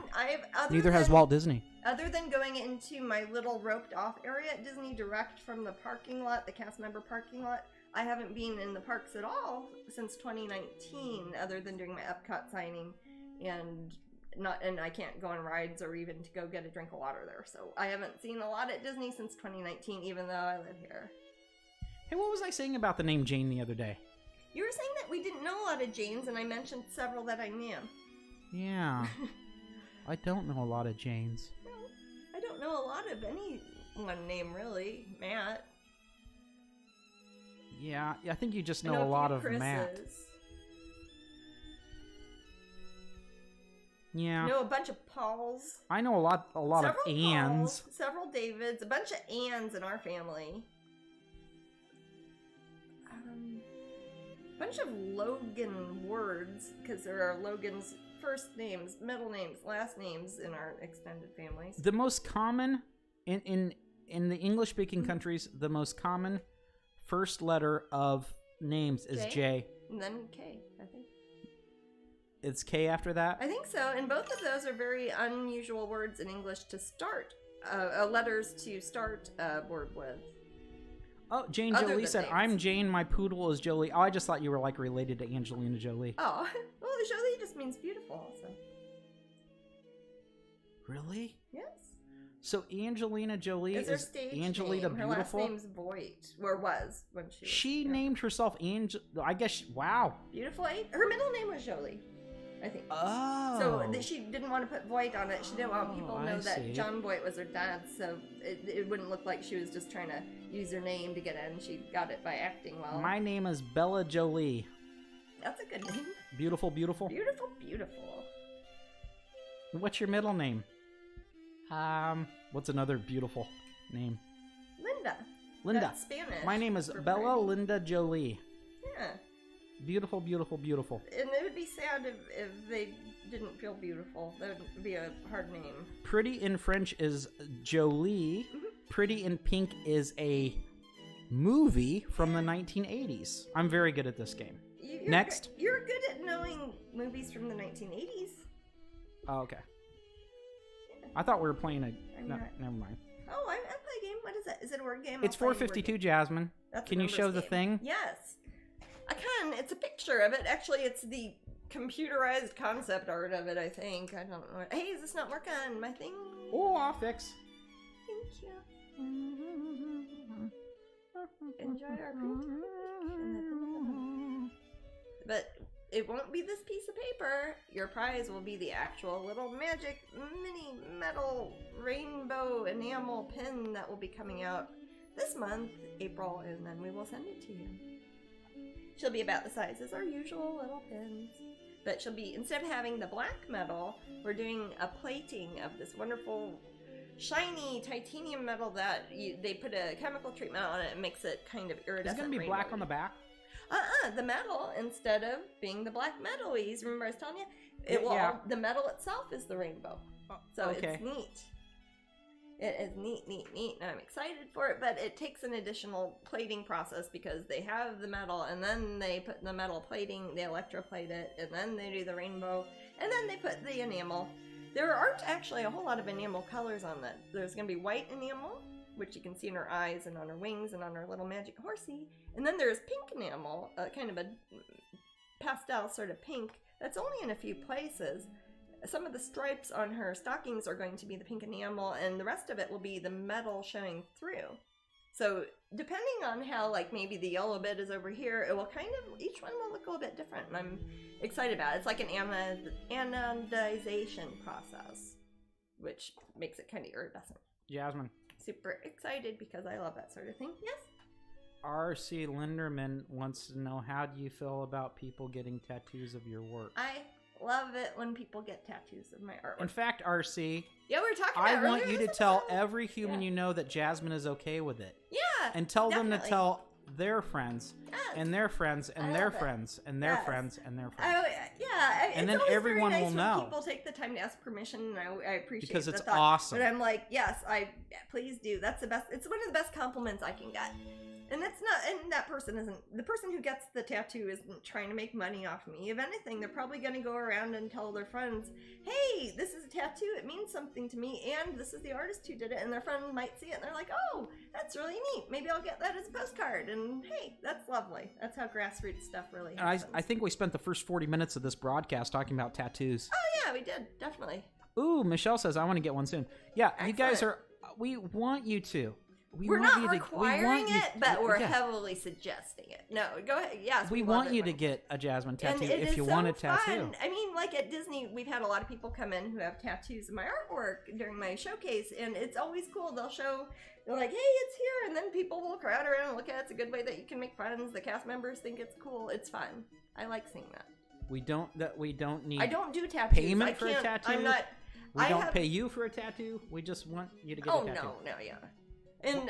Neither has Walt Disney. Other than going into my little roped-off area at Disney direct from the parking lot, the cast member parking lot, I haven't been in the parks at all since 2019, other than doing my Epcot signing, and I can't go on rides or even to go get a drink of water there. So I haven't seen a lot at Disney since 2019, even though I live here. Hey, what was I saying about the name Jane the other day? You were saying that we didn't know a lot of Janes, and I mentioned several that I knew. Yeah. I don't know a lot of Janes. No, I don't know a lot of any one name, really. Matt. Yeah, I think you just know a lot of Chris's. Matt. Yeah. I know a bunch of Pauls. I know a lot of Anns. Several Davids, a bunch of Anns in our family. Bunch of Logan words, because there are Logan's first names, middle names, last names in our extended families. The most common in the English-speaking countries, the most common first letter of names is J. And then K, I think. It's K after that? I think so, and both of those are very unusual words in English to start, letters to start a word with. Oh, Jane Jolie said, I'm Jane, my poodle is Jolie. Oh, I just thought you were, like, related to Angelina Jolie. Oh, well, Jolie just means beautiful, also. Really? Yes. So Angelina Jolie is Angelina name. Beautiful? Her last name's Voight, or was, when she was. She named herself I guess, wow. Beautiful. Her middle name was Jolie, I think. Oh. So she didn't want to put Voight on it. She didn't want people to know that John Voight was her dad, so it wouldn't look like she was just trying to use her name to get in. She got it by acting well. My name is Bella Jolie. That's a good name. Beautiful, beautiful? Beautiful, beautiful. What's your middle name? What's another beautiful name? Linda. That's Spanish. My name is Bella Linda Jolie. Yeah. Beautiful, beautiful, beautiful. And it would be sad if they didn't feel beautiful. That would be a hard name. Pretty in French is Jolie. Mm-hmm. Pretty in Pink is a movie from the 1980s. I'm very good at this game. Next. You're good at knowing movies from the 1980s. Oh, okay. Yeah. I thought we were playing never mind. Oh, I play a game. What is that? Is it a word game? It's 4:52, Jasmine. Can you show the thing? Yes. I can. It's a picture of it. Actually, it's the computerized concept art of it, I think. I don't know. Hey, is this not working on my thing? Oh, I'll fix. Thank you. Enjoy our painting. But it won't be this piece of paper. Your prize will be the actual little magic mini metal rainbow enamel pin that will be coming out this month, April, and then we will send it to you. She'll be about the size as our usual little pins. But she'll be, instead of having the black metal, we're doing a plating of this wonderful shiny titanium metal that they put a chemical treatment on it and makes it kind of iridescent. It's going to be black on the back? The metal, instead of being the black metal-ies, remember I was telling you? The metal itself is the rainbow. So It's neat. It is neat, and I'm excited for it, but it takes an additional plating process because they have the metal, and then they put the metal plating, they electroplate it, and then they do the rainbow, and then they put the enamel. There aren't actually a whole lot of enamel colors on that. There's going to be white enamel, which you can see in her eyes and on her wings and on her little magic horsey, and then there's pink enamel, kind of a pastel sort of pink, that's only in a few places. Some of the stripes on her stockings are going to be the pink enamel, and the rest of it will be the metal showing through. So depending on how, like, maybe the yellow bit is over here, it will kind of, each one will look a little bit different, and I'm excited about it. It's like an anodization process, which makes it kind of iridescent. Jasmine. Super excited because I love that sort of thing. Yes? R.C. Linderman wants to know, how do you feel about people getting tattoos of your work? I love it when people get tattoos of my artwork. In fact, RC, yeah, we were talking about I want you to tell every human you know that Jasmine is okay with it. Yeah, and tell them to tell their friends, and their friends, and their friends, and their friends, and their friends. Yeah, and then everyone will know. People take the time to ask permission, and I appreciate because it's thought. awesome. But I'm like, yes, please do. That's the best. It's one of the best compliments I can get. And it's not, and that person isn't, the person who gets the tattoo isn't trying to make money off me. If anything, they're probably going to go around and tell their friends, hey, this is a tattoo, it means something to me, and this is the artist who did it, and their friend might see it, and they're like, oh, that's really neat, maybe I'll get that as a postcard, and hey, that's lovely. That's how grassroots stuff really happens. I think we spent the first 40 minutes of this broadcast talking about tattoos. Oh yeah, we did, definitely. Ooh, Michelle says, I want to get one soon. Yeah, excellent. You guys are, we want you to. We're not requiring it, but we're heavily suggesting it. No, go ahead. Yes, we want you to get a Jasmine tattoo if you want a tattoo. I mean, like at Disney, we've had a lot of people come in who have tattoos of my artwork during my showcase, and it's always cool. They're like, hey, it's here, and then people will crowd around and look at it. It's a good way that you can make friends. The cast members think it's cool. It's fun. I like seeing that. We don't need. I don't do tattoos. Payment for a tattoo. I'm not. We don't pay you for a tattoo. We just want you to get a tattoo. Oh no, yeah. And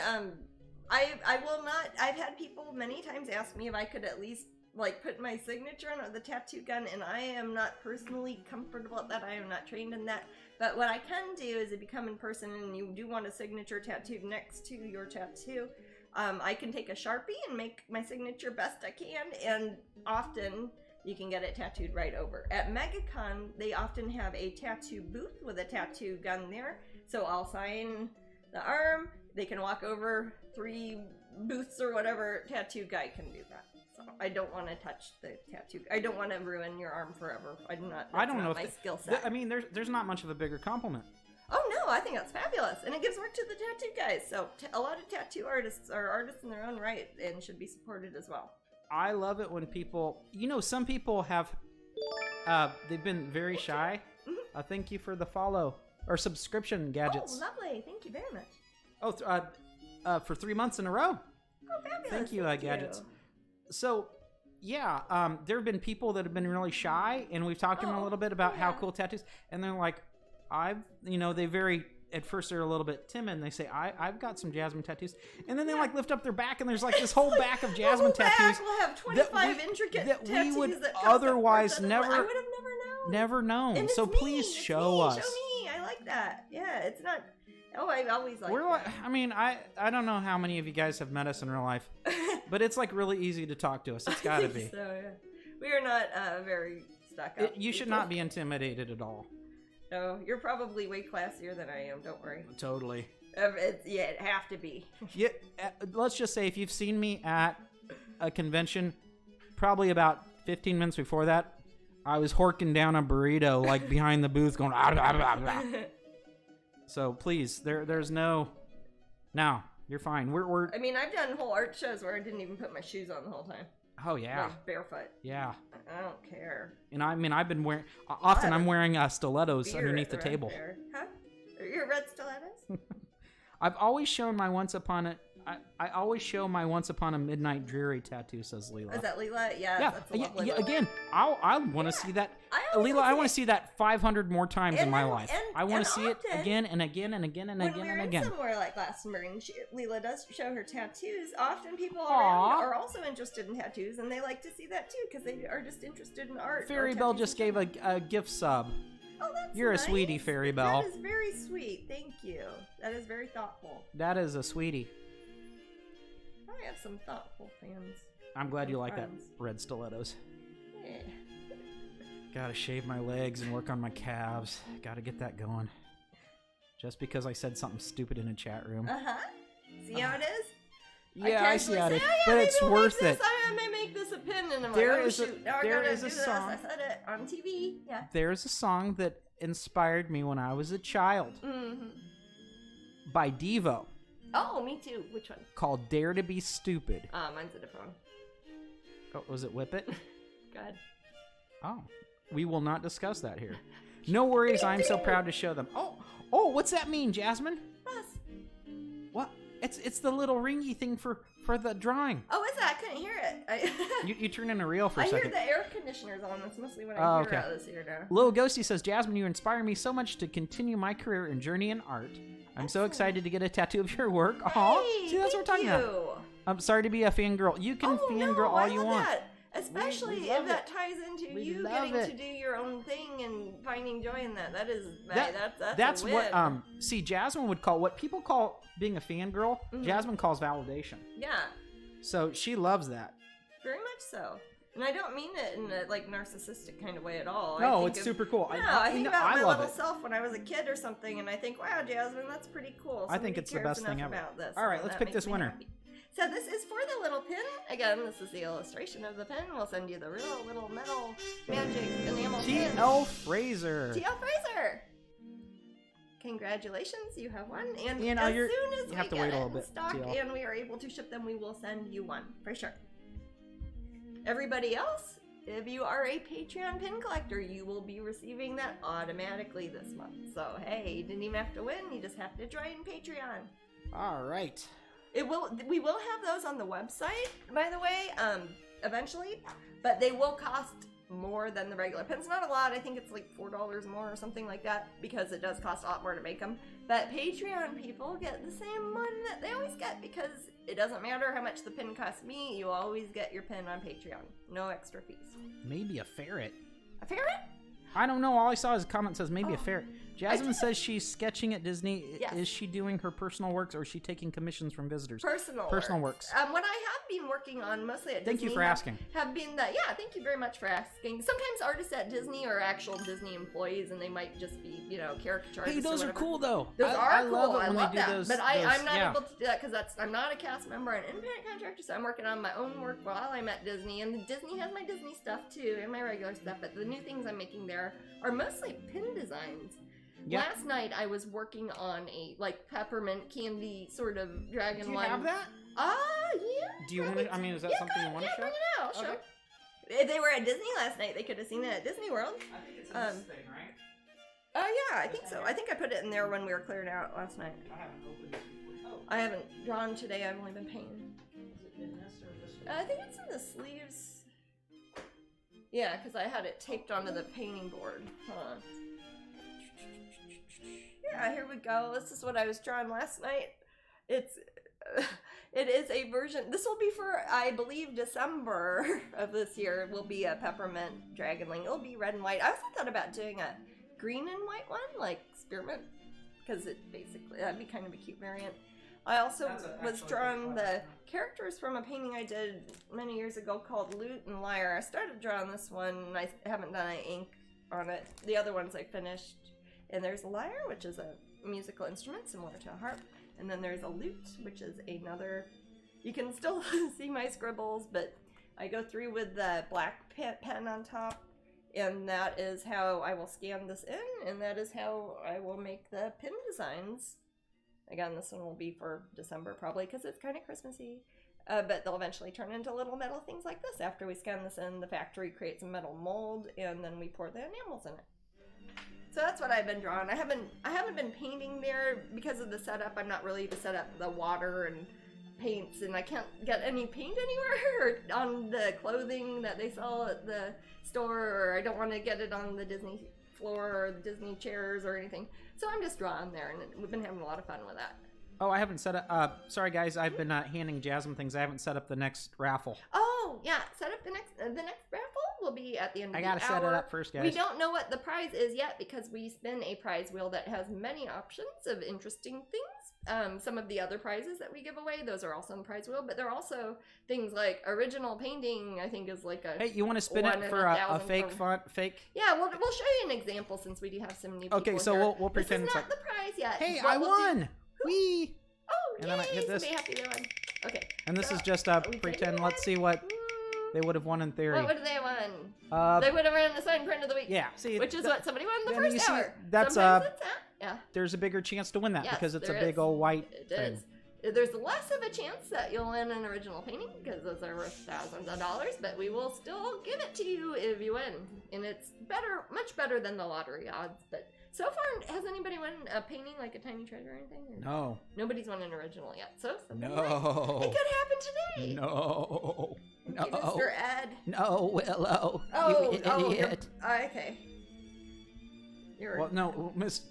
I will not. I've had people many times ask me if I could at least like put my signature on the tattoo gun, and I am not personally comfortable at that. I am not trained in that. But what I can do is if you come in person and you do want a signature tattooed next to your tattoo, I can take a Sharpie and make my signature best I can, and often you can get it tattooed right over. At MegaCon, they often have a tattoo booth with a tattoo gun there, so I'll sign the arm. They can walk over 3 booths or whatever. Tattoo guy can do that. So I don't want to touch the tattoo. I don't want to ruin your arm forever. I don't know my skill set. I mean, there's not much of a bigger compliment. Oh no, I think that's fabulous, and it gives work to the tattoo guys. So a lot of tattoo artists are artists in their own right and should be supported as well. I love it when people, some people have, they've been very shy. Mm-hmm. Thank you for the follow or subscription gadgets. Oh, lovely. Thank you very much. Oh, for 3 months in a row. Oh, fabulous. Thank you, gadgets. So, yeah, there have been people that have been really shy, and we've talked to them a little bit about how cool tattoos, and they're like, at first they're a little bit timid, and they say, I've got some Jasmine tattoos, and then they like lift up their back, and there's like this whole back of Jasmine tattoos. We'll have 25 intricate that tattoos we would that otherwise I would have never known. And so please show us. Show me. I like that. Yeah, it's not. Oh, I always like that. I mean, I don't know how many of you guys have met us in real life, but it's like really easy to talk to us. It's got to be. So, yeah. We are not very stuck up. You should not be intimidated at all. No, you're probably way classier than I am. Don't worry. Totally. It'd have to be. Yeah. Let's just say if you've seen me at a convention, probably about 15 minutes before that, I was horking down a burrito like behind the booth going. So please, there's no. No, you're fine. We're. I mean, I've done whole art shows where I didn't even put my shoes on the whole time. Oh yeah. Like barefoot. Yeah. I don't care. And I mean, I've been wearing. Often I'm wearing stilettos underneath the table. There. Huh? Are your red stilettos? I've always shown my once upon a. I always show my Once Upon a Midnight Dreary tattoo, says Leela. Is that Leela? Yeah. That's a lovely one. Again, I want to see that. Leela, I want to see that 500 more times in my life. I want to see it again and again and again and again and again. When we're somewhere like Glastonbury, Leela does show her tattoos. Often people around are also interested in tattoos, and they like to see that too because they are just interested in art. Fairy Bell just gave a gift sub. Oh, that's You're nice. A sweetie, Fairy Bell. That is very sweet. Thank you. That is very thoughtful. That is a sweetie. I have some thoughtful fans. I'm glad you like that red stilettos. Yeah. Gotta shave my legs and work on my calves. Gotta get that going. Just because I said something stupid in a chat room. See how it is? Yeah, I see how it is. But it's worth it. I may make this a pin, and I'm there like, shoot. Now there I gotta is do a this. song. I said it on TV. Yeah. There's a song that inspired me when I was a child. Mm-hmm. By Devo. Oh, me too. Which one? Called Dare to Be Stupid. Mine's a different one. Oh, was it Whip It? God. Oh, we will not discuss that here. No worries, I'm so proud to show them. Oh, what's that mean, Jasmine? Yes. What? It's the little ringy thing for the drawing. Oh, is that? I couldn't hear it. You turn in a reel for a second. I hear the air conditioners on. That's mostly what I hear out of this here now. Little Ghosty says, Jasmine, you inspire me so much to continue my career and journey in art. I'm so excited to get a tattoo of your work. Hey, see, that's what we're talking about. I'm sorry to be a fangirl. You can fangirl all you want. That. Especially if that ties into you getting to do your own thing and finding joy in that. That's what see, Jasmine would call what people call being a fangirl. Mm-hmm. Jasmine calls validation. Yeah. So she loves that. Very much so. And I don't mean it in a like narcissistic kind of way at all. No, it's super cool. No, I think about my little self when I was a kid or something, and I think, wow, Jasmine, that's pretty cool. I think it's the best thing ever. This, all right, let's pick this winner. So this is for the little pin. Again, this is the illustration of the pin. We'll send you the real little metal magic enamel pin. T.L. Fraser. T.L. Fraser. Congratulations, you have one. And you know, as soon as you have to wait a little bit, stock and we are able to ship them, we will send you one for sure. Everybody else, if you are a Patreon pin collector, you will be receiving that automatically this month. So hey, you didn't even have to win, you just have to join Patreon. All right. We will have those on the website, by the way, eventually, but they will cost more than the regular pins. Not a lot, I think it's like $4 more or something like that, because it does cost a lot more to make them. But Patreon people get the same one that they always get, because it doesn't matter how much the pin costs me, you always get your pin on Patreon. No extra fees. Maybe a ferret. A ferret? I don't know. All I saw is a comment says maybe a ferret. Jasmine says she's sketching at Disney. Yes. Is she doing her personal works, or is she taking commissions from visitors? Personal works. What I have been working on mostly at Disney. Thank you for asking. Have been that. Yeah, thank you very much for asking. Sometimes artists at Disney are actual Disney employees, and they might just be, caricature artists. Hey, those are cool though. Those are cool. Love it when I love they do that. those. But I'm not able to do that because I'm not a cast member, an independent contractor. So I'm working on my own work while I'm at Disney, and Disney has my Disney stuff too, and my regular stuff. But the new things I'm making there are mostly pin designs. Yep. Last night I was working on a peppermint candy sort of dragon. Do you have that? Yeah. Do you want to? I mean, is that something you want to show? Bring it out. Sure. If they were at Disney last night, they could have seen it at Disney World. I think it's in this thing, right? Oh yeah, I think so. I think I put it in there when we were clearing out last night. I haven't opened it before. Oh. I haven't drawn today. I've only been painting. Is it in this or this one? I think it's in the sleeves. Yeah, because I had it taped onto the painting board. Huh. Yeah, here we go. This is what I was drawing last night. It is a version. This will be for, I believe, December of this year. It will be a peppermint dragonling. It'll be red and white. I also thought about doing a green and white one, like spearmint, because that'd be kind of a cute variant. I also was drawing the characters from a painting I did many years ago called Lute and Lyre. I started drawing this one, and I haven't done any ink on it. The other ones I finished. And there's a lyre, which is a musical instrument similar to a harp. And then there's a lute, which is another... You can still see my scribbles, but I go through with the black pen on top. And that is how I will scan this in, and that is how I will make the pin designs. Again, this one will be for December probably, because it's kind of Christmassy. But they'll eventually turn into little metal things like this. After we scan this in, the factory creates a metal mold, and then we pour the enamels in it. So that's what I've been drawing. I haven't been painting there because of the setup. I'm not really to set up the water and paints, and I can't get any paint anywhere on the clothing that they sell at the store, or I don't want to get it on the Disney floor or the Disney chairs or anything. So I'm just drawing there, and we've been having a lot of fun with that. Oh, I haven't set up. Sorry, guys. I've been handing Jasmine things. I haven't set up the next raffle. Oh, yeah. Set up the next raffle will be at the end of the hour. I gotta set it up first, guys. We don't know what the prize is yet because we spin a prize wheel that has many options of interesting things. Some of the other prizes that we give away, those are also in the prize wheel, but there are also things like original painting, I think is like a... Hey, you want to spin it for a fake font? Fake? Yeah, we'll show you an example since we do have some new people. Okay, so here. we'll pretend this is it's not the prize yet. Hey, I won! Whee! Oh, and then I hit this. Be happy they won. Okay. And this is just a pretend. Let's see what they would have won in theory. What would they won? They would have won the sign print of the week. Yeah, see, which is what somebody won the first hour. That's yeah. There's a bigger chance to win that because it's a big old white thing. There's less of a chance that you'll win an original painting because those are worth thousands of dollars, but we will still give it to you if you win. And it's better, much better than the lottery odds. But so far, has anybody won a painting like a tiny treasure or anything? No. Nobody's won an original yet. So no. It could happen today. No. No. Mr. Ed. No, Willow. Oh, you idiot. Okay. Well, no, Miss.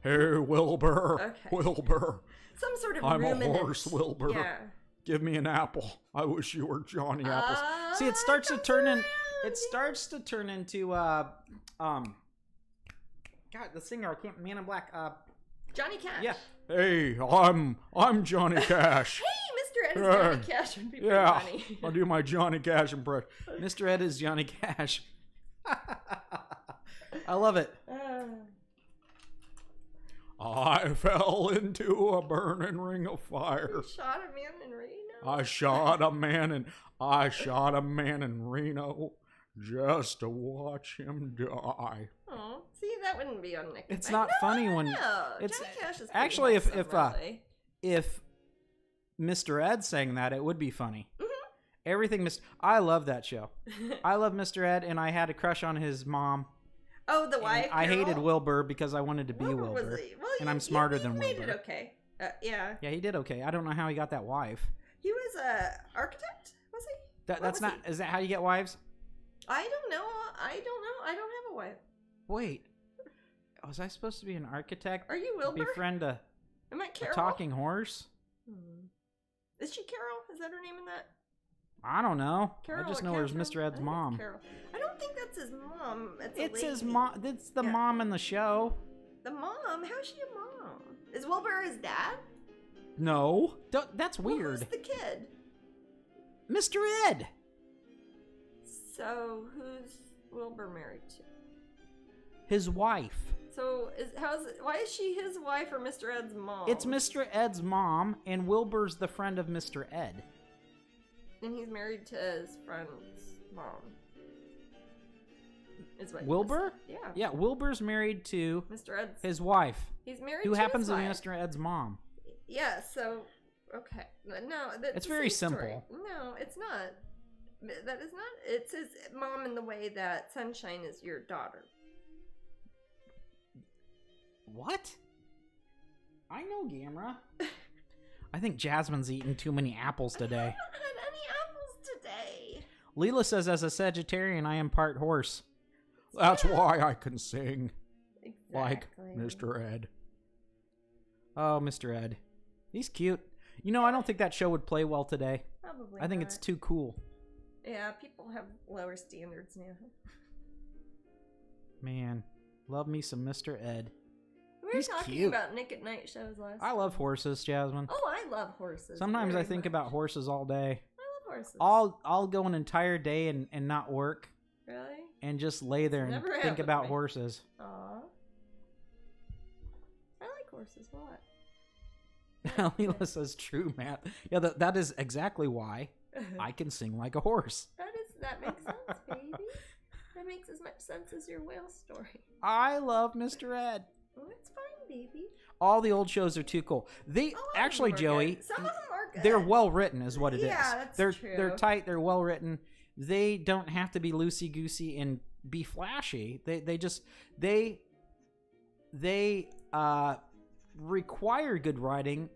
Hey, Wilbur. Okay. Wilbur. Some sort of I'm ruminant. A horse, Wilbur. Yeah. Give me an apple. I wish you were Johnny Apples. See, it starts to turn in. It starts to turn into God, the singer. I can't. Man in Black. Johnny Cash. Yeah. Hey, I'm Johnny Cash. Hey, Mr. Ed is Johnny Cash would be pretty funny. I'll do my Johnny Cash impression. Mr. Ed is Johnny Cash. I love it. I fell into a burning ring of fire. You shot a man in Reno? I shot a man in Reno just to watch him die. Oh, see, that wouldn't be on Nick. It's not funny when it's Johnny Cash is actually awesome, if Mr. Ed sang that, it would be funny. Mm-hmm. Everything I love that show. I love Mr. Ed, and I had a crush on his mom. Oh, the wife. I hated Wilbur because I wanted to be Wilbur, and I'm smarter than Wilbur. He made it okay. Yeah. Yeah, he did okay. I don't know how he got that wife. He was a architect, was he? That's not. Is that how you get wives? I don't know. I don't have a wife. Wait, was I supposed to be an architect? Are you Wilbur? Befriend a talking horse? Is she Carol? Is that her name in that? I don't know. Carol, I just know her as Mr. Ed's mom. I don't think that's his mom. It's his mom. It's the mom in the show. The mom? How's she a mom? Is Wilbur his dad? No. That's weird. Who's the kid? Mr. Ed. So who's Wilbur married to? His wife. So why is she his wife or Mr. Ed's mom? It's Mr. Ed's mom, and Wilbur's the friend of Mr. Ed. And he's married to his friend's mom. Is what Wilbur? Yeah. Yeah, Wilbur's married to Mr. Ed's his wife. He's married who to happens his to be wife. Mr. Ed's mom. Yeah, so okay. No, that's it's very simple. No, it's not. That is not. It's his mom in the way that Sunshine is your daughter. What? I know, Gamera. I think Jasmine's eaten too many apples today. I haven't had any apples today. Leela says, as a Sagittarian, I am part horse. That's why I can sing. Exactly. Like Mr. Ed. Oh, Mr. Ed. He's cute. You know, I don't think that show would play well today. Probably I think not. it's too cool. Yeah, people have lower standards now. Man, love me some Mr. Ed. We were talking about Nick at Night shows last I love horses, Jasmine. Oh, I love horses. Sometimes I think about horses all day. I love horses. I'll go an entire day and not work. Really? And just lay there and think about horses. Aw. I like horses a lot. Leela says, true, Matt. Yeah, that is exactly why I can sing like a horse. That makes sense, baby. That makes as much sense as your whale story. I love Mr. Ed. Oh, it's fine, baby. All the old shows are too cool. Actually, Joey, some of them are good. They're well written, is what it is. Yeah, that's true. They're tight. They're well written. They don't have to be loosey goosey and be flashy. They require good writing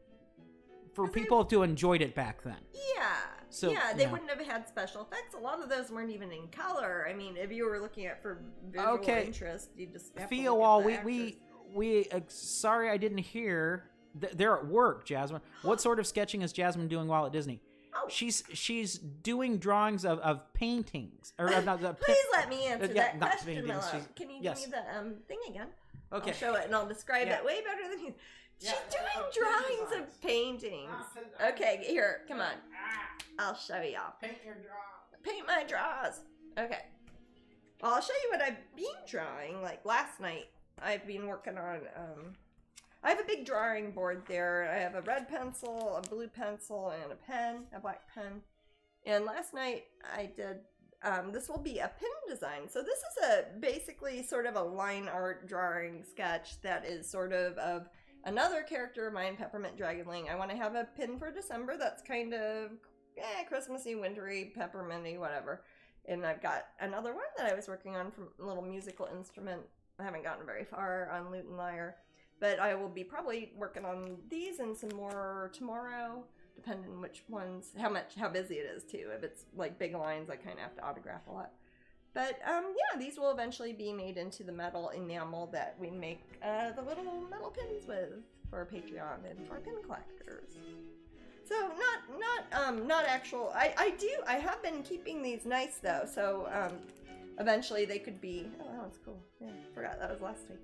for people to enjoyed it back then. Yeah. So they wouldn't have had special effects. A lot of those weren't even in color. I mean, if you were looking at for visual interest, you just have to look at the we sorry I didn't hear. They're at work, Jasmine. What sort of sketching is Jasmine doing while at Disney? Oh. She's doing drawings of paintings. Or not, Please let me answer that question, paintings. Can you give me the thing again? Okay. I'll show it and I'll describe it way better than you. She's doing drawings of paintings. Okay, here, come on. I'll show y'all. Paint your draw. Paint my draws. Okay. Well, I'll show you what I've been drawing. Like last night, I've been working on, I have a big drawing board there. I have a red pencil, a blue pencil, and a pen, a black pen. And last night I did, this will be a pin design. So this is basically sort of a line art drawing sketch that is sort of another character of mine, Peppermint Dragonling. I want to have a pin for December that's kind of Christmassy, wintry, pepperminty, whatever. And I've got another one that I was working on from a little musical instrument. I haven't gotten very far on lute and lyre. But I will be probably working on these and some more tomorrow, depending on which ones, how busy it is too. If it's like big lines, I kind of have to autograph a lot. But yeah, these will eventually be made into the metal enamel that we make the little metal pins with for Patreon and for pin collectors. So not actual. I have been keeping these nice though. So eventually they could be. Oh, that one's cool. Yeah, forgot that was last week.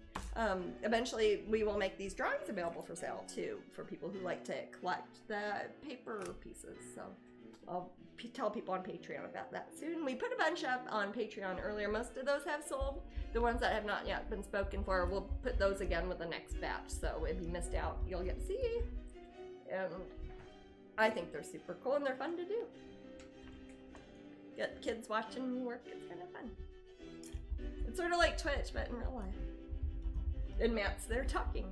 Eventually, we will make these drawings available for sale, too, for people who like to collect the paper pieces. So I'll tell people on Patreon about that soon. We put a bunch up on Patreon earlier. Most of those have sold. The ones that have not yet been spoken for, we'll put those again with the next batch. So if you missed out, you'll get to see. And I think they're super cool and they're fun to do. Get kids watching me work. It's kind of fun. It's sort of like Twitch, but in real life. And Matt's there talking.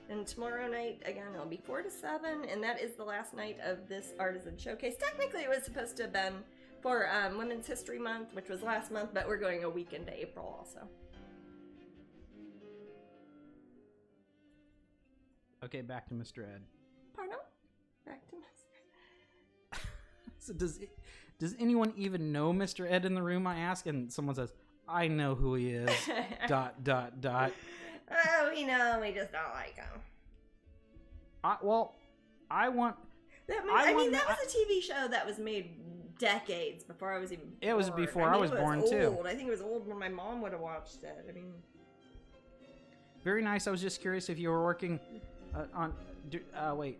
And tomorrow night, again, it'll be 4 to 7, and that is the last night of this artisan showcase. Technically, it was supposed to have been for Women's History Month, which was last month, but we're going a week into April also. Okay, back to Mr. Ed. Pardon? Back to Mr. Ed. So does anyone even know Mr. Ed in the room, I ask? And someone says, I know who he is, ... Oh, we know, we just don't like him. That was a TV show that was made decades before I was even born. It was before I was born, too. I think it was old when my mom would have watched it. I mean... Very nice. I was just curious if you were working wait,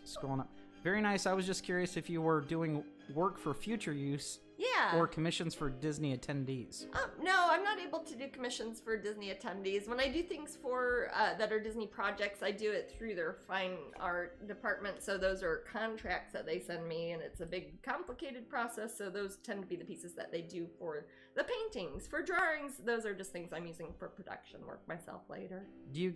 scrolling up. Very nice. I was just curious if you were doing work for future use. Yeah. Or commissions for Disney attendees. No, I'm not able to do commissions for Disney attendees. When I do things for that are Disney projects, I do it through their fine art department. So those are contracts that they send me, and it's a big, complicated process. So those tend to be the pieces that they do for the paintings. For drawings, those are just things I'm using for production work myself later. Do you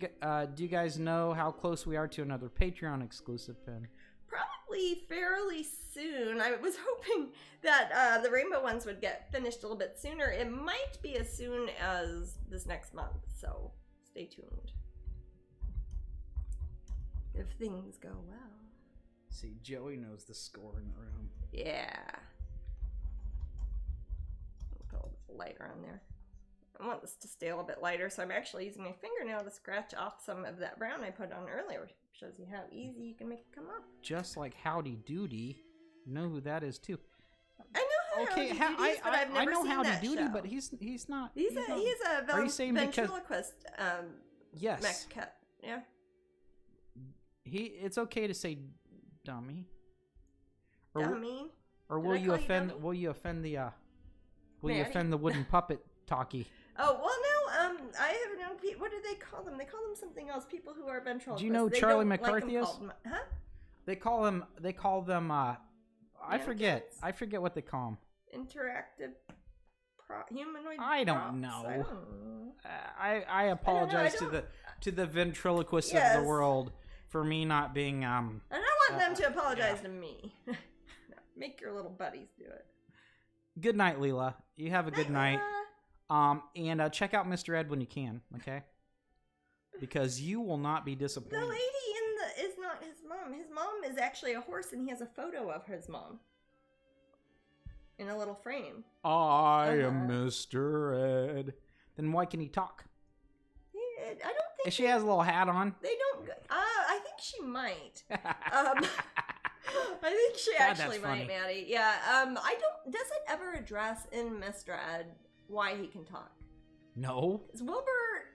guys know how close we are to another Patreon exclusive pin? Probably fairly soon. I was hoping that the rainbow ones would get finished a little bit sooner. It might be as soon as this next month, so stay tuned. If things go well. See, Joey knows the score in the room. Yeah. I'll put a little lighter on there. I want this to stay a little bit lighter, so I'm actually using my fingernail to scratch off some of that brown I put on earlier. Shows you how easy you can make it come off. Just like Howdy Doody. You know who that is, too. I know Howdy Doody is, but I've never seen Howdy that Doody, show. But he's not. He's a ventriloquist. Yes. Mech yeah. It's okay to say dummy. Dummy. Or will you offend the wooden puppet talkie? Oh, well, no, I have known people, what do they call them? They call them something else, people who are ventriloquists. Do you know Charlie McCarthy is? Huh? They call them, I forget what they call them. Interactive humanoid I don't know. I apologize to the ventriloquists of the world for me not being, And I want them to apologize to me. No, make your little buddies do it. Good night, Leela. You have a good night. And check out Mr. Ed when you can, okay? Because you will not be disappointed. The lady is not his mom. His mom is actually a horse, and he has a photo of his mom in a little frame. I am Mr. Ed. Then why can he talk? I don't think she has a little hat on. They don't. I think she might. I think she actually might, Maddie. Yeah. Does it ever address in Mr. Ed why he can talk? No. Wilbur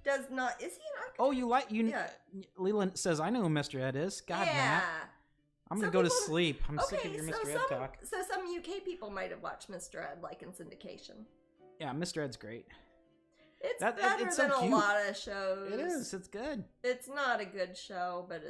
does not. Is he an architect? Yeah. Leland says, I know who Mr. Ed is. God, yeah. Matt. I'm going to go to sleep. I'm sick of your Mr. Ed talk. So some UK people might have watched Mr. Ed, like in syndication. Yeah, Mr. Ed's great. It's better than a lot of shows. It is. It's good. It's not a good show, but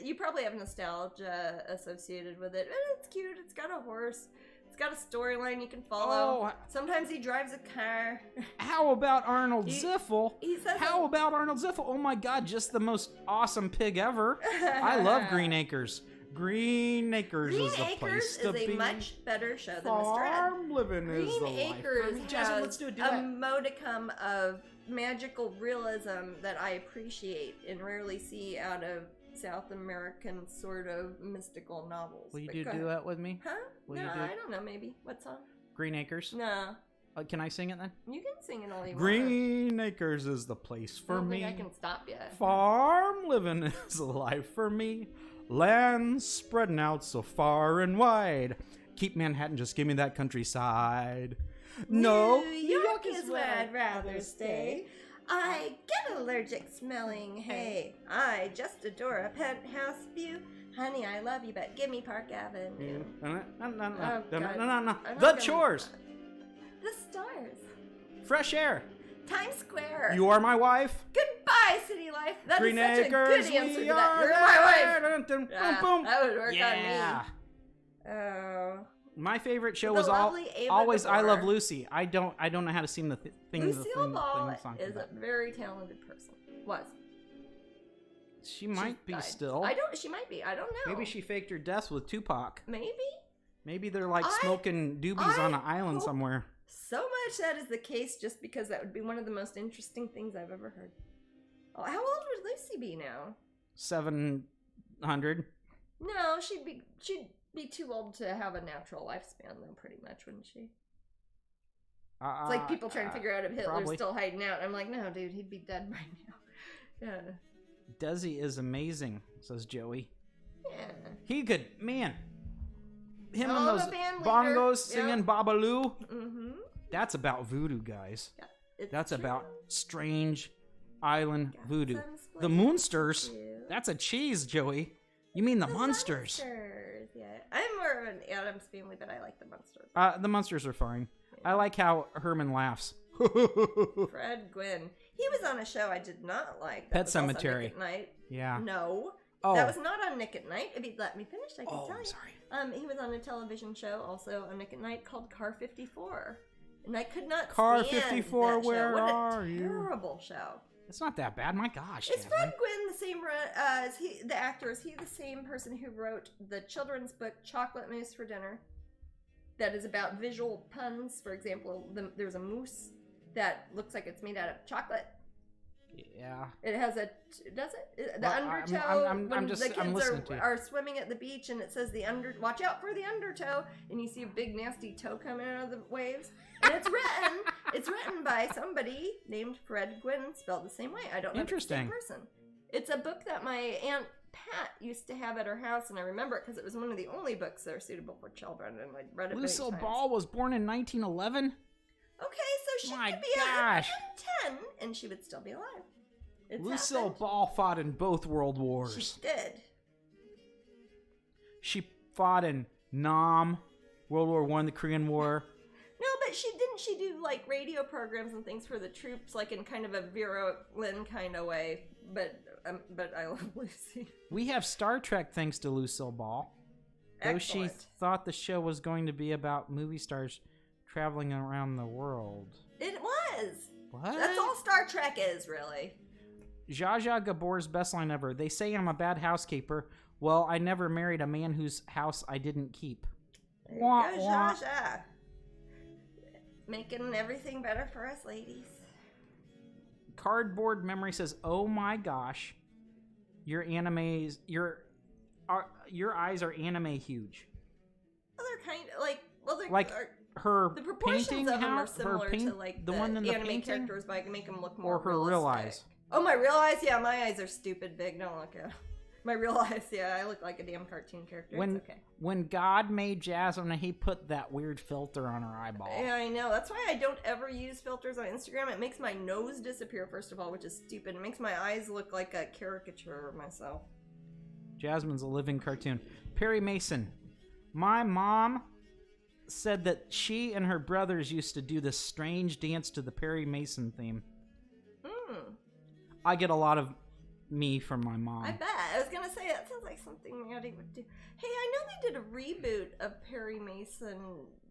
you probably have nostalgia associated with it. And it's cute. It's got a horse. It's got a storyline you can follow. Sometimes he drives a car. How about Arnold Ziffel? How about Arnold Ziffel? Oh my God, just the most awesome pig ever. I love Green Acres. Green Acres is the place to be. Green Acres is a much better show than Mr. Ed. Farm living is the life. Green Acres Jasmine, let's do a modicum of magical realism that I appreciate and rarely see out of South American sort of mystical novels. Will you do a duet with me? Huh? I don't know, maybe. What song? Green Acres? No. Can I sing it then? You can sing it all you want. Green Acres is the place for me. I don't think I can stop you. Farm living is the life for me. Land spreading out so far and wide. Keep Manhattan, just give me that countryside. No, New York dark is where I'd rather stay. I get allergic smelling hay. I just adore a penthouse view. Honey, I love you, but give me Park Avenue. The chores. The stars. Fresh air. Times Square. You are my wife. Goodbye, city life. That Green is such acres, a good answer we to that. are You're my wife. boom, Yeah, boom. that would work Yeah. on me. Oh. My favorite show The was lovely Ava always I Love Gabor. Lucy. I don't know how to sing the thing. Lucille Ball thing song is for a very talented person. Was. She might be died. still. She might be. I don't know. Maybe she faked her death with Tupac. Maybe. Maybe they're like smoking doobies on an island somewhere. So much that is the case just because that would be one of the most interesting things I've ever heard. Oh, how old would Lucy be now? 700. No, she'd be too old to have a natural lifespan though, pretty much, wouldn't she? It's like people trying to figure out if Hitler's probably. still hiding out. I'm like, no, dude, he'd be dead by now. Yeah. Desi is amazing, says Joey. Yeah. He could, man. Him Oh, and those the band leader. bongos singing Yep. Babalu. Mm-hmm. That's about voodoo, guys. Yeah, it's That's true. about strange island Got voodoo. some The splendid Moonsters. too. That's a cheese, Joey. You mean the Munsters. Munsters, yeah. I'm more of an Addams Family, but I like the Munsters. The Munsters are fine. I like how Herman laughs. Fred Gwynn. He was on a show I did not like. Pet was also Sematary. Nick at Night. Yeah. No. Oh. That was not on Nick at Night. If you'd let me finish, I could tell you. Sorry. He was on a television show also on Nick at Night called Car 54. And I could not Car stand 54, that show. where What are a you? terrible show. It's not that bad. My gosh. Is Jasmine. Fred Gwynn the same as the actor? Is he the same person who wrote the children's book Chocolate Mousse for Dinner? That is about visual puns. For example, there's a mousse that looks like it's made out of chocolate. Yeah. It has does it? The Well, undertow. I'm when just- the kids I'm listening to you. are swimming at the beach and it says watch out for the undertow, and you see a big nasty toe coming out of the waves. And it's written by somebody named Fred Gwynn, spelled the same way. I don't know if it's the same person. It's a book that my Aunt Pat used to have at her house, and I remember it because it was one of the only books that are suitable for children, and I read it Lucille many times. Ball was born in 1911. Okay, so she My could be gosh. 110, and she would still be alive. It's Lucille happened. Ball fought in both world wars. She did. She fought in Nam, World War I, the Korean War. No, but she do like radio programs and things for the troops, like in kind of a Vera Lynn kind of way. But I love Lucy. We have Star Trek thanks to Lucille Ball. Though she Excellent. thought the show was going to be about movie stars traveling around the world. It was. What? That's all Star Trek is, really. Zsa Zsa Gabor's best line ever. They say I'm a bad housekeeper. Well, I never married a man whose house I didn't keep. There Wah, you go, wah. Zsa Zsa. Making everything better for us ladies. Cardboard Memory says, "Oh my gosh, your eyes are anime huge." Well, they're kind of like, Like her the proportions painting of them are house, similar her paint, to like the one in the anime painting, characters, but I can make them look more or her real realistic. eyes. Oh, my real eyes? Yeah, my eyes are stupid big. Don't look at my real eyes. Yeah, I look like a damn cartoon character. It's okay. When God made Jasmine, he put that weird filter on her eyeball. Yeah, I know. That's why I don't ever use filters on Instagram. It makes my nose disappear, first of all, which is stupid. It makes my eyes look like a caricature of myself. Jasmine's a living cartoon. Perry Mason. My mom said that she and her brothers used to do this strange dance to the Perry Mason theme. I get a lot of me from my mom. I bet. I was going to say, that sounds like something Maddie would do. Hey, I know they did a reboot of Perry Mason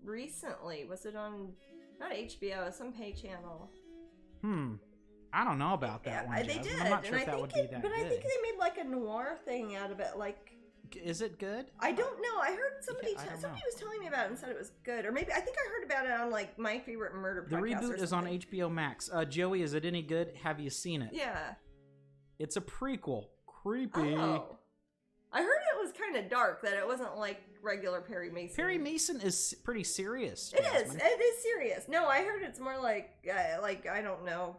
recently. Was it on, not HBO, some pay channel? I don't know about that one, They Jasmine. did. I'm not sure and if that would be that But good. I think they made like a noir thing out of it, like... Is it good? I don't know. I heard somebody I don't somebody know. was telling me about it and said it was good, or maybe I think I heard about it on like My Favorite Murder The podcast. reboot or is on something. HBO Max. Joey, is it any good? Have you seen it? Yeah. It's a prequel. Creepy. Oh. I heard it was kind of dark. That it wasn't like regular Perry Mason. Perry Mason is pretty serious. It is. Jasmine. It is serious. No, I heard it's more like I don't know,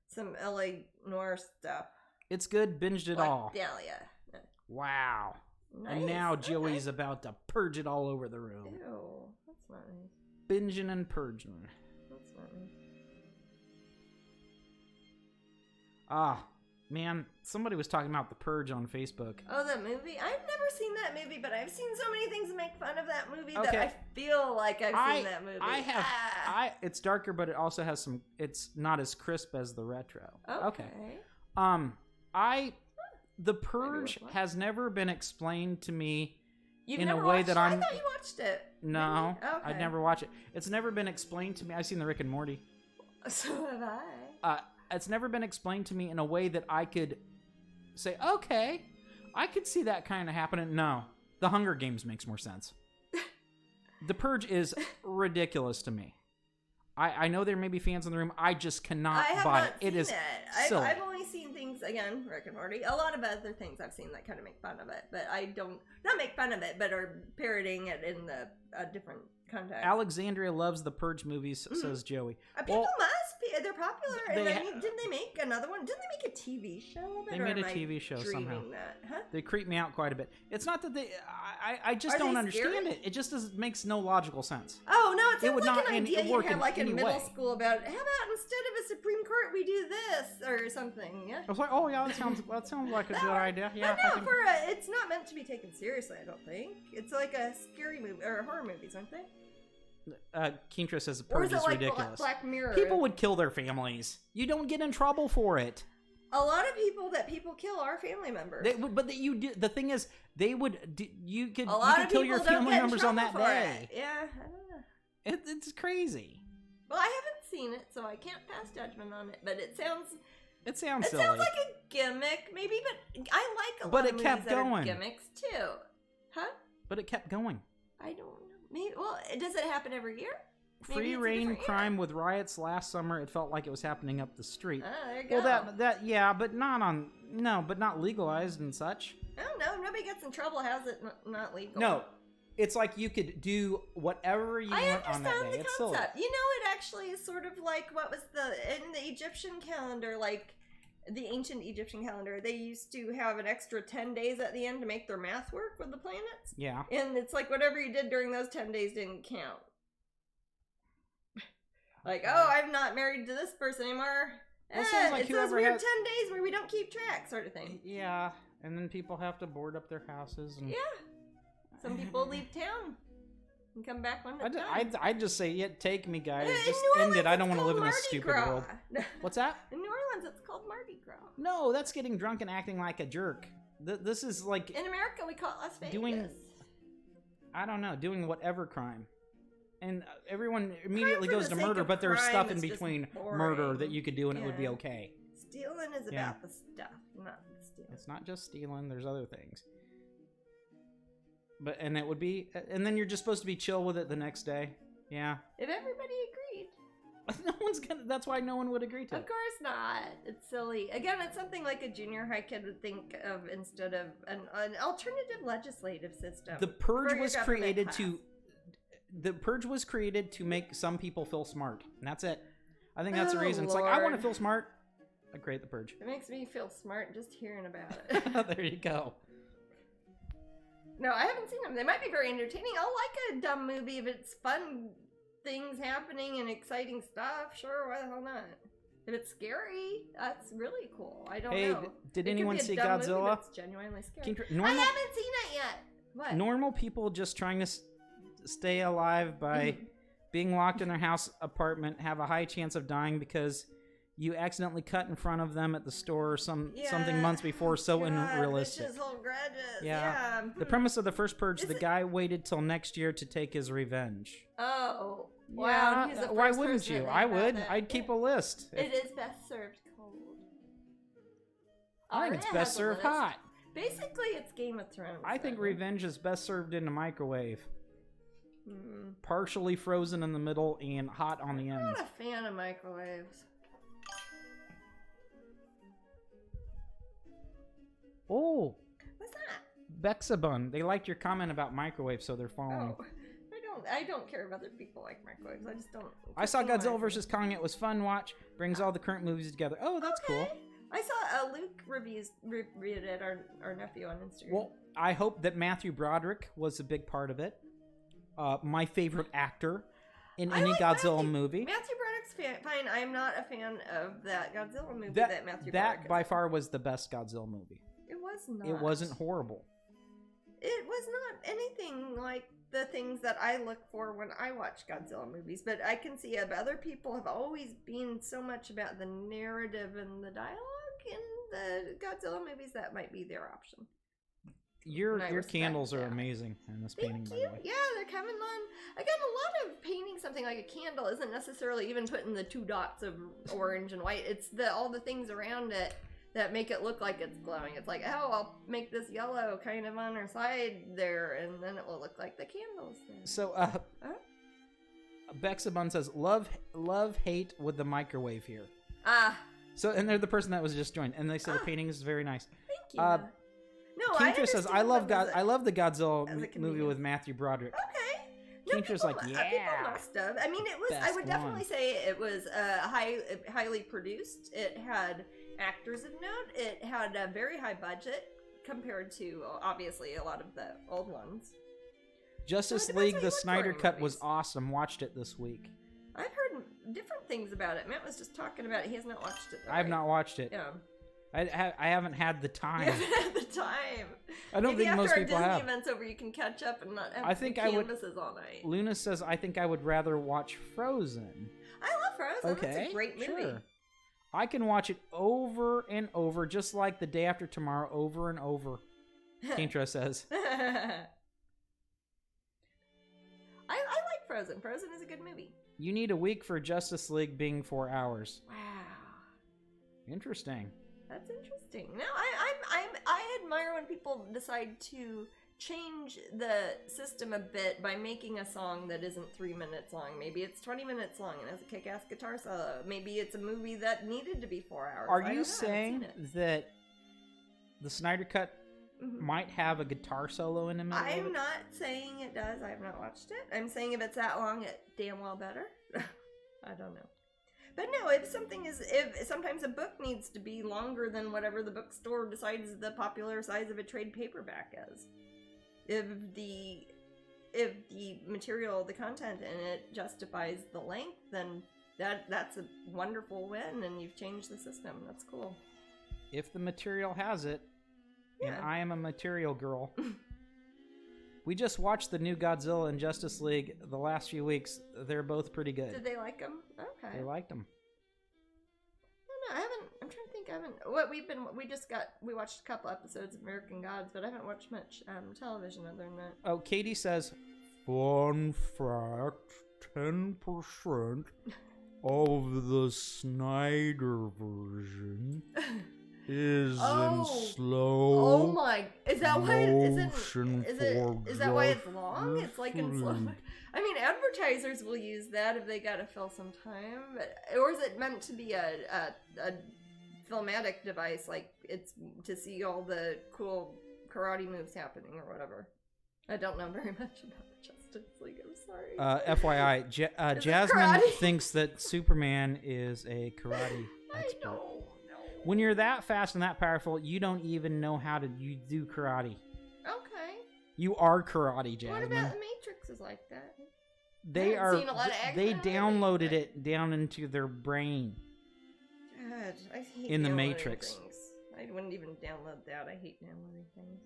some LA noir stuff. It's good. Binged it Like all. Dahlia. Wow. Nice. And now Okay. Joey's about to purge it all over the room. Ew, that's not nice. Binging and purging. That's not nice. Man, somebody was talking about The Purge on Facebook. Oh, that movie? I've never seen that movie, but I've seen so many things that make fun of that movie that I feel like I've seen that movie. It's darker, but it also has some, it's not as crisp as the retro. Okay. The Purge has never been explained to me in a way that I thought you watched it. No, I'd never watch it. It's never been explained to me. I've seen the Rick and Morty. So have I. It's never been explained to me in a way that I could say, okay, I could see that kind of happening. No, The Hunger Games makes more sense. The Purge is ridiculous to me. I know there may be fans in the room. I just cannot buy it. It is silly. I've only seen things, again, Rick and Morty. A lot of other things I've seen that kind of make fun of it. But I don't, not make fun of it, but are parroting it in a different context. Alexandria loves the Purge movies, says Joey. People must be. They're popular. Didn't they make another one? Didn't they make a TV show of it? They made a TV show somehow. Huh? They creep me out quite a bit. It's not that they... I just don't understand it. It just makes no logical sense. Oh, no, it sounds like an idea you have like in middle school about, how about instead of a Supreme Court, we do this or something, yeah? I was like, oh, yeah, that sounds like a good idea. Yeah, no, it's not meant to be taken seriously, I don't think. It's like a scary movie, or horror movies, aren't they? Kintra says the Purge is ridiculous. Black Mirror? People would kill their families. You don't get in trouble for it. A lot of people that people kill are family members. The thing is, you could kill your family members on that day. Yeah, I don't know. It's crazy. Well, I haven't seen it, so I can't pass judgment on it. But it sounds silly. It sounds like a gimmick, maybe. But I like a lot of movies that are gimmicks too. Huh? But it kept going. I don't know. Maybe, well, does it happen every year? Free reign crime with riots last summer. It felt like it was happening up the street. There you go. Well, but not legalized and such. Oh no, nobody gets in trouble. How's it not legal? No, it's like you could do whatever you want on that day. I understand the concept. You know, it actually is sort of like what was in the Egyptian calendar, like the ancient Egyptian calendar. They used to have an extra 10 days at the end to make their math work with the planets. Yeah, and it's like whatever you did during those 10 days didn't count. Like, I'm not married to this person anymore. It's those weird 10 days where we don't keep track, sort of thing. Yeah, and then people have to board up their houses. And... yeah, some people leave town and come back one at a time. I'd just say, take me, guys. Just end it. I don't want to live in this stupid world. What's that? In New Orleans, it's called Mardi Gras. No, that's getting drunk and acting like a jerk. This is like... in America, we call it Las Vegas. Doing whatever crime. And everyone immediately goes to murder, but there's stuff in between murder that you could do and it would be okay. Stealing is about the stuff, not the stealing. It's not just stealing, there's other things. And it would be, and then you're just supposed to be chill with it the next day. Yeah. If everybody agreed. No one's gonna, that's why no one would agree to it. Of course not. It's silly. Again, it's something like a junior high kid would think of instead of an alternative legislative system. The Purge was created to... The Purge was created to make some people feel smart, and that's it. I think that's the reason. It's like, I want to feel smart. I create the Purge. It makes me feel smart just hearing about it. There you go. No, I haven't seen them. They might be very entertaining. I'll like a dumb movie if it's fun things happening and exciting stuff. Sure, why the hell not? If it's scary, that's really cool. I don't know. Did anyone see Godzilla? It's genuinely scary. I haven't seen it yet. What? Normal people just trying to stay alive by being locked in their house apartment have a high chance of dying because you accidentally cut in front of them at the store or something months before. So unrealistic. Bitches hold grudges. Yeah. The premise of the first Purge: the guy waited till next year to take his revenge. Oh, wow! Yeah. Why wouldn't you? I would. I'd keep a list. It is best served cold. I think it's best served hot. Basically, it's Game of Thrones. I think revenge is best served in a microwave. Partially frozen in the middle and hot on the ends. I'm not a fan of microwaves. Oh, what's that? Bexabun. They liked your comment about microwaves, so they're following. Oh, I don't care if other people like microwaves. I just don't. I saw Godzilla vs. Kong. It was fun watch. Brings all the current movies together. Oh, that's cool. I saw Luke reviewed it, our nephew on Instagram. Well, I hope that Matthew Broderick was a big part of it. My favorite actor in any Godzilla movie. Matthew Broderick's fine. I'm not a fan of that Godzilla movie that Matthew Broderick That by far was the best Godzilla movie. It was not. It wasn't horrible. It was not anything like the things that I look for when I watch Godzilla movies, but I can see other people have always been so much about the narrative and the dialogue in the Godzilla movies. That might be their option. Your candles are amazing in this painting, by the way. Yeah, they're coming on. Again, a lot of painting something like a candle isn't necessarily even putting the 2 dots of orange and white. It's all the things around it that make it look like it's glowing. It's like, oh, I'll make this yellow kind of on our side there, and then it will look like the candles there. So, Bexabun says, love, hate with the microwave here. So, and they're the person that was just joined, and they said the painting is very nice. Thank you. No, Keintra says, I love the Godzilla movie with Matthew Broderick. Okay. No, Keintra's like, yeah. People must have. I mean, it was. I would definitely say it was highly produced. It had actors of note. It had a very high budget compared to obviously a lot of the old ones. Justice League: The Snyder Cut was awesome. Watched it this week. I've heard different things about it. Matt was just talking about it. He has not watched it. I have not watched it. Yeah. I haven't had the time. You haven't had the time. I don't think most people have. After our Disney event's over, you can catch up and not have canvases all night. Luna says, I think I would rather watch Frozen. I love Frozen. Okay, that's a great movie. Sure. I can watch it over and over, just like The Day After Tomorrow, over and over. Keintra says. I like Frozen. Frozen is a good movie. You need a week for Justice League being 4 hours. Wow. Interesting. That's interesting. No, I admire when people decide to change the system a bit by making a song that isn't 3 minutes long. Maybe it's 20 minutes long and has a kick-ass guitar solo. Maybe it's a movie that needed to be 4 hours. Are you saying that the Snyder Cut might have a guitar solo in the middle? I'm not saying it does. I have not watched it. I'm saying if it's that long, it damn well better. I don't know. But no, if sometimes a book needs to be longer than whatever the bookstore decides the popular size of a trade paperback is. If the material, the content in it justifies the length, then that's a wonderful win, and you've changed the system. That's cool. If the material has it, and I am a material girl. We just watched the new Godzilla and Justice League the last few weeks. They're both pretty good. Did they like them? Okay. They liked them. No, I haven't. I'm trying to think. I haven't. We watched a couple episodes of American Gods, but I haven't watched much television other than that. Oh, Katie says, fun fact, 10% of the Snyder version is in slow. Oh my! Is that why? Is that why it's long? It's like in slow. I mean, advertisers will use that if they gotta fill some time, or is it meant to be a filmatic device, like it's to see all the cool karate moves happening or whatever? I don't know very much about the Justice League. I'm sorry. FYI, Jasmine thinks that Superman is a karate expert. I know. When you're that fast and that powerful, you don't even know how to do karate. Okay. You are karate, Jasmine. What about the Matrix is like that? They downloaded it down into their brain. God, I hate in the Matrix. Things. I wouldn't even download that. I hate downloading things.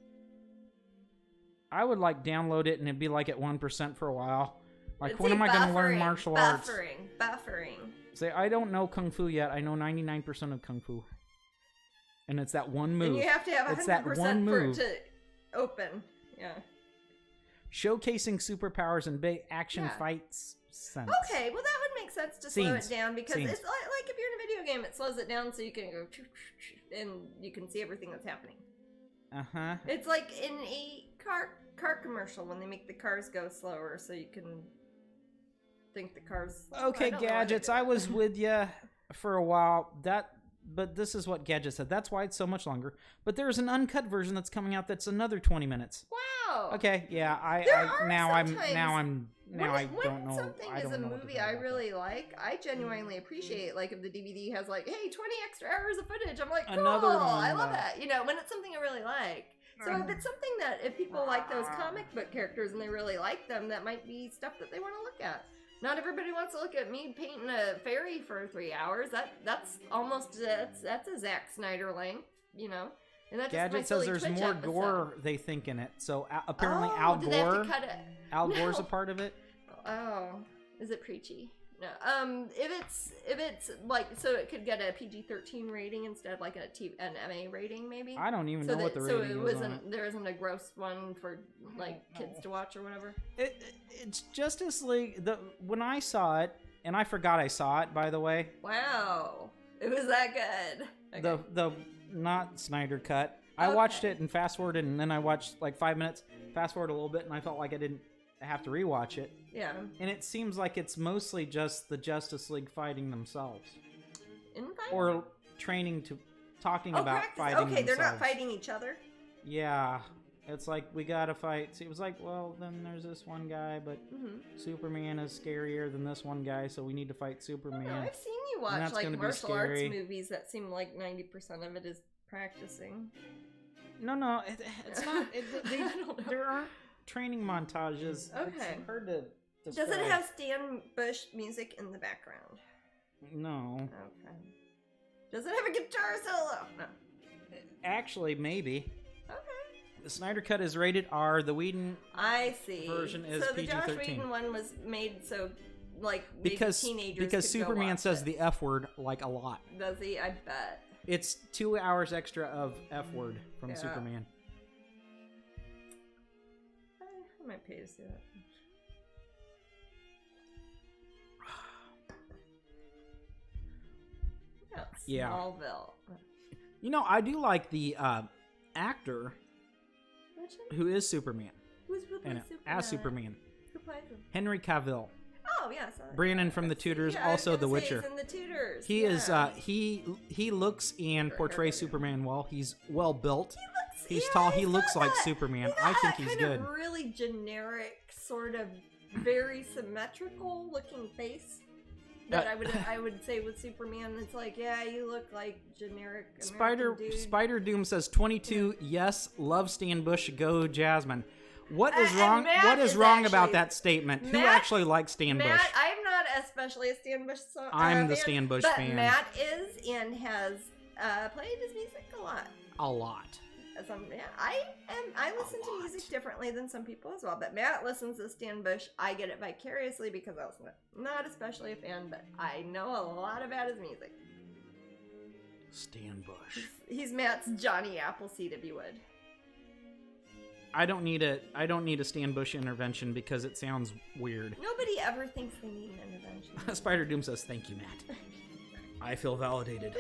I would download it and it'd be like at 1% for a while. When am I going to learn martial arts? Buffering. Say, I don't know Kung Fu yet. I know 99% of Kung Fu. And it's that one move. And you have to have 100% for it to open. Yeah. Showcasing superpowers and big action fights sense. Okay, well that would make sense to slow it down because it's like if you're in a video game, it slows it down so you can go and you can see everything that's happening. Uh-huh. It's like in a car commercial when they make the cars go slower so you can think the cars. Okay, Gadgets, I was with you for a while. But this is what Gadget said. That's why it's so much longer. But there's an uncut version that's coming out that's another 20 minutes. Wow. Okay, yeah. I don't know. When something is a movie I really like, I genuinely appreciate. Like if the DVD has hey, 20 extra hours of footage, I'm like, cool. I love that. When it's something I really like. So if it's something that if people like those comic book characters and they really like them, that might be stuff that they want to look at. Not everybody wants to look at me painting a fairy for 3 hours. That's a Zack Snyder length, you know. And that's Gadget says there's Twitch more episode. Gore, they think, in it. So apparently Did they have to cut it? Al Gore's a part of it. Oh, is it preachy? No. If it's like, so it could get a PG-13 rating instead of like an MA rating, maybe. I don't even know what the rating is on it. There isn't a gross one for like kids to watch or whatever. It's Justice League. When I saw it, and I forgot I saw it, by the way. Wow, it was that good. Okay. The not Snyder cut. I watched it and fast forwarded, and then I watched like 5 minutes, fast forward a little bit, and I felt like I didn't have to rewatch it. Yeah. And it seems like it's mostly just the Justice League fighting themselves. Infighting? Or talking about fighting themselves. Okay, they're not fighting each other? Yeah. It's like, we gotta fight. So it was like, well, then there's this one guy, but Superman is scarier than this one guy, so we need to fight Superman. I've seen you watch like martial arts movies that seem like 90% of it is practicing. No, it's not. There aren't training montages. Okay. It's hard to describe. Does it have Stan Bush music in the background? No. Okay. Does it have a guitar solo? No. Actually, maybe. Okay. The Snyder Cut is rated R. The Whedon version is PG-13. So the Joss Whedon one was made so, like, maybe teenagers because could Superman go watch says it. the F word like a lot. Does he? I bet. It's 2 hours extra of F word from Superman. I might pay to see that. Yeah. Smallville. You know, I do like the actor who is Superman. Who plays Superman? As Superman. Who plays him? Henry Cavill. Oh, yes. Brandon from The Tudors, also The Witcher. He's in The Tudors. He is. He looks and portrays Superman well. He's well built. He's tall. He looks like Superman. I think he's good. Kind of really generic, sort of very symmetrical looking face. That I would say with Superman, it's like, yeah, you look like generic American dude. Spider Doom says 22. Yes, love Stan Bush. Go Jasmine. What is wrong? What is wrong about that statement? Who actually likes Stan Bush? I'm not especially a Stan Bush fan. I'm the Stan Bush fan. But Matt is and has played his music a lot. A lot. I listen to music differently than some people as well, but Matt listens to Stan Bush. I get it vicariously because I was not especially a fan, but I know a lot about his music. Stan Bush. He's Matt's Johnny Appleseed, if you would. I don't need a Stan Bush intervention because it sounds weird. Nobody ever thinks they need an intervention. Spider Doom says, "Thank you, Matt. I feel validated.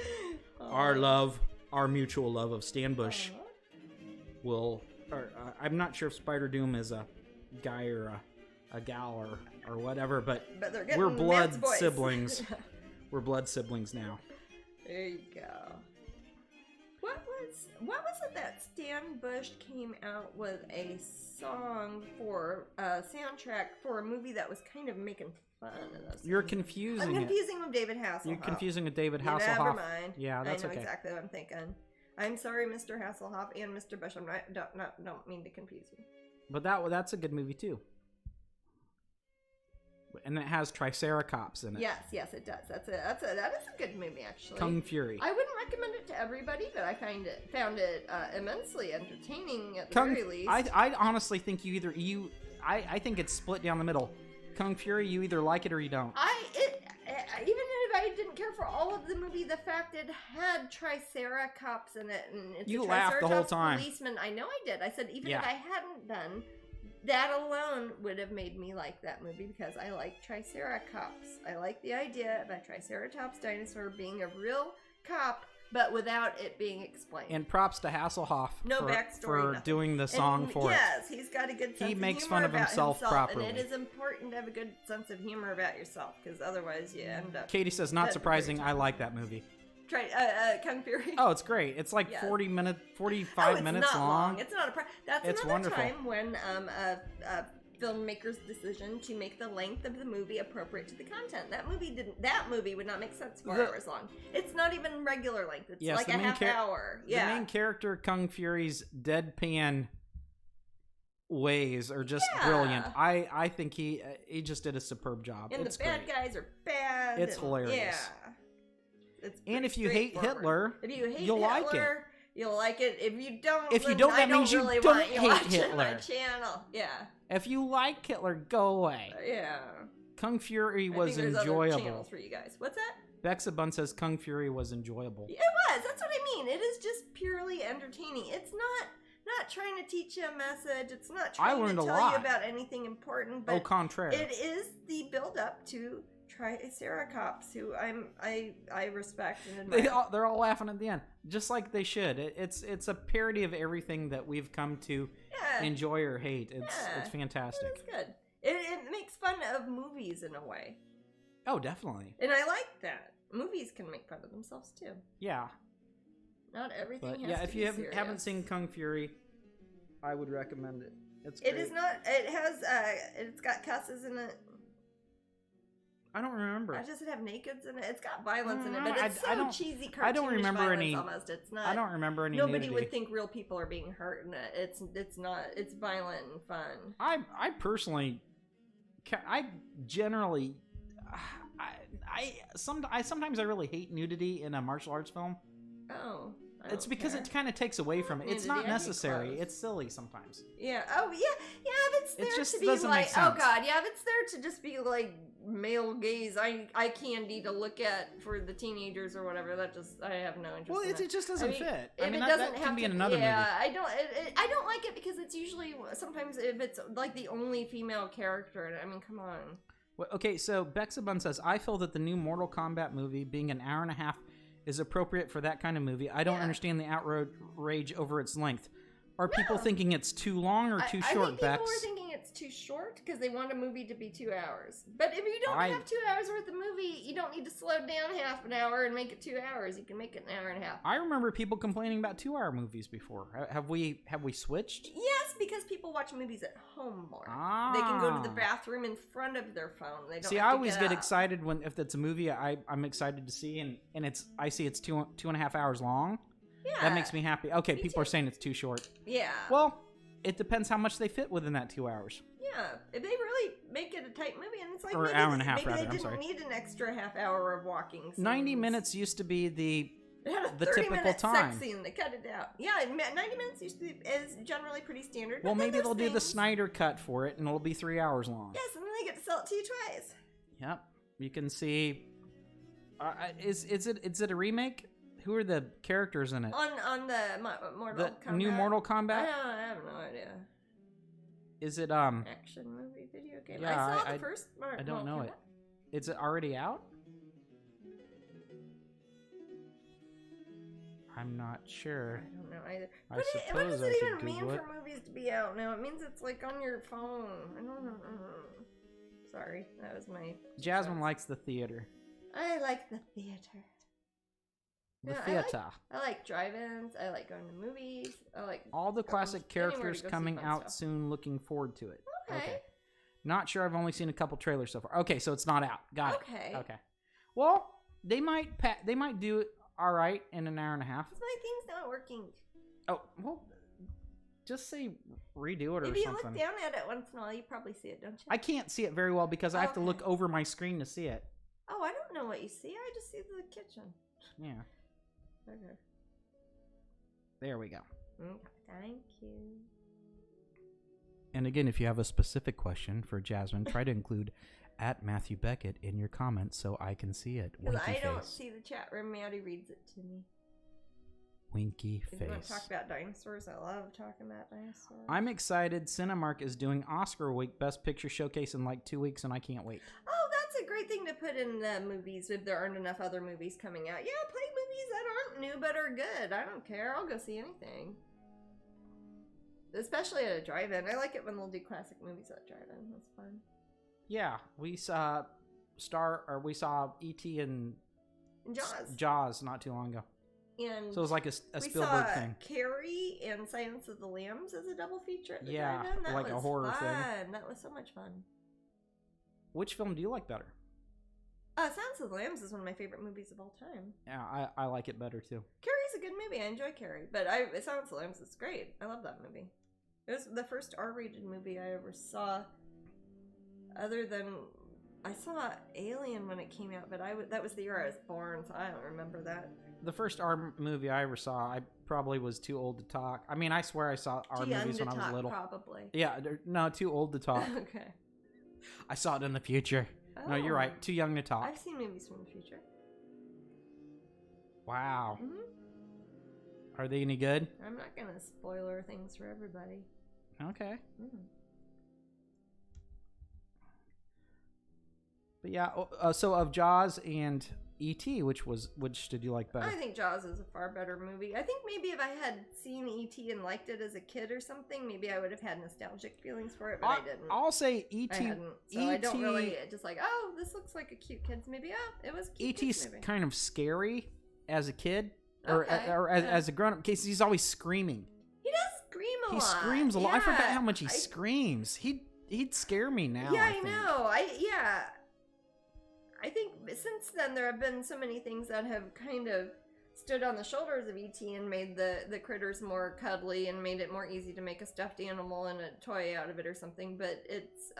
Our mutual love of Stan Bush." I'm not sure if Spider Doom is a guy or a gal or whatever, but we're blood siblings. We're blood siblings now. There you go. What was it that Stan Bush came out with a song for a soundtrack for a movie that was kind of making fun of us? You're confusing. I'm confusing with David Hasselhoff. You're confusing with David Hasselhoff. Never mind. Yeah, that's okay. I know exactly what I'm thinking. I'm sorry, Mr. Hasselhoff and Mr. Bush. Don't mean to confuse you. But that's a good movie too. And it has Triceratops in it. Yes, it does. That is a good movie, actually. Kung Fury. I wouldn't recommend it to everybody, but I found it immensely entertaining at the very least. I honestly think I think it's split down the middle. Kung Fury, you either like it or you don't. Even if I didn't care for all of the movie, the fact it had Triceratops in it, and it's you a laughed the whole time. Policeman. I know I did. I said even if I hadn't done that alone, would have made me like that movie because I like Triceratops. I like the idea of a Triceratops dinosaur being a real cop, but without it being explained. And props to Hasselhoff for doing the song for it. Yes, he's got a good sense of humor. He makes fun of himself properly. And it is important to have a good sense of humor about yourself, because otherwise you end up... Katie says, not surprising, I like that movie. Kung Fury? Oh, it's great. It's like 45 minutes long. It's not That's another wonderful. time when a filmmaker's decision to make the length of the movie appropriate to the content. That movie would not make sense 4 hours long. It's not even regular length. It's like a half hour. The main character, Kung Fury's deadpan ways are just brilliant. I think he just did a superb job. And it's the bad guys are bad. It's hilarious. Yeah. And if you hate Hitler, you'll like it. You'll like it. If you don't, that means you really don't want you hate Hitler. My channel. Yeah. If you like Hitler, go away. Yeah. Kung Fury was I think there's enjoyable. Other channels for you guys. What's that? Bexabun says Kung Fury was enjoyable. It was. That's what I mean. It is just purely entertaining. It's not trying to teach you a message. It's not trying to tell you about anything important. But au contraire. It is the build up to Triceratops, who I respect and admire. They're all laughing at the end, just like they should. It's a parody of everything that we've come to enjoy or hate. It's fantastic. It's good. It makes fun of movies in a way. Oh, definitely. And I like that. Movies can make fun of themselves too. Yeah. Not everything has to be if you serious. haven't seen Kung Fury, I would recommend it. It's It great. is not. It has. It's got cusses in it. I don't remember. Does it have nakeds in it? It's got violence in it, but it's so cheesy cartoonish I don't remember violence any. Almost, it's not. I don't remember any. Nobody nudity. would think real people are being hurt in it. It's not. It's violent and fun. I personally, I generally, I sometimes I really hate nudity in a martial arts film. Oh. It's because it kind of takes away from it. It's not necessary. It's silly sometimes. Yeah. Oh, yeah. Yeah, if it's there just to be doesn't like, make sense. oh God, yeah, if it's there to just be like male gaze, eye candy to look at for the teenagers or whatever, I have no interest. Well, in it just doesn't fit. If it doesn't that have can be to, in another movie. I don't like it because it's usually sometimes if it's like the only female character. I mean, come on. Well, okay, so Bexabun says, I feel that the new Mortal Kombat movie being an hour and a half is appropriate for that kind of movie. I don't understand the outrage over its length. Are people thinking it's too long or too short, I think Bex? people are thinking it's too short because they want a movie to be 2 hours. But if you don't have 2 hours worth of movie, you don't need to slow down half an hour and make it 2 hours. You can make it an hour and a half. I remember people complaining about 2-hour movies before. Have we switched? Yes, because people watch movies at home more. They can go to the bathroom in front of their phone. They don't see, have I to always get get up. excited if it's a movie I'm excited to see and I see it's 2.5 hours long. Yeah. That makes me happy. Okay, people too. are saying it's too short. Yeah. Well, it depends how much they fit within that 2 hours. Yeah, if they really make it a tight movie, and it's like or hour and a half, maybe rather. they didn't need an extra half hour of walking. Scenes. 90 minutes used to be the typical time. Sex scene. They cut it out. Yeah, 90 minutes is generally pretty standard. Well, maybe they'll do the Snyder cut for it, and it'll be 3 hours long. Yes, and then they get to sell it to you twice. Yep, you can see. Is it a remake? Who are the characters in it? On the Mortal Kombat. New Mortal Kombat? I have no idea. Is it action movie video game? Yeah, I saw the first. I don't know it. Is it already out? I'm not sure. I don't know either. I But suppose what does I it could even mean Google for movies to be out now? It means it's like on your phone. I don't know. Sorry, that was my. Jasmine likes the theater. I like the theater. The theater. I like drive-ins. I like going to movies. I like all the classic characters coming out stuff. Soon. Looking forward to it. Okay. Not sure. I've only seen a couple trailers so far. Okay, so it's not out. Got it. Okay. Well, they might do it all right in an hour and a half. My thing's not working. Oh well, just say redo it or something. If you look down at it once in a while, you probably see it, don't you? I can't see it very well because I have to look over my screen to see it. Oh, I don't know what you see. I just see the kitchen. Yeah. Okay. There we go. Thank you. And again, if you have a specific question for Jasmine, try to include at Matthew Beckett in your comments so I can see it. Because Winky I don't face. see the chat room. Maddie reads it to me. Winky If face. you want to talk about dinosaurs, I love talking about dinosaurs. I'm excited. Cinemark is doing Oscar Week Best Picture Showcase in like 2 weeks, and I can't wait. Oh, that's a great thing to put in the movies if there aren't enough other movies coming out. Yeah, play movies that aren't new but are good. I don't care. I'll go see anything. Especially at a drive-in. I like it when they'll do classic movies at a drive-in. That's fun. Yeah, we saw E.T. and Jaws not too long ago. And so it was like a Spielberg thing. Carrie and Silence of the Lambs as a double feature at the drive-in. That like was a horror fun. thing. That was so much fun. Which film do you like better? Silence of the Lambs is one of my favorite movies of all time. Yeah, I like it better too. Carrie's a good movie. I enjoy Carrie, but Silence of the Lambs is great. I love that movie. It was the first R-rated movie I ever saw. Other than I saw Alien when it came out, but that was the year I was born, so I don't remember that. The first R movie I ever saw, I probably was too old to talk. I mean, I swear I saw R movies when I was little. Probably. Yeah, no, too old to talk. Okay. I saw it in the future. Oh. No, you're right. Too young to talk. I've seen movies from the future. Wow. Mm-hmm. Are they any good? I'm not gonna spoiler things for everybody. Okay. But yeah, so of Jaws and E.T., which did you like better? I think Jaws is a far better movie. I think maybe if I had seen E.T. and liked it as a kid or something, maybe I would have had nostalgic feelings for it, but I didn't. I'll say E.T. I hadn't, so I don't really just like, oh, this looks like a cute kid's movie. Oh, it was a cute E.T.'s movie. kind of scary as a kid, Okay. or as a grown-up, because he's always screaming. He does scream a lot. He screams a lot. Yeah. I forgot how much he screams. He'd scare me now. Yeah, I know. I think since then there have been so many things that have kind of stood on the shoulders of E.T. and made the critters more cuddly and made it more easy to make a stuffed animal and a toy out of it or something. But it's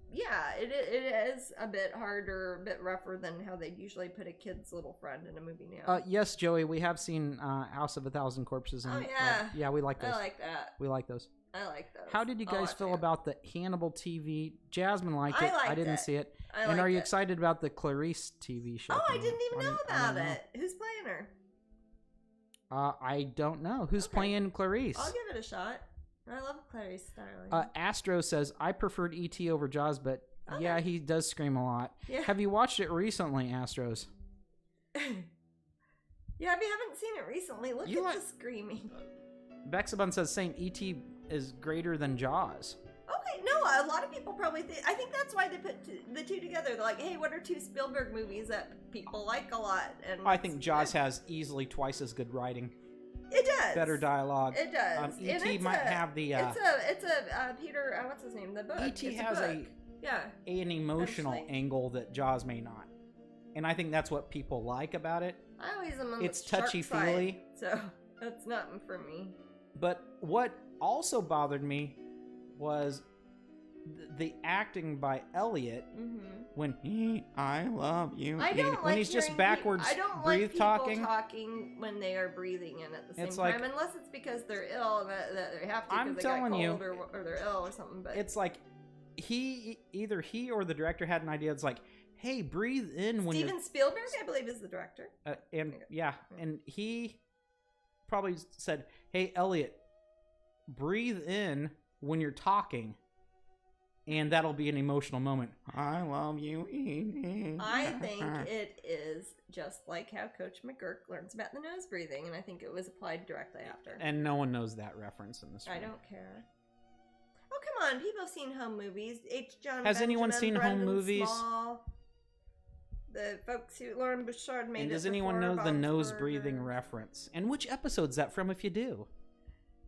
it is a bit harder, a bit rougher than how they'd usually put a kid's little friend in a movie now. Yes, Joey, we have seen House of a Thousand Corpses. And, yeah, we like those. I like that. We like those. I like those. How did you guys feel about the Hannibal TV? Jasmine liked it. I didn't see it. And are you excited about the Clarice TV show? Oh, I didn't even know about it. Who's playing her? I don't know. Who's playing Clarice? I'll give it a shot. I love Clarice Starling. Astro says, I preferred E.T. over Jaws, but yeah, he does scream a lot. Yeah. Have you watched it recently, Astros? Yeah, if you haven't seen it recently, look at the screaming. Bexabun says, same, E.T. is greater than Jaws. Okay, no, a lot of people probably think, I think that's why they put the two together. They're like, hey, what are two Spielberg movies that people like a lot? And I think Jaws has easily twice as good writing. It does. Better dialogue. It does. E.T. might have the... It's a Peter, what's his name? The book. E.T. has an emotional angle that Jaws may not. And I think that's what people like about it. I always am on it's the touchy-feely. So that's not for me. But what also bothered me was the acting by Elliot when I love you. I don't when he's just backwards breathe talking when they are breathing in at the same time, unless it's because they're ill and that they have to because they got cold or they're ill or something. But it's like either he or the director had an idea. It's like, hey, breathe in when Steven Spielberg, I believe, is the director. And he probably said, hey, Elliot, breathe in when you're talking, and that'll be an emotional moment. I love you. I think it is just like how Coach McGurk learns about the nose breathing, and I think it was applied directly after. And no one knows that reference in this film. I don't care. Oh, come on. People have seen home movies. H. John Has Benjamin, anyone seen Brendan home movies? Small, the folks who Lauren Bouchard made. And does anyone know the nose breathing reference? And which episode's that from if you do?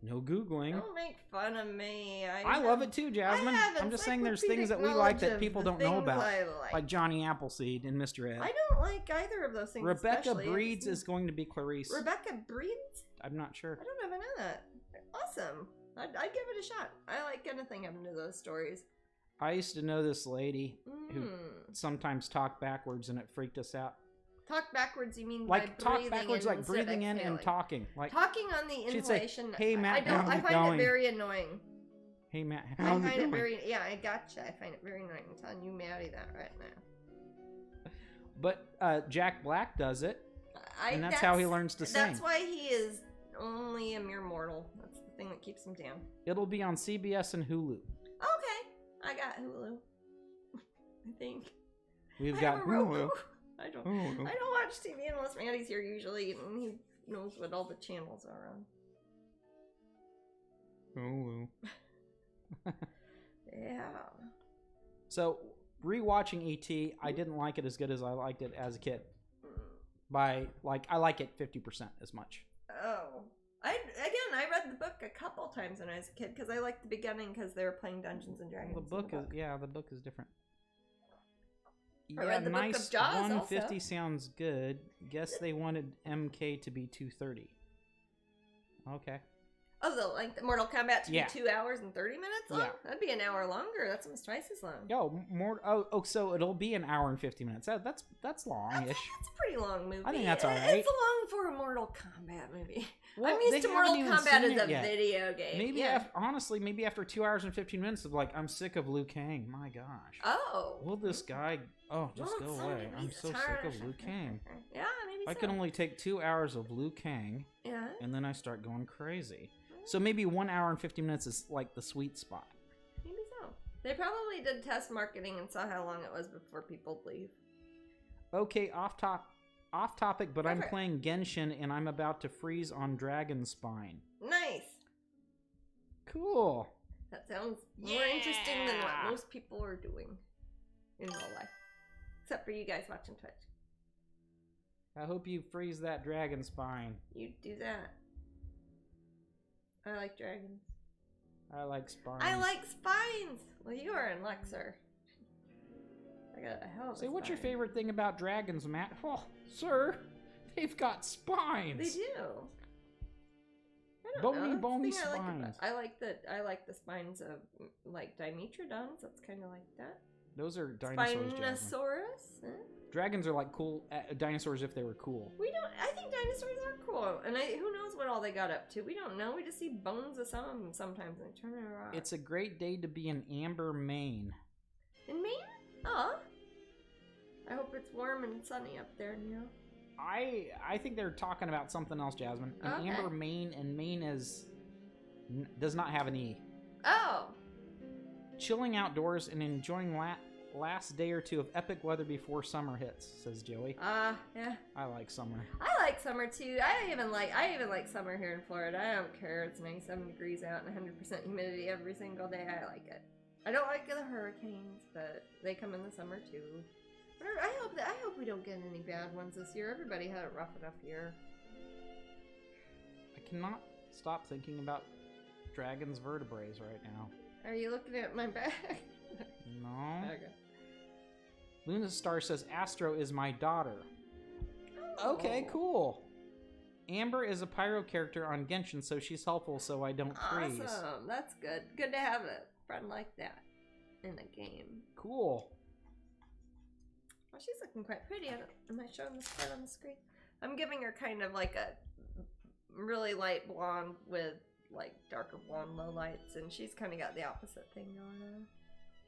No Googling. Don't make fun of me. I love it too, Jasmine. I'm just saying there's things that we like that people don't know about. Like Johnny Appleseed and Mr. Ed. I don't like either of those things. Rebecca Breeds is going to be Clarice. Rebecca Breeds? I'm not sure. I don't even know that. Awesome. I'd give it a shot. I like anything happening to those stories. I used to know this lady who sometimes talked backwards and it freaked us out. Talk backwards, you mean like by talk breathing backwards, like breathing in and talking, like talking on the inhalation. Say, hey Matt, I find it very annoying. Hey Matt, I find it very I gotcha. I find it very annoying. I'm telling you, Maddie, that right now. But Jack Black does it, and that's how he learns to sing. That's why he is only a mere mortal. That's the thing that keeps him down. It'll be on CBS and Hulu. Okay, I got Hulu. I think we've got Hulu. I don't watch TV unless Maddie's here usually, and he knows what all the channels are on. Yeah. So, rewatching E.T., I didn't like it as good as I liked it as a kid. I like it 50% as much. Oh. I read the book a couple times when I was a kid, because I liked the beginning because they were playing Dungeons and Dragons. The book is different. I read the book of Jaws 150 also. Sounds good. Guess they wanted MK to be 230. Okay. Oh, the length of Mortal Kombat to be 2 hours and 30 minutes long? Yeah. That'd be an hour longer. That's almost twice as long. Yo, so it'll be an hour and 50 minutes. That's long-ish. That's a pretty long movie. I think that's all right. It's long for a Mortal Kombat movie. Well, I'm used to Mortal Kombat as a video game. Maybe honestly, maybe after 2 hours and 15 minutes of like, I'm sick of Liu Kang. My gosh. Oh. Will this guy... Oh, just go away. I'm so sick of Liu Kang. Yeah, maybe so. I can only take 2 hours of Liu Kang. Yeah. And then I start going crazy. So maybe 1 hour and 50 minutes is like the sweet spot. Maybe so. They probably did test marketing and saw how long it was before people leave. Okay, off topic, but I'm playing Genshin and I'm about to freeze on Dragon Spine. Nice. Cool. That sounds more interesting than what most people are doing in real life. Except for you guys watching Twitch. I hope you freeze that Dragon Spine. You do that. I like dragons. I like spines. I like spines! Well, you are in luck, sir. I got a hell of a Say, what's your favorite thing about dragons, Matt? Oh, sir, they've got spines. They do. I don't know. Bony spines. I like the spines of like Dimetrodons. That's kind of like that. Those are dinosaurs. Spinosaurus. Dragons are like cool dinosaurs if they were cool. I think dinosaurs are cool, and who knows what all they got up to? We don't know. We just see bones of some of them sometimes, and they turn it around. It's a great day to be in Amber, Maine. In Maine? Oh. I hope it's warm and sunny up there, Neil. I think they're talking about something else, Jasmine. In Amber, Maine, and Maine does not have an E. Oh. Chilling outdoors and enjoying last day or two of epic weather before summer hits, says Joey. Yeah. I like summer. I like summer too. I even like summer here in Florida. I don't care. It's 97 degrees out and 100% humidity every single day. I like it. I don't like the hurricanes, but they come in the summer too. I hope we don't get any bad ones this year. Everybody had a rough enough year. I cannot stop thinking about dragon's vertebrae right now. Are you looking at my back? No. Okay. Luna Star says Astro is my daughter. Oh. Okay, cool. Amber is a pyro character on Genshin, so she's helpful so I don't freeze. Awesome. That's good. Good to have a friend like that in a game. Cool. Well, she's looking quite pretty. Am I showing this part on the screen? I'm giving her kind of like a really light blonde with like darker blonde lowlights, and she's kind of got the opposite thing going on.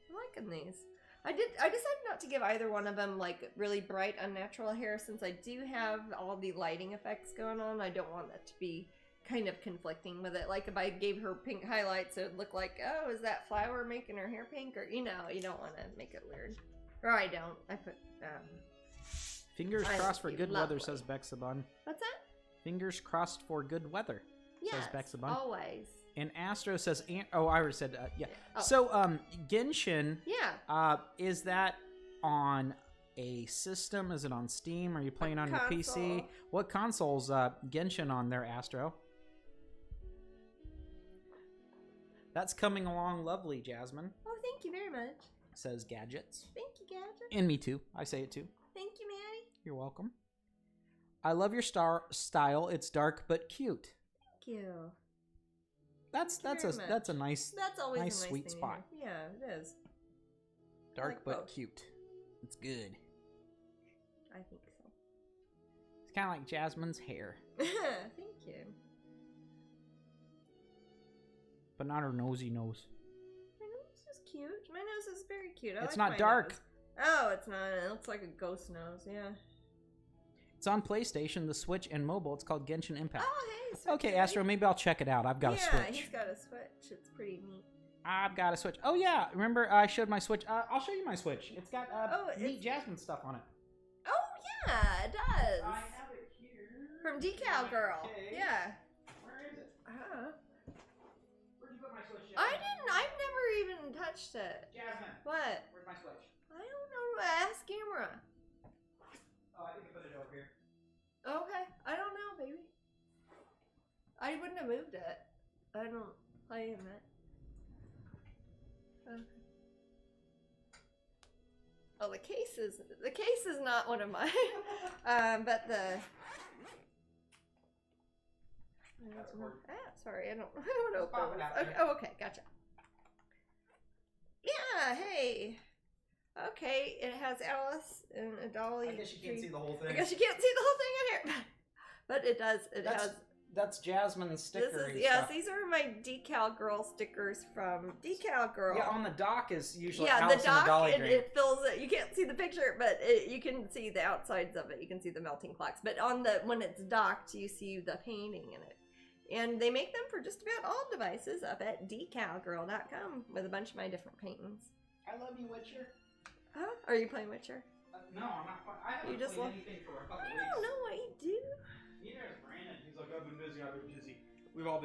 I'm liking these. I decided not to give either one of them like really bright unnatural hair since I do have all the lighting effects going on. I don't want that to be kind of conflicting with it. Like if I gave her pink highlights, it would look like, oh, is that flower making her hair pink? Or, you don't want to make it weird. Or I don't. I put, Fingers crossed for good weather, says Bexabun. What's that? Fingers crossed for good weather, says Bexabun. Always. And Astro says, I already said, yeah. Oh. So, Genshin, is that on a system? Is it on Steam? Are you playing on your PC? What console's Genshin on there, Astro? That's coming along lovely, Jasmine. Oh, thank you very much. Says Gadgets. Thank you, Gadgets. And me too. I say it too. Thank you, Maddie. You're welcome. I love your style. It's dark but cute. Thank you. That's a nice, that's always a nice sweet spot. Yeah, it is. Dark like but both. cute. It's good. I think so. It's kind of like Jasmine's hair. Thank you. But not her nosy nose. My nose is cute. My nose is very cute. It's not dark. Nose. Oh, it's not. It looks like a ghost nose. Yeah. It's on PlayStation, the Switch, and mobile. It's called Genshin Impact. Oh, hey. So okay, Astro, maybe I'll check it out. I've got a Switch. Yeah, he's got a Switch. It's pretty neat. I've got a Switch. Oh, yeah. Remember I showed my Switch? I'll show you my Switch. It's got neat Jasmine stuff on it. Oh, yeah, it does. I have it here. From Decal Girl. Okay. Yeah. Where is it? Where'd you put my Switch, Jasmine? I didn't. I've never even touched it. Jasmine. What? Where's my Switch? I don't know. Ask camera. Oh, I think I put it over here. Okay. I don't know, baby. I wouldn't have moved it. I don't play in it. Okay. Oh, the case is not one of mine. But Sorry, I don't open this. Oh, okay, gotcha. Yeah, hey. Okay, it has Alice and a dolly. I guess you can't see the whole thing. I guess you can't see the whole thing in here. But it does. That's Jasmine's sticker. These are my Decal Girl stickers from Decal Girl. Yeah, on the dock is usually Alice the dock, and the dolly dream. It fills it. You can't see the picture, but you can see the outsides of it. You can see the melting clocks. But when it's docked, you see the painting in it. And they make them for just about all devices up at decalgirl.com with a bunch of my different paintings. I love you, Witcher. Huh? Are you playing Witcher? No, I'm not. I haven't played anything for a couple weeks. I don't know what you do. Neither is Brandon. He's like, I've been busy. We've all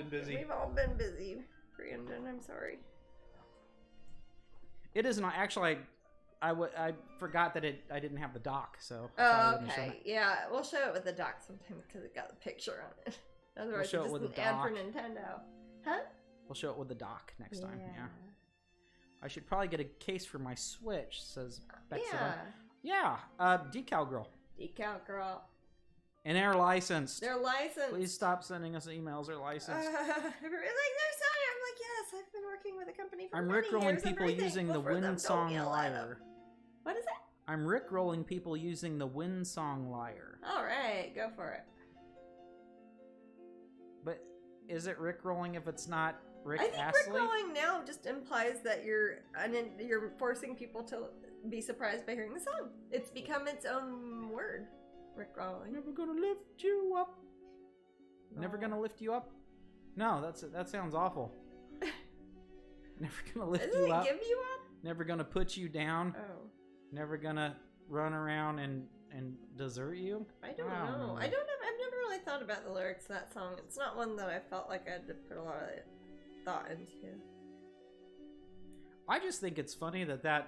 been busy. Brandon, I'm sorry. It isn't. Actually, I forgot that I didn't have the dock, so. Oh, okay. Yeah, we'll show it with the dock sometime because it got the picture on it. Otherwise, we'll show it's it with just an ad for Nintendo. Huh? We'll show it with the dock next time. Yeah. I should probably get a case for my Switch. Says Bexita. Yeah. Decal Girl. Decal Girl. And they're licensed. They're licensed. Please stop sending us emails. They're licensed. They're sorry. I'm like, yes, I've been working with a company for I'm many rickrolling years. people using the Windsong Lyre. What is that? I'm rickrolling people using the Windsong Lyre. All right, go for it. But is it rickrolling if it's not Rick I think Astley? rickrolling now just implies that you're forcing people to be surprised by hearing the song. It's become its own word. Rickrolling. Never gonna lift you up. No. Never gonna lift you up. No, that sounds awful. Never gonna lift you up. Doesn't it give you up? Never gonna put you down. Oh. Never gonna run around and desert you. I don't know. I've never really thought about the lyrics to that song. It's not one that I felt like I had to put a lot of thought into. I just think it's funny that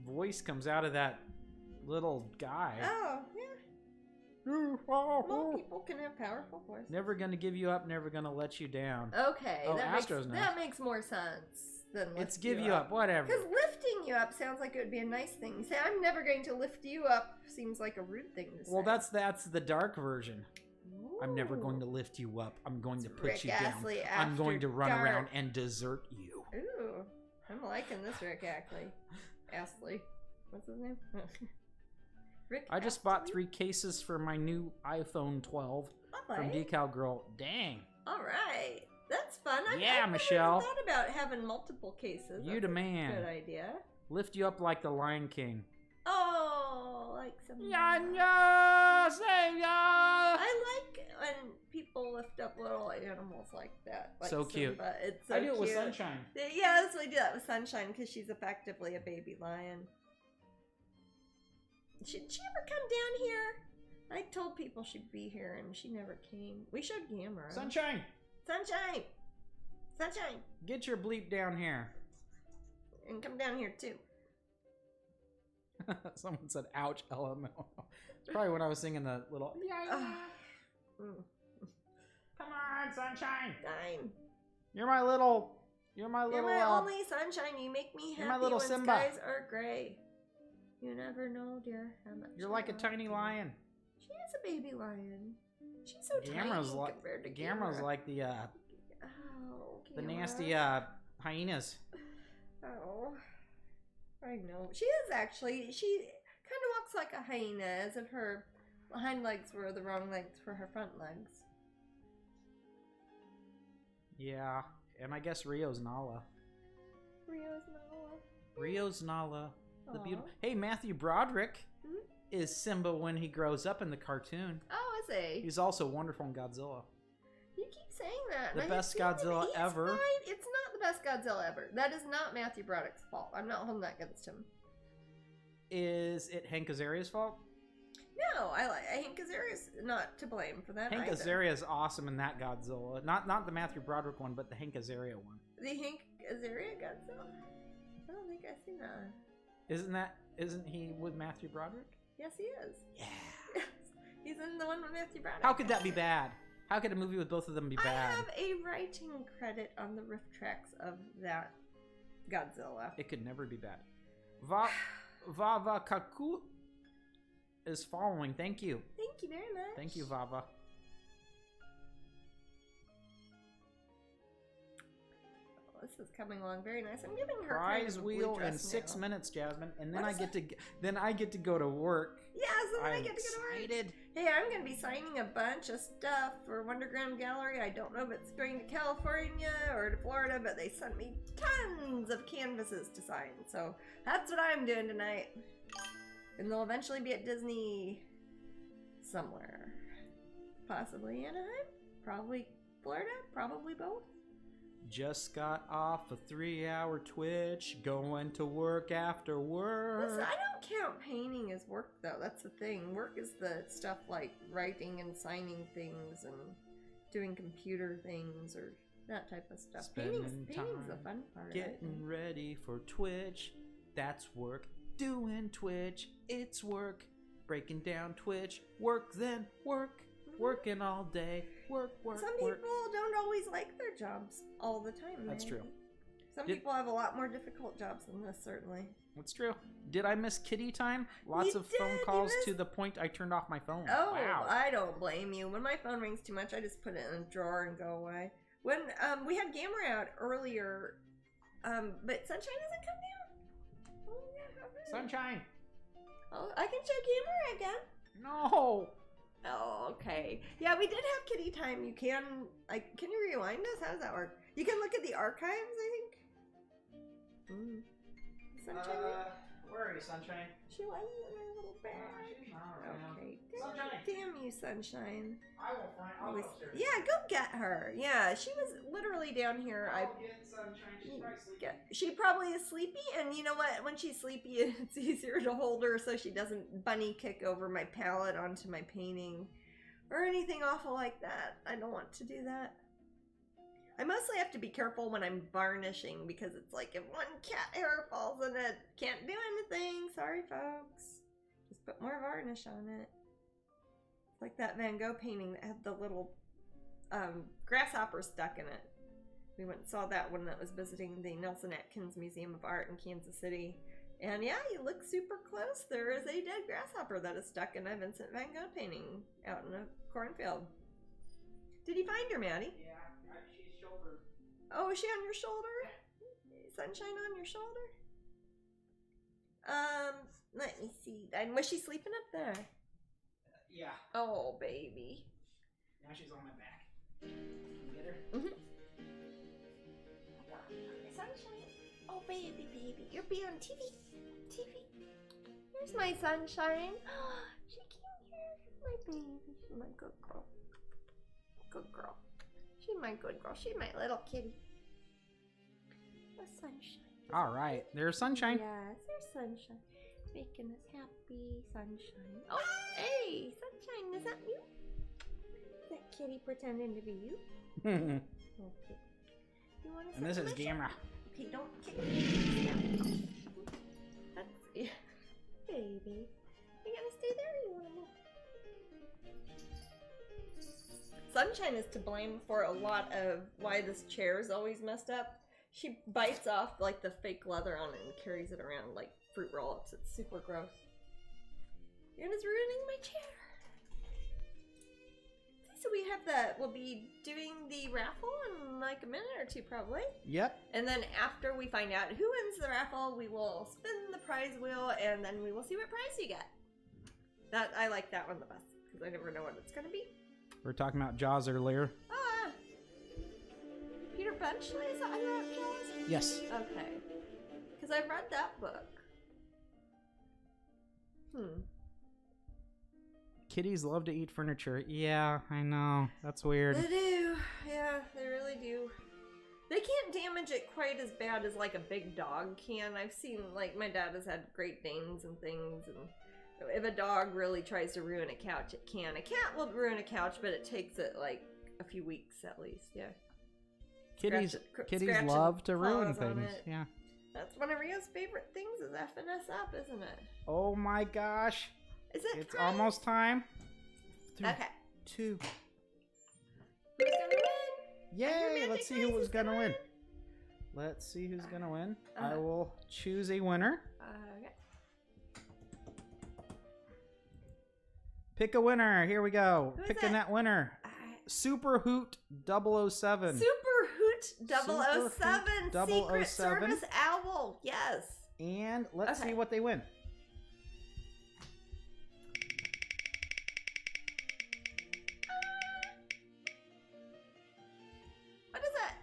voice comes out of that little guy. Oh, yeah. Well, people can have powerful voices. Never gonna give you up, never gonna let you down. Okay, oh, that makes more sense than it's give you up, whatever. Because lifting you up sounds like it would be a nice thing. You say, I'm never going to lift you up seems like a rude thing to say. Well, that's the dark version. Ooh. I'm never going to lift you up. I'm going to put Rick you Astley down. I'm going to run around and desert you. Ooh, I'm liking this Rick Astley. What's his name? Rick I just bought 3 cases for my new iPhone 12 from Decal Girl. Dang. All right. That's fun. I've Michelle. I thought about having multiple cases. You the man. Good idea. Lift you up like the Lion King. Oh, like some. Yanya, say ya. I like when people lift up little animals like that. Like so cute. Simba. It's so I do it with cute. Sunshine. Yes, we do that with Sunshine because she's effectively a baby lion. Should she ever come down here? I told people she'd be here and she never came. We showed Gamera. Sunshine. Sunshine. Sunshine. Get your bleep down here. And come down here too. Someone said, ouch, LML. It's probably when I was singing the little... Come on, Sunshine. Fine. You're my only sunshine. You make me happy my little when Simba. Skies are gray. You never know, dear, how much You're like a tiny lion. She is a baby lion. She's so tiny compared to Gamera's like the nasty hyenas. Oh, I know. She is actually. She kind of walks like a hyena, as if her hind legs were the wrong length for her front legs. Yeah, and I guess Rio's Nala. Rio's Nala. The beautiful. Hey, Matthew Broderick is Simba when he grows up in the cartoon. Oh, is he? He's also wonderful in Godzilla. You keep saying that. The best Godzilla ever. Fine. It's not the best Godzilla ever. That is not Matthew Broderick's fault. I'm not holding that against him. Is it Hank Azaria's fault? No, Hank Azaria's not to blame for that. Hank Azaria is awesome in that Godzilla. Not the Matthew Broderick one, but the Hank Azaria one. The Hank Azaria Godzilla? I don't think I've seen that. Isn't he with Matthew Broderick? Yes, he is. Yeah. He's in the one with Matthew Broderick. How could that be bad? How could a movie with both of them be bad? I have a writing credit on the riff tracks of that Godzilla. It could never be bad. Vava Kaku is following. Thank you. Thank you very much. Thank you, Vava. this is coming along very nice. I'm giving her prize wheel in 6 minutes, Jasmine, and then I get to go to work. Yeah, so then I get to go to work. Hey, I'm going to be signing a bunch of stuff for Wonderground Gallery. I don't know if it's going to California or to Florida, but they sent me tons of canvases to sign. So that's what I'm doing tonight. And they'll eventually be at Disney somewhere. Possibly Anaheim, probably Florida, probably both. Just got off a 3-hour Twitch, going to work after work. Listen, I don't count painting as work, though. That's the thing. Work is the stuff like writing and signing things and doing computer things or that type of stuff. Painting's the fun part. Getting ready for Twitch, that's work. Doing Twitch, it's work. Breaking down Twitch, work then work. Working all day, work. Some people don't always like their jobs all the time. That's true. Some people have a lot more difficult jobs than this, certainly. That's true. Did I miss kitty time? Lots of phone calls to the point I turned off my phone. Oh, wow. I don't blame you. When my phone rings too much, I just put it in a drawer and go away. When we had Gamer out earlier, but Sunshine hasn't come down. Oh, yeah, Sunshine. Oh, I can show Gamer again. No. Oh, okay. Yeah, we did have kitty time. You can, can you rewind us? How does that work? You can look at the archives, I think. Sunshine? Where are you, Sunshine? She was in her little bag. She's not around. Okay. Sunshine. Damn you, Sunshine. I will find. I'll go upstairs. Yeah, go get her. Yeah, she was literally down here. I'll get Sunshine. She's probably sleeping. She probably is sleepy, and you know what? When she's sleepy, it's easier to hold her so she doesn't bunny kick over my palette onto my painting or anything awful like that. I don't want to do that. I mostly have to be careful when I'm varnishing because it's like if one cat hair falls in it, can't do anything. Sorry, folks. Just put more varnish on it. Like that Van Gogh painting that had the little grasshopper stuck in it. We went and saw that when I was visiting the Nelson Atkins Museum of Art in Kansas City. And yeah, you look super close. There is a dead grasshopper that is stuck in a Vincent Van Gogh painting out in a cornfield. Did you find her, Maddie? Yeah, she's shouldered. Oh, is she on your shoulder? Sunshine on your shoulder? Let me see. And was she sleeping up there? Yeah. Oh, baby. Now she's on my back. Can you get her? Mm-hmm. Sunshine. Oh, baby. You're being on TV. Here's my Sunshine. She came here. My baby. She's my good girl. She's my good girl. She's my little kitty. Oh, Sunshine. All right. There's Sunshine. Yes, there's Sunshine. Making us happy. Sunshine. Oh, hey. Sunshine, is that you? Is that kitty pretending to be you? Okay. You want to and this is Gamera. Okay, don't kick me. That's yeah. Baby. You gonna stay there or you wanna move? Sunshine is to blame for a lot of why this chair is always messed up. She bites off like the fake leather on it and carries it around like fruit roll-ups. It's super gross. And it's ruining my chair. So we have we'll be doing the raffle in like a minute or two probably. Yep. And then after we find out who wins the raffle, we will spin the prize wheel and then we will see what prize you get. I like that one the best because I never know what it's going to be. We were talking about Jaws earlier. Ah! Peter Benchley, is that Jaws? Yes. Okay. Because I've read that book. Kitties love to eat furniture. Yeah, I know. That's weird. They do. Yeah, they really do. They can't damage it quite as bad as like a big dog can. I've seen, like, my dad has had Great Danes and things, and if a dog really tries to ruin a couch, it can. A cat will ruin a couch, but it takes it like a few weeks at least. Yeah. Kitties love to ruin things. Yeah. That's one of Rio's favorite things is effing us up, isn't it? Oh my gosh. Is it It's almost time. 3, okay. 2. Who's gonna win? Yay! Let's see who's gonna win. Let's see who's gonna win. I will choose a winner. Okay. Pick a winner. Here we go. Picking that winner. Super Hoot 007. Super Hoot 007. Secret Service Owl. Yes. And let's see what they win. What is that?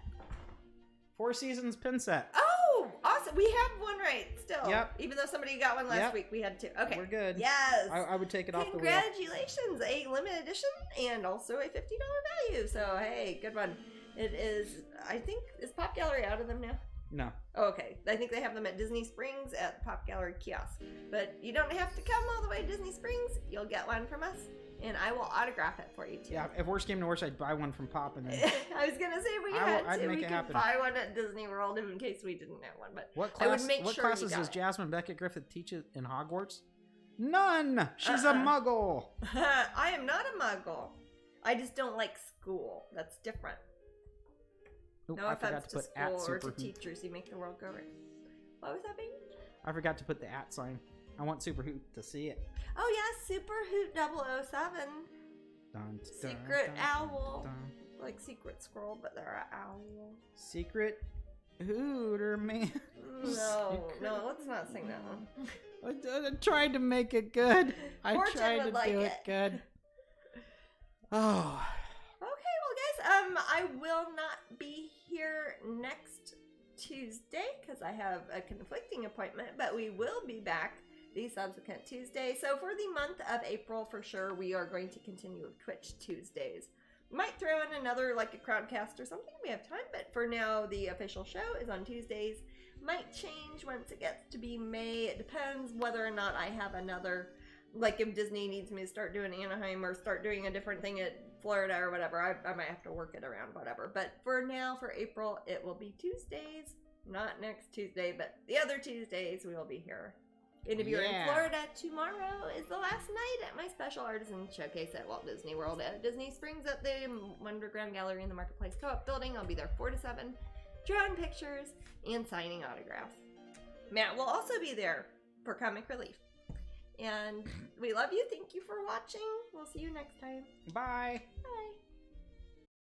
Four Seasons pin set. Oh, awesome. We have one right still. Yep. Even though somebody got one last week, we had two. Okay. We're good. Yes. I would take it off the wheel. Congratulations. A limited edition and also a $50 value. So, hey, good one. It is, I think, is Pop Gallery out of them now? No. Oh, okay. I think they have them at Disney Springs at the Pop Gallery kiosk. But you don't have to come all the way to Disney Springs. You'll get one from us, and I will autograph it for you, too. Yeah, if worst came to worst, I'd buy one from Pop and then... I was going to say if we could buy one at Disney World in case we didn't have one. But what classes does Jasmine Becket-Griffith teach in Hogwarts? None! She's a muggle! I am not a muggle. I just don't like school. That's different. Oop, no I offense forgot to school or to teachers. You make the world go round. What was that, baby? I forgot to put the @ sign. I want Super Hoot to see it. Oh, yeah. Super Hoot 007. Dun, Secret dun, Owl. Dun, dun. Like Secret Squirrel, but they're an owl. Secret Hooter Man. No, let's not sing that one. I tried to make it good. I Fortune tried to would do it good. Oh. Okay, well, guys, I will not be here next Tuesday because I have a conflicting appointment, but we will be back the subsequent Tuesday. So for the month of April, for sure, we are going to continue with Twitch Tuesdays. Might throw in another, like a crowdcast or something. We have time, but for now, the official show is on Tuesdays. Might change once it gets to be May. It depends whether or not I have another, like if Disney needs me to start doing Anaheim or start doing a different thing at Florida or whatever, I might have to work it around, whatever. But for now, for April, it will be Tuesdays. Not next Tuesday, but the other Tuesdays we will be here. And if you're in Florida, tomorrow is the last night at my special artisan showcase at Walt Disney World at Disney Springs at the Wonderground Gallery in the Marketplace Co-op building. I'll be there 4 to 7, drawing pictures and signing autographs. Matt will also be there for comic relief. And we love you. Thank you for watching. We'll see you next time. Bye. Bye.